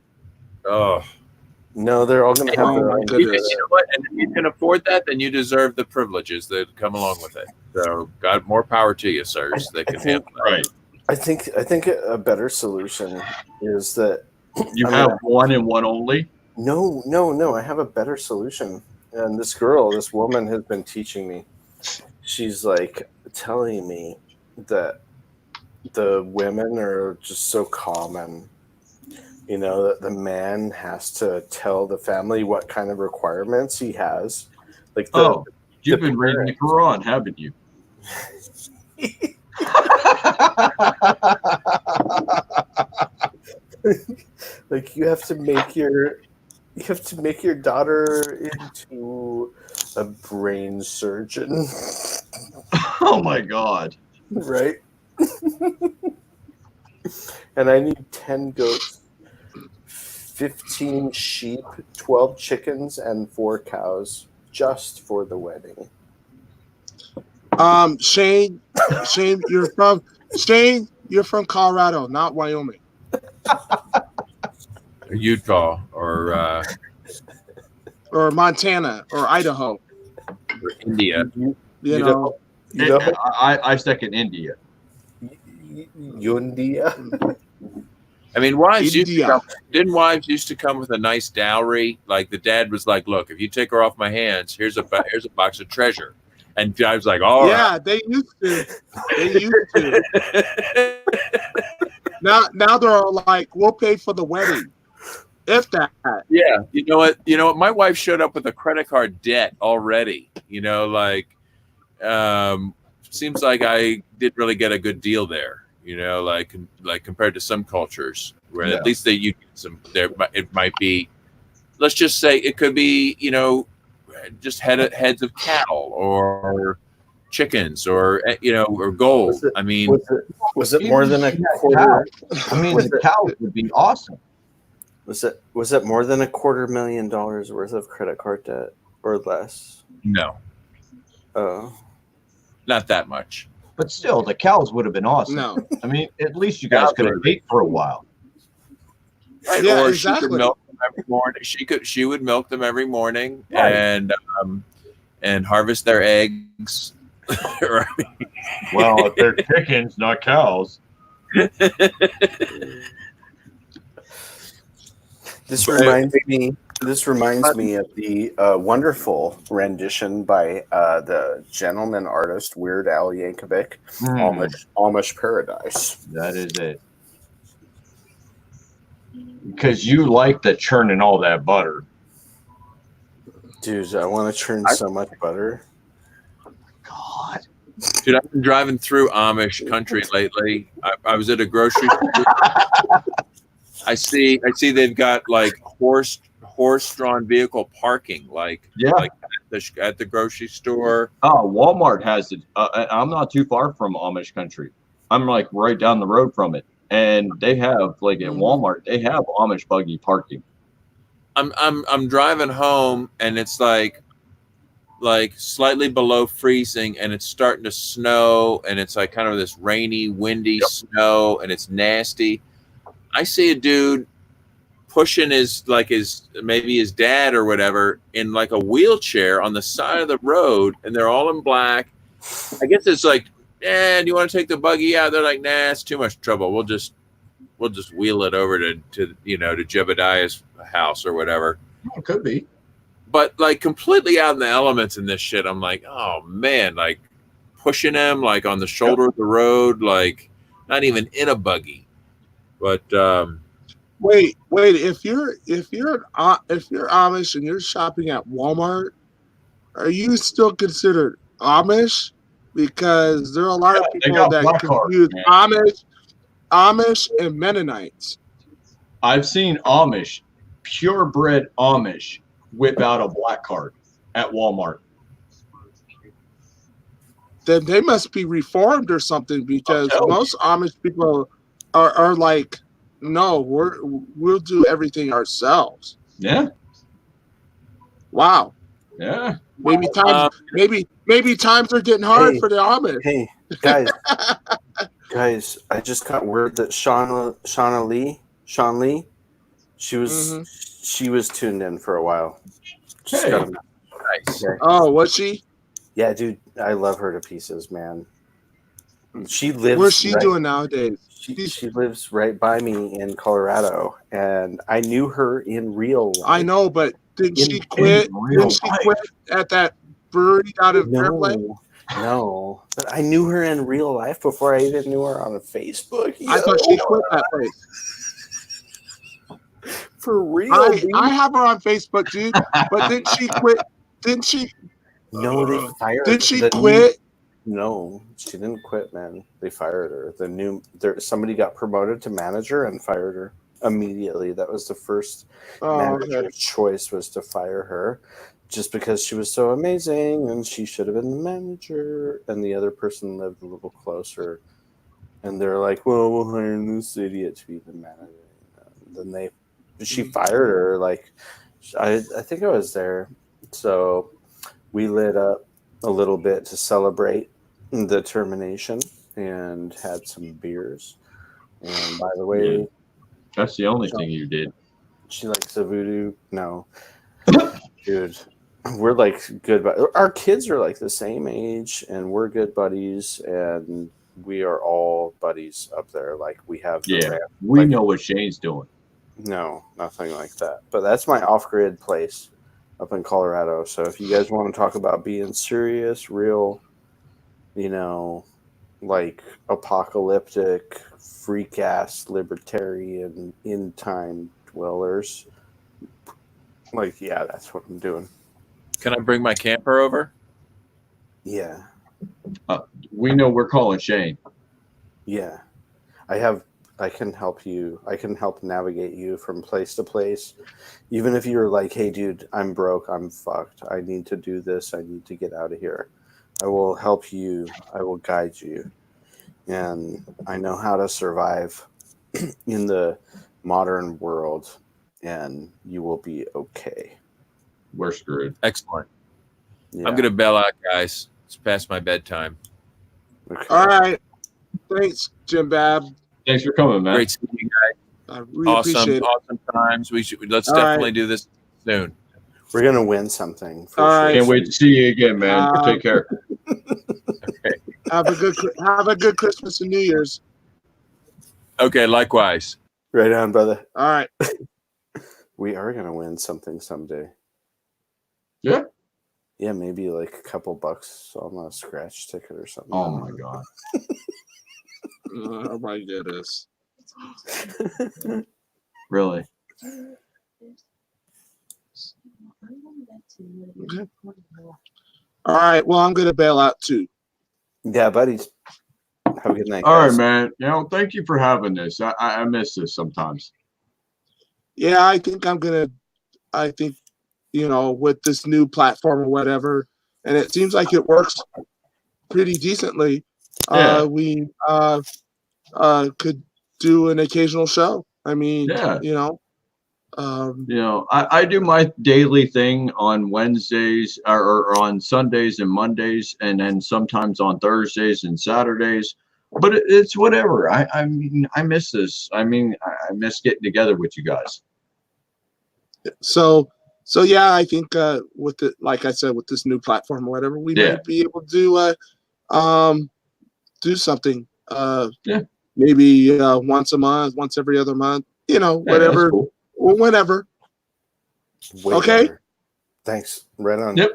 C: oh,
F: No, they're all gonna have
A: Oh
F: their
A: my
F: own.
A: goodness.
C: you know what? And if you can afford that, then you deserve the privileges that come along with it. So, God, more power to you, sirs. That can handle that.
D: Right.
F: I think a better solution is that
D: You
F: I
D: have
F: mean,
D: one and one only.
F: no. I have a better solution. And this woman has been teaching me. She's like telling me that the women are just so common. That the man has to tell the family what kind of requirements he has. Like
D: You've been reading the Quran, haven't you?
F: like you have to make your daughter into a brain surgeon.
D: Oh my God.
F: Right? And I need 10 goats, 15 sheep, 12 chickens, and 4 cows just for the wedding.
A: Shane, you're from Colorado, not Wyoming.
C: Utah or
A: Montana or Idaho.
C: India.
D: I second India.
F: Yundia.
C: I mean, wives used to
A: India.
C: come, didn't wives used to come with a nice dowry? Like the dad was like, "Look, if you take her off my hands, here's a box of treasure." And I was like, "All right."
A: Yeah, they used to. Now they're all like, "We'll pay for the wedding." If that.
C: Yeah, you know what? My wife showed up with a credit card debt already. Seems like I didn't really get a good deal there. Like compared to some cultures where at least they use some. It might be. Let's just say it could be. Just heads of cattle or chickens or gold.
F: Was it-
C: I mean,
F: Was it more than a quarter?
D: I mean, the cows would be awesome.
F: Was it more than $250,000 worth of credit card debt or less?
C: no,
F: Oh,
C: not that much.
D: But still, the cows would have been awesome.
A: No.
D: I mean, at least you guys could have ate for a while.
C: Right?
A: Yeah,
C: Or
A: exactly.
C: she could milk them every morning. She would milk them every morning
F: Right.
C: and harvest their eggs. Right?
D: Well, if they're chickens, not cows.
F: This
C: Right.
F: reminds me of the wonderful rendition by the gentleman artist Weird Al Yankovic, Amish Paradise.
D: That is it. Because you like the churning all that butter.
F: Dude, I want to churn so much butter.
C: Dude, I've been driving through Amish country lately. I was at a grocery store. I see they've got like horse-drawn vehicle parking, like at the grocery store.
D: Oh, Walmart has it. I'm not too far from Amish country. I'm like right down the road from it, and they have like at Walmart they have Amish buggy parking.
C: I'm driving home, and it's like slightly below freezing, and it's starting to snow, and it's like kind of this rainy, windy snow, and it's nasty. I see a dude pushing his maybe his dad or whatever in like a wheelchair on the side of the road, and they're all in black. I guess it's like, do you want to take the buggy out? They're like, nah, it's too much trouble. We'll just wheel it over to Jebediah's house or whatever.
D: It could be.
C: But like completely out in the elements in this shit. I'm like, oh man, like pushing him like on the shoulder of the road, like not even in a buggy. But
A: wait, if you're Amish and you're shopping at Walmart, are you still considered Amish? Because there are a lot of people that confuse Amish and Mennonites.
D: I've seen Amish, purebred Amish, whip out a black card at Walmart.
A: Then they must be reformed or something, because most Amish people are like, no, we'll do everything ourselves.
D: Yeah.
A: Wow.
D: Yeah.
A: Maybe times are getting hard for the Amish.
F: Hey, guys, I just got word that Shauna Lee, she was tuned in for a while. Just got
C: nice.
A: Oh, was she?
F: Yeah, dude, I love her to pieces, man. She lives.
A: What's she doing nowadays?
F: She lives right by me in Colorado, and I knew her in real life.
A: I know, but did she quit? Didn't she quit at that brewery out of Fairplay?
F: No, but I knew her in real life before I even knew her on Facebook.
A: I thought she quit that place.
F: For real,
A: I have her on Facebook, dude. But didn't she quit? Didn't she?
F: No, they fired her.
A: Did she quit?
F: No, she didn't quit, man. They fired her. Somebody got promoted to manager and fired her immediately. That was the first manager's choice, was to fire her, just because she was so amazing and she should have been the manager. And the other person lived a little closer. And they're like, well, we'll hire this idiot to be the manager. And then she fired her. Like, I think I was there. So we lit up a little bit to celebrate the termination and had some beers. And by the way,
D: that's the only thing you did.
F: She likes the voodoo. No, dude, we're like good. Our kids are like the same age, and we're good buddies, and we are all buddies up there. Like we have.
D: We know what Shane's doing.
F: No, nothing like that. But that's my off-grid place up in Colorado. So if you guys want to talk about being serious, real, like apocalyptic, freak-ass, libertarian, in-time dwellers, like, yeah, that's what I'm doing.
C: Can I bring my camper over?
F: Yeah.
D: We know we're calling Shane.
F: Yeah. I can help you. I can help navigate you from place to place. Even if you're like, hey, dude, I'm broke. I'm fucked. I need to do this. I need to get out of here. I will help you. I will guide you. And I know how to survive in the modern world, and you will be okay.
D: We're screwed.
C: Excellent.
F: Yeah.
C: I'm going to bail out, guys. It's past my bedtime.
F: Okay.
A: All right. Thanks, Jim Bab.
D: Thanks for coming, man.
C: Great seeing you guys.
A: I really appreciate it.
C: Awesome times. Let's definitely do this soon.
F: We're going to win something. For
A: All
F: sure.
A: right.
D: Can't wait to see you again, man. Take care.
C: Okay.
A: Have a good Christmas and New Year's.
C: Okay, likewise.
F: Right on, brother.
A: All right.
F: We are going to win something someday.
D: Yeah.
F: Yeah, maybe like a couple bucks on a scratch ticket or something.
D: Oh my god.
A: Oh my goodness.
D: Really?
A: Okay. All right. Well, I'm going to bail out too.
F: Yeah, buddy. Have a good night.
D: All right,
F: guys.
D: man. You know, thank you for having this. I miss this sometimes.
A: Yeah, I think with this new platform or whatever, and it seems like it works pretty decently.
D: Yeah.
A: We could do an occasional show. I mean,
D: Yeah. I do my daily thing on Wednesdays or on Sundays and Mondays, and then sometimes on Thursdays and Saturdays. But it's whatever. I mean, I miss this. I mean, I miss getting together with you guys.
A: So yeah, I think with it, like I said, with this new platform or whatever, we
D: Yeah.
A: might be able to do something.
D: Yeah.
A: Maybe once a month, once every other month.
D: Yeah, that's
A: Whatever,
D: cool.
A: or whenever.
F: Way
A: Okay.
F: better. Thanks. Right on.
D: Yep.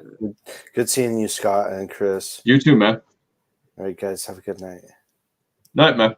F: Good seeing you, Scott and Chris.
D: You too, man.
F: All right, guys. Have a good night.
D: Night, man.